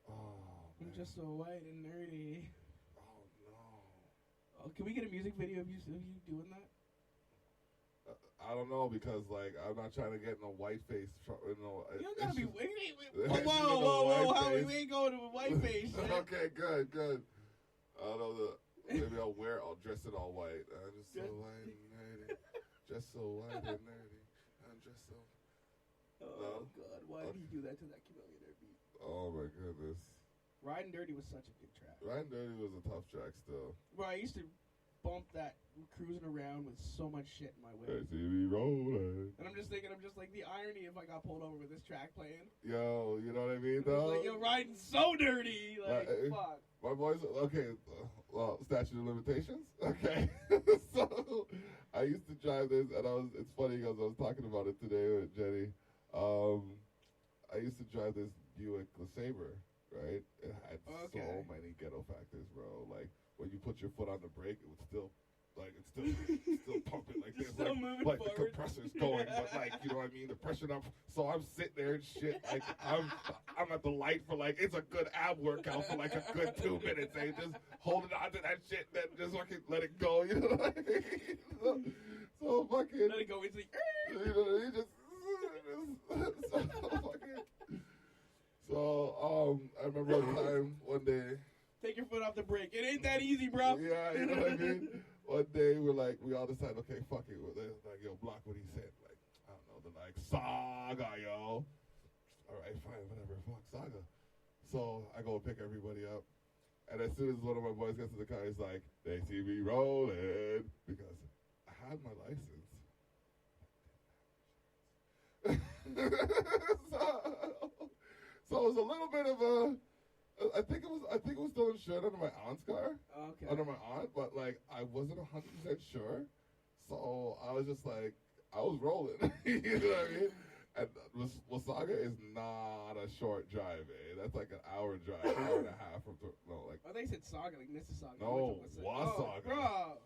S2: Oh,
S1: I'm
S2: man.
S1: just so white and nerdy.
S2: Oh, no.
S1: Oh, can we get a music video of you doing that?
S2: I don't know because, like, I'm not trying to get in a white face.
S1: You don't gotta be. Whoa. How we ain't going to a white face?
S2: Okay, good. I don't know. Maybe I'll dress it all white. I'm just so white and nerdy. Just so white and nerdy. I'm just so.
S1: Oh, God. Why did he do that to that Chameleon beat?
S2: Oh, my goodness.
S1: Riding Dirty was such a good track.
S2: Riding Dirty was a tough track still.
S1: Bro, I used to bump that cruising around with so much shit in my way.
S2: I see me rolling.
S1: And I'm just like, the irony if I got pulled over with this track playing.
S2: Yo, you know what I mean, though?
S1: Like, you're riding so dirty. Like, fuck.
S2: My boys, okay, well, statute of limitations. Okay. So, I used to drive this, and it's funny because I was talking about it today with Jenny. I used to drive this Buick LeSabre, right? It had so many ghetto factors, bro. Like, when you put your foot on the brake, it would still, like, it's still pumping like this.
S1: Still moving
S2: like
S1: forward.
S2: the compressor's going, but, like, you know what I mean? The pressure up. So I'm sitting there and shit. Like, I'm at the light for, like, it's a good ab workout for, like, a good 2 minutes. And just holding on to that shit, then just fucking let it go, you know what I mean? So fucking.
S1: Let it go. It's like,
S2: you know, he just. So fucking. So, I remember one time, one day.
S1: Take your foot off the brake. It ain't that easy, bro.
S2: Yeah, you know what I mean? One day, we all decided, okay, fuck it. Like, yo, block what he said. Like, I don't know, the, like, saga, yo. All right, fine, whatever. Fuck, saga. So, I go pick everybody up. And as soon as one of my boys gets to the car, he's like, they see me rolling. Because I had my license. So it was a little bit of a. I think it was still insured under my aunt's car.
S1: Okay.
S2: Under my aunt, but like I wasn't 100% sure, so I was just like I was rolling. You know what I mean? And Wasaga is not a short drive, eh? That's like an hour drive, hour and a half from like.
S1: Oh, they said Saga, like Mississauga.
S2: No, Wasaga.
S1: Oh, bro.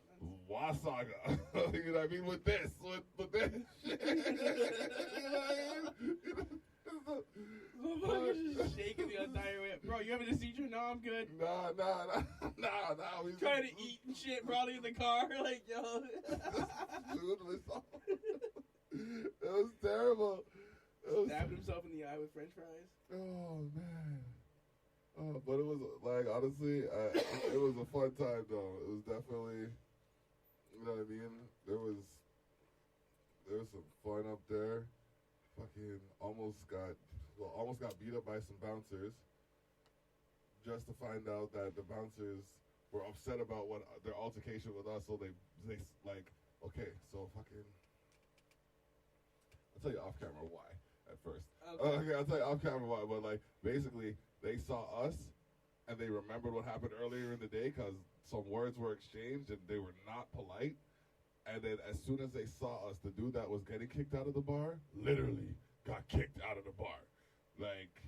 S2: Wasaga. You know what I mean? With this. You know what I mean?
S1: Just shaking the entire way. Bro, you having a seizure? No, I'm good.
S2: Nah. He's
S1: trying to eat and shit, probably in the car. Like, yo.
S2: It was terrible.
S1: Stabbed himself in the eye with French fries.
S2: Oh, man. Oh, but it was, like, honestly, it was a fun time, though. It was definitely, you know what I mean? There was some fun up there. Fucking almost got beat up by some bouncers just to find out that the bouncers were upset about what their altercation with us, so they like, okay, so fucking I'll tell you off camera why at first. Okay, I'll tell you off camera why, but like basically they saw us and they remembered what happened earlier in the day because some words were exchanged and they were not polite. And then as soon as they saw us, the dude that was getting kicked out of the bar literally got kicked out of the bar. Like,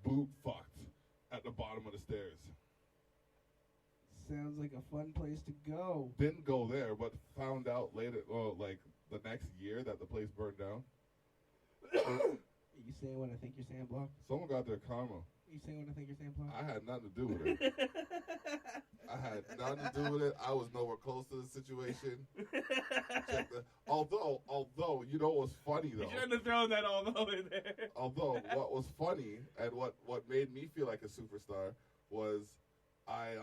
S2: boot fucked at the bottom of the stairs.
S1: Sounds like a fun place to go.
S2: Didn't go there, but found out later, like the next year that the place burned down.
S1: You saying what I think you're saying, Block?
S2: Someone got their karma.
S1: You saying what I think you're saying, Block?
S2: I had nothing to do with it. I had nothing to do with it. I was nowhere close to the situation. Although, you know what's funny, though?
S1: You shouldn't have thrown that although in there.
S2: Although, what was funny and what made me feel like a superstar was I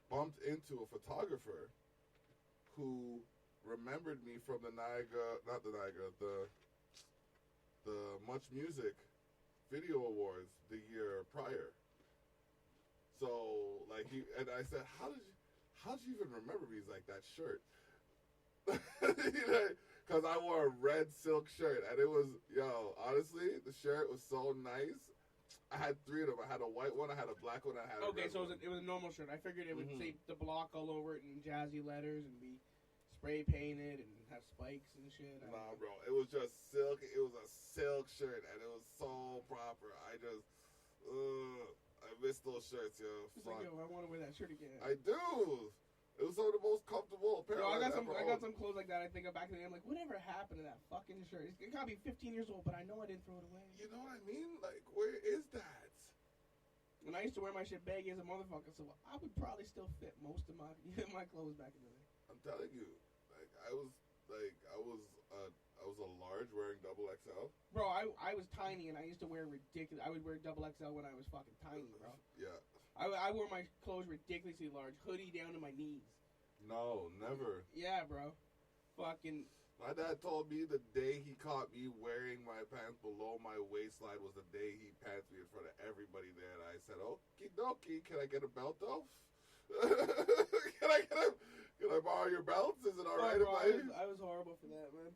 S2: bumped into a photographer who remembered me from the Much Music Video Awards the year prior. So, like, I said, how did you even remember me? He's like, that shirt. You know, because I wore a red silk shirt, and it was, honestly, the shirt was so nice. I had three of them. I had a white one, I had a black one, I had a red
S1: so
S2: one.
S1: it was a normal shirt. I figured it would say the Block all over it in jazzy letters and be spray painted and have spikes and shit.
S2: Nah, bro. It was just silk. It was a silk shirt, and it was so proper. I miss those shirts, yo.
S1: It's like, yo, I want to wear that shirt again.
S2: I do. It was some of the most comfortable apparel.
S1: Yo, I got some clothes like that. I think back to the day. I'm like, whatever happened to that fucking shirt? It gotta be 15 years old, but I know I didn't throw it away.
S2: You know what I mean? Like, where is that?
S1: And I used to wear my shit baggy as a motherfucker, so I would probably still fit most of my my clothes back in the day.
S2: I'm telling you, like I was a large wearing double XL.
S1: Bro, I was tiny and I used to wear ridiculous. I would wear double XL when I was fucking tiny, bro.
S2: Yeah.
S1: I wore my clothes ridiculously large, hoodie down to my knees.
S2: No, never.
S1: Yeah, bro. Fucking.
S2: My dad told me the day he caught me wearing my pants below my waistline was the day he pants me in front of everybody there. And I said, "Okie dokie, can I get a belt though? Can I borrow your belts? Is it all right if
S1: I was horrible for that, man.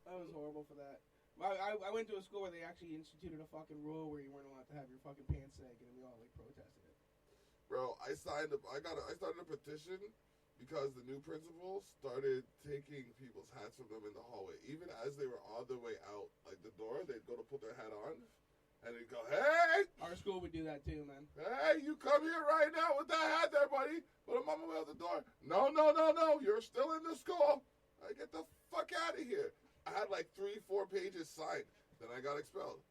S1: I was horrible for that. I went to a school where they actually instituted a fucking rule where you weren't allowed to have your fucking pants sagging, and we all like protested it.
S2: Bro, I started a petition because the new principal started taking people's hats from them in the hallway. Even as they were on their way out, like the door, they'd go to put their hat on, and they'd go, "Hey!"
S1: Our school would do that too, man.
S2: "Hey, you come here right now with that hat there, buddy. But I'm on my way out the door." No. You're still in the school. I get the fuck out of here. I had like 3-4 pages signed. Then I got expelled.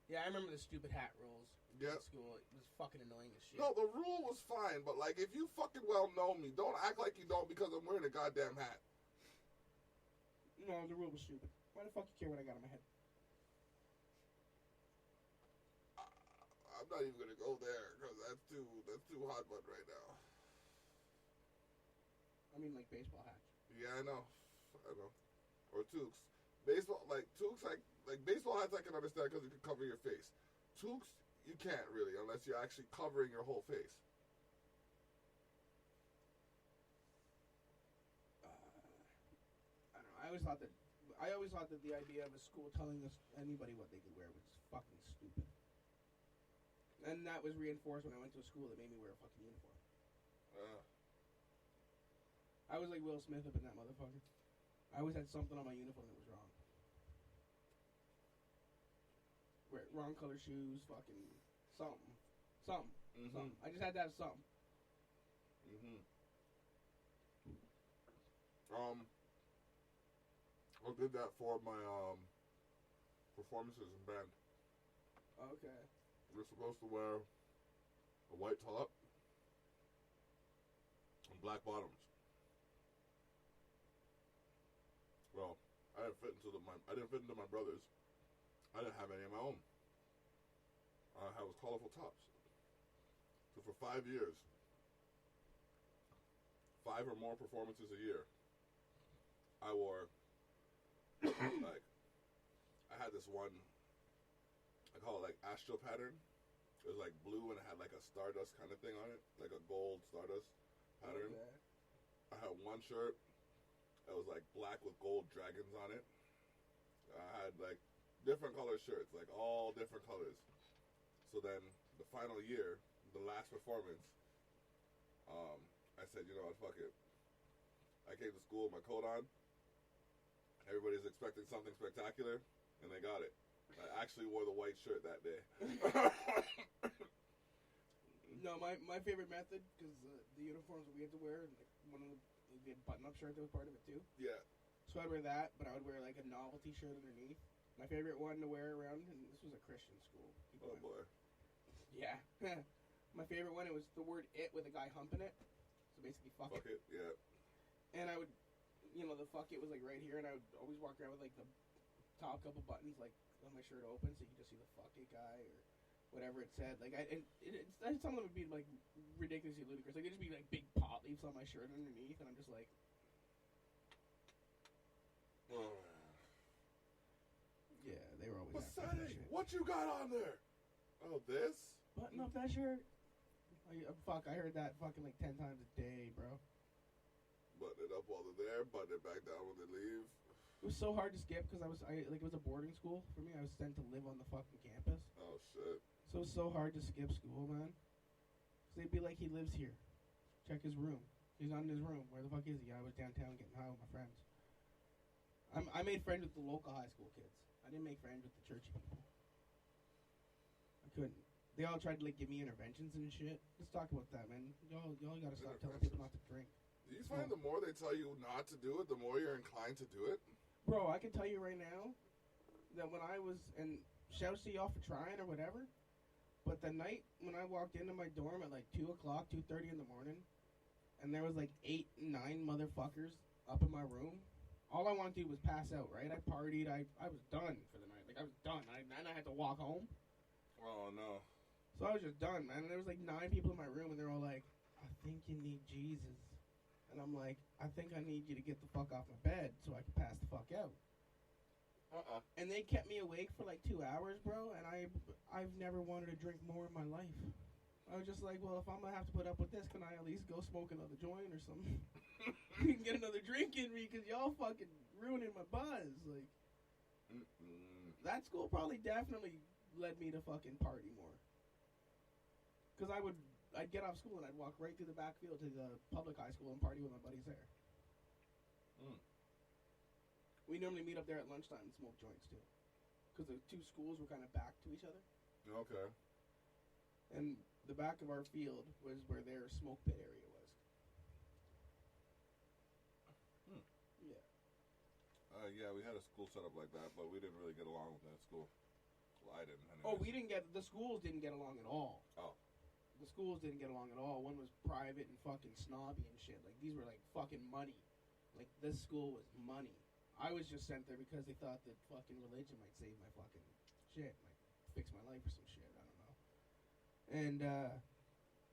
S1: Yeah, I remember the stupid hat rules.
S2: Yeah.
S1: At school. It was fucking annoying as shit.
S2: No, the rule was fine, but like if you fucking well know me, don't act like you don't because I'm wearing a goddamn hat.
S1: No, the rule was stupid. Why the fuck you care what I got on my head?
S2: I'm not even gonna go there because that's too hot button right now.
S1: I mean, like baseball hats.
S2: Yeah, I know. Or toques. Baseball, like toques, like baseball hats, I can understand because you can cover your face. Toques, you can't really unless you're actually covering your whole face.
S1: I don't know. I always thought that the idea of a school telling us anybody what they could wear was fucking stupid. And that was reinforced when I went to a school that made me wear a fucking uniform. I was like Will Smith up in that motherfucker. I always had something on my uniform that was wrong. Wrong color shoes, fucking something. Something. I just had to have something.
S2: I did that for my performances in band.
S1: Okay.
S2: We're supposed to wear a white top and black bottoms. Well, I didn't fit into my brothers. I didn't have any of my own. I was colorful tops. So for 5 years, 5 or more performances a year, I wore like I had this one. I call it like astral pattern. It was like blue and it had like a stardust kind of thing on it, like a gold stardust pattern.
S1: Okay.
S2: I had one shirt that was like black with gold dragons on it. I had like different color shirts, like all different colors. So then the final year, the last performance, I said, you know what, fuck it. I came to school with my coat on. Everybody's expecting something spectacular, and they got it. I actually wore the white shirt that day.
S1: No, my favorite method, because the uniforms that we had to wear, like one of the button-up shirt that was part of it too.
S2: Yeah.
S1: So I'd wear that, but I would wear like a novelty shirt underneath. My favorite one to wear around, and this was a Christian school.
S2: Oh boy.
S1: Yeah. My favorite one, it was the word "it" with a guy humping it. So basically, fuck it.
S2: Yeah.
S1: And I would, the fuck it was like right here, and I would always walk around with like the top couple buttons like on my shirt open, so you could just see the fuck it guy or whatever it said. Like some of them would be like ridiculously ludicrous. Like it'd just be like big pot leaves on my shirt underneath, and I'm just like, yeah, they were always.
S2: What you got on there? Oh, this?
S1: Button up that shirt. I heard that fucking like 10 times a day, bro.
S2: Button it up while they're there, button it back down when they leave.
S1: It was so hard to skip because it was a boarding school for me. I was sent to live on the fucking campus.
S2: Oh shit.
S1: So it was so hard to skip school, man. Cause they'd be like, he lives here. Check his room. He's not in his room. Where the fuck is he? I was downtown getting high with my friends. I made friends with the local high school kids. I didn't make friends with the churchy people. I couldn't. They all tried to like give me interventions and shit. Let's talk about that, man. Y'all gotta stop telling people not to drink.
S2: Do you find the more they tell you not to do it, the more you're inclined to do it?
S1: Bro, I can tell you right now that when I was, and shouts to y'all for trying or whatever, but the night when I walked into my dorm at like 2 o'clock, 2:30 in the morning, and there was like 8, 9 motherfuckers up in my room, all I wanted to do was pass out, right? I partied, I was done for the night. Like, I was done. And I had to walk home.
S2: Oh, no.
S1: So I was just done, man. And there was like 9 people in my room, and they're all like, I think you need Jesus. And I'm like, I think I need you to get the fuck off my bed so I can pass the fuck out. And they kept me awake for like 2 hours, bro, and I've never wanted to drink more in my life. I was just like, well, if I'm going to have to put up with this, can I at least go smoke another joint or something? You can get another drink in me because y'all fucking ruining my buzz. Like, that school probably definitely led me to fucking party more. Because I'd get off school and I'd walk right through the backfield to the public high school and party with my buddies there. We normally meet up there at lunchtime and smoke joints too. Because the 2 schools were kind of back to each other.
S2: Okay.
S1: And the back of our field was where their smoke pit area was. Yeah.
S2: Yeah, we had a school set up like that, but we didn't really get along with that school. Well, I didn't. Anyways.
S1: Oh, the schools didn't get along at all.
S2: Oh.
S1: The schools didn't get along at all. One was private and fucking snobby and shit. Like, these were like fucking money. Like, this school was money. I was just sent there because they thought that fucking religion might save my fucking shit. Might fix my life or some shit. I don't know. And,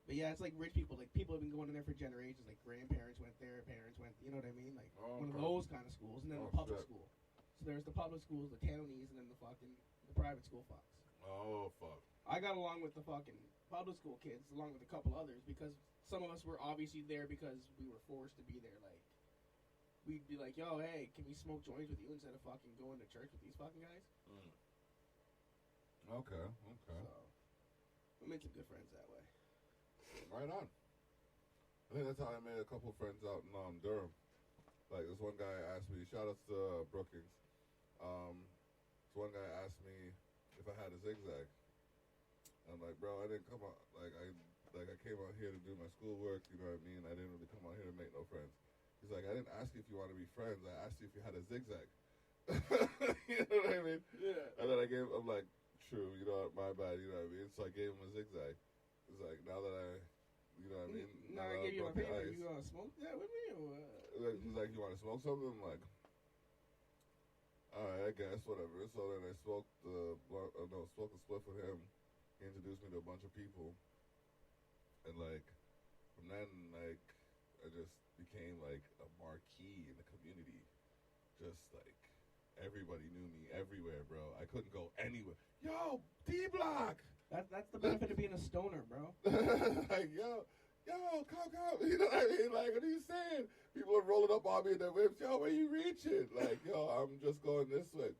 S1: but yeah, it's like rich people. Like, people have been going in there for generations. Like, grandparents went there, parents went, you know what I mean? Like, one of those kind of schools. And then the public school. So there's the public schools, the townies, and then the private school fucks.
S2: Oh, fuck.
S1: I got along with the fucking public school kids, along with a couple others, because some of us were obviously there because we were forced to be there. Like, we'd be like, yo, hey, can we smoke joints with you instead of fucking going to church with these fucking guys?
S2: Okay.
S1: So, we made some good friends that way.
S2: Right on. I think that's how I made a couple friends out in Durham. Like, this one guy asked me, shout outs to Brookings. This one guy asked me if I had a zigzag. I'm like, bro, I didn't come out, I came out here to do my schoolwork, you know what I mean? I didn't really come out here to make no friends. He's like, I didn't ask you if you want to be friends, I asked you if you had a zigzag. You know what I mean?
S1: Yeah.
S2: And then I'm like, true, you know, my bad, you know what I mean? So I gave him a zigzag. It's like, now that I, you know what I mean?
S1: Now I gave you my paper, you gonna smoke that with me or what?
S2: He's like, you want to smoke something? I'm like, alright, I guess, whatever. So then I smoked smoked a spliff with him. He introduced me to a bunch of people. And, like, from then, like, I just became, like, a marquee in the community. Just, like, everybody knew me everywhere, bro. I couldn't go anywhere. Yo, D-Block!
S1: That's the benefit of being a stoner, bro.
S2: Like, yo, come. You know what I mean? Like, what are you saying? People are rolling up on me in their whips. Yo, where you reaching? Like, yo, I'm just going this way.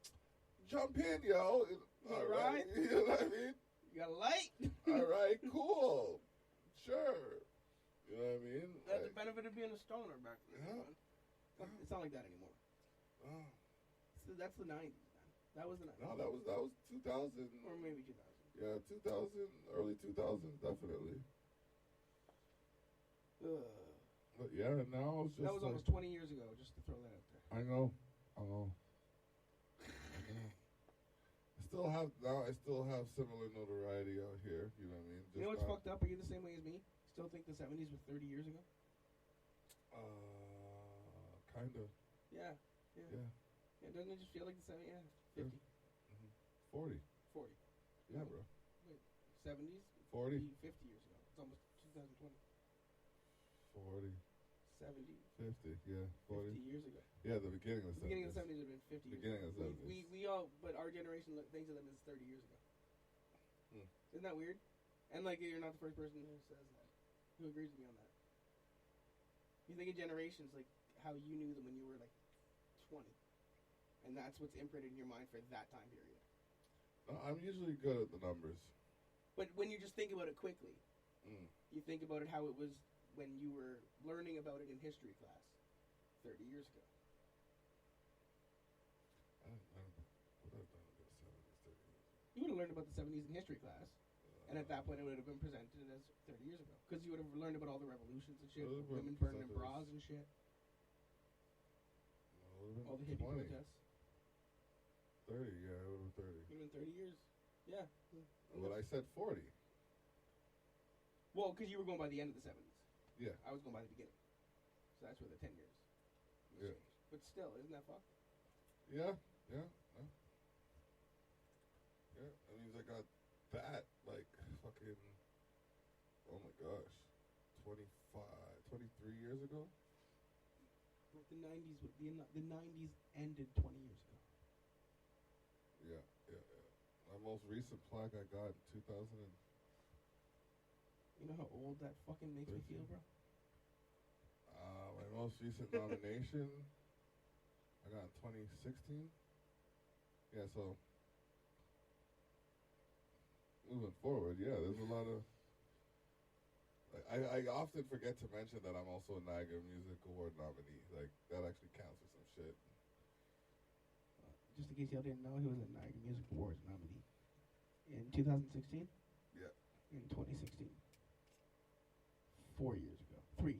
S2: Jump in, yo. All right. You know what I mean?
S1: You got a light?
S2: All right, cool. Sure. You know what I mean?
S1: That's the benefit of being a stoner back then.
S2: Yeah.
S1: It's not like that anymore.
S2: Oh.
S1: So that's the 90s, man. That was the 90s.
S2: No, that was 2000.
S1: Or maybe 2000.
S2: Yeah, 2000, early 2000s, definitely. But yeah, now it's just
S1: that was almost 20 years ago, just to throw that out there.
S2: I know. I still have similar notoriety out here, you know what I mean? Just
S1: you know what's fucked up? Are you the same way as me? Still think the 70s was 30 years ago?
S2: Kind of.
S1: Yeah. Doesn't it just feel like the 70s? Yeah, 50.
S2: Mm-hmm. 40.
S1: 40.
S2: Yeah, bro.
S1: Wait, 70s?
S2: 40.
S1: 50 years ago. It's almost 2020.
S2: 40.
S1: 70.
S2: 50, yeah. 40.
S1: 50 years ago.
S2: Yeah, the beginning of the 70s.
S1: The beginning of the 70s would have been 50 years
S2: Beginning
S1: ago.
S2: of the 70s.
S1: We all, but our generation thinks of them as 30 years ago. Isn't that weird? And, like, you're not the first person who says that, who agrees with me on that. You think of generations, like, how you knew them when you were, like, 20. And that's what's imprinted in your mind for that time period.
S2: I'm usually good at the numbers.
S1: But when you just think about it quickly, you think about it how it was when you were learning about it in history class 30 years ago.
S2: What have I done about the 70s, 30 years ago?
S1: You would have learned about the 70s in history class. And at that point, it would have been presented as 30 years ago. Because you would have learned about all the revolutions and shit.
S2: It would've been
S1: Women burning in
S2: presented
S1: bras and shit. All the
S2: 20.
S1: hippie protests.
S2: 30, yeah, it would have been 30.
S1: It would have been 30 years. Yeah.
S2: Well, I said 40.
S1: Well, because you were going by the end of the 70s.
S2: Yeah.
S1: I was going by the beginning. So that's where the 10 years was
S2: Yeah.
S1: changed. But still, isn't that fucked?
S2: Yeah. Yeah. That means I got that, like, fucking, oh my gosh, 23 years ago?
S1: Like the 90s, the 90s ended 20 years ago.
S2: Yeah. My most recent plaque I got in 2000.
S1: You know how old that fucking makes me feel, bro?
S2: My most recent nomination I got in 2016. Yeah, so moving forward, yeah, there's a lot of. I often forget to mention that I'm also a Niagara Music Award nominee. Like, that actually counts for some shit.
S1: Just in case y'all didn't know, he was a Niagara Music Awards nominee in 2016.
S2: Yeah.
S1: In 2016. 4 years ago. 3.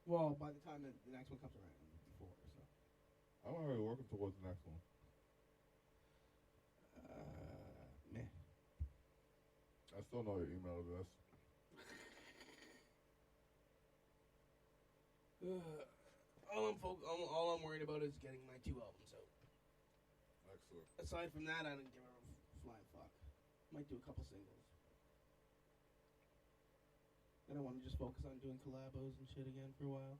S1: Well, by the time the next one comes around, it'll be 4. So.
S2: I'm already working towards the next one.
S1: Meh.
S2: I still know your email address.
S1: All I'm worried about is getting my 2 albums out.
S2: Excellent.
S1: Aside from that, I don't give a flying fuck. Might do a couple singles. Then I want to just focus on doing collabos and shit again for a while.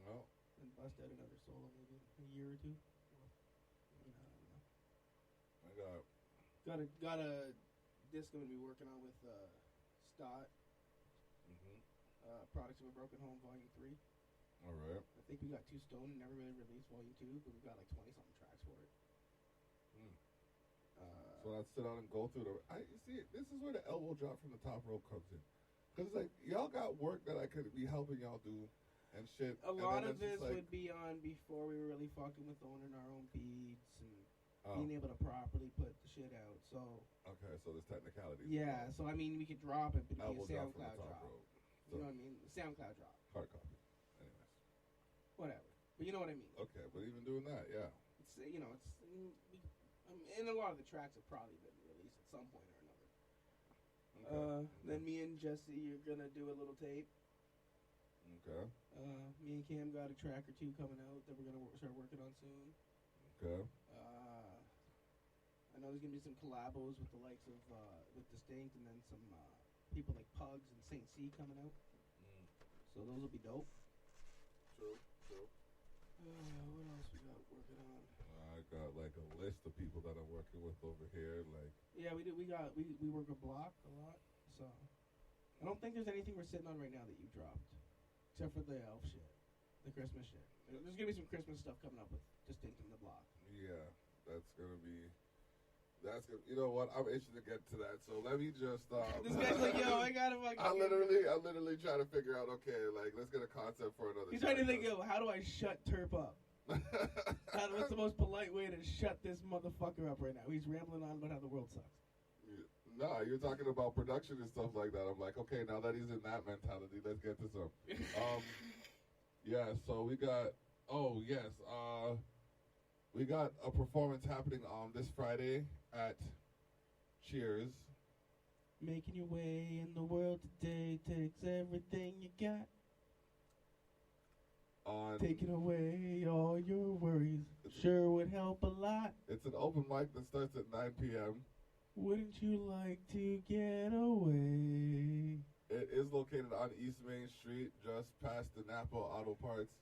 S2: No.
S1: And bust out another solo maybe in a year or 2. I don't know.
S2: I
S1: Got a disc I'm gonna be working on with Stott. Products of a Broken Home Volume 3.
S2: All right.
S1: I think we got 2 Stone and never really released Volume 2, but we've got like 20 something tracks for it.
S2: So I'd sit down and go through you see, this is where the elbow drop from the top rope comes in. Because, like, y'all got work that I could be helping y'all do and shit.
S1: A lot of this would be on before we were really fucking with owning our own beats and being able to properly put the shit out. So
S2: okay, so there's technicalities.
S1: Yeah, so I mean, we could drop it, but it'd be a
S2: elbow drop
S1: SoundCloud
S2: from the top
S1: drop.
S2: rope.
S1: You know what I mean? SoundCloud drop.
S2: Hard copy. Anyways.
S1: Whatever. But you know what I mean?
S2: Okay, but even doing that, yeah.
S1: It's, and a lot of the tracks have probably been released at some point or another.
S2: Okay.
S1: Then me and Jesse are gonna do a little tape.
S2: Okay.
S1: Me and Cam got a track or 2 coming out that we're gonna start working on soon.
S2: Okay.
S1: I know there's gonna be some collabos with the likes of with Distinct, and then some people like Pugs and Saint C coming out. So those will be dope.
S2: True.
S1: What else we got working on?
S2: I got like a list of people that I'm working with over here. Like,
S1: yeah, we do. We work with Block a lot. So I don't think there's anything we're sitting on right now that you dropped, except for the elf shit, the Christmas shit. There's gonna be some Christmas stuff coming up with Distinct and the Block.
S2: Yeah, that's gonna be. You know what? I'm itching to get to that. So let me just.
S1: This guy's like, yo, I gotta fucking.
S2: I'm literally trying to figure out. Okay, like, let's get a concept for another.
S1: He's trying to think, yo, how do I shut Terp up? What's the most polite way to shut this motherfucker up right now? He's rambling on about how the world sucks.
S2: No, you're talking about production and stuff like that. I'm like, okay, now that he's in that mentality, let's get to some. Yeah. So we got. Oh yes. We got a performance happening on this Friday at Cheers.
S1: Making your way in the world today takes everything you got. Taking away all your worries sure would help a lot.
S2: It's an open mic that starts at 9 p.m.
S1: Wouldn't you like to get away?
S2: It is located on East Main Street, just past the Napa Auto Parts.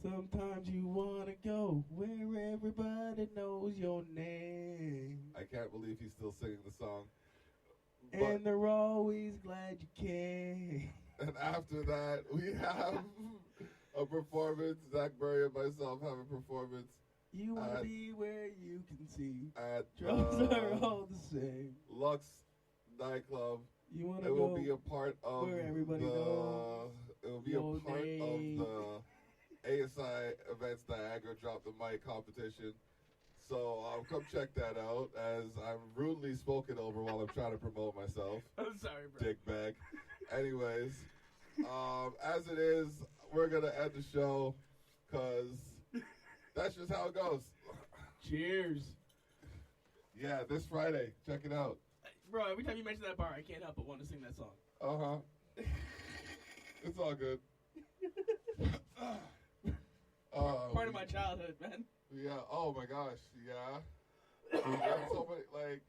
S1: Sometimes you want to go where everybody knows your name.
S2: I can't believe he's still singing the song.
S1: And they're always glad you came.
S2: And after that, we have a performance. Zach Berry and myself have a performance.
S1: You want to be where you can see.
S2: Drums
S1: are all the same.
S2: Lux nightclub.
S1: You want to
S2: go
S1: It will
S2: be a part of
S1: where everybody knows.
S2: It will be a part of the ASI Events Niagara Drop the Mic competition. So come check that out as I'm rudely spoken over while I'm trying to promote myself.
S1: I'm sorry, bro.
S2: Dick bag. Anyways, as it is, we're going to end the show because that's just how it goes.
S1: Cheers.
S2: Yeah, this Friday. Check it out.
S1: Bro, every time you mention that bar, I can't help but want to sing that song.
S2: Uh-huh. It's all good.
S1: Part of my childhood, man.
S2: Yeah. Oh, my gosh. Yeah. So many, like...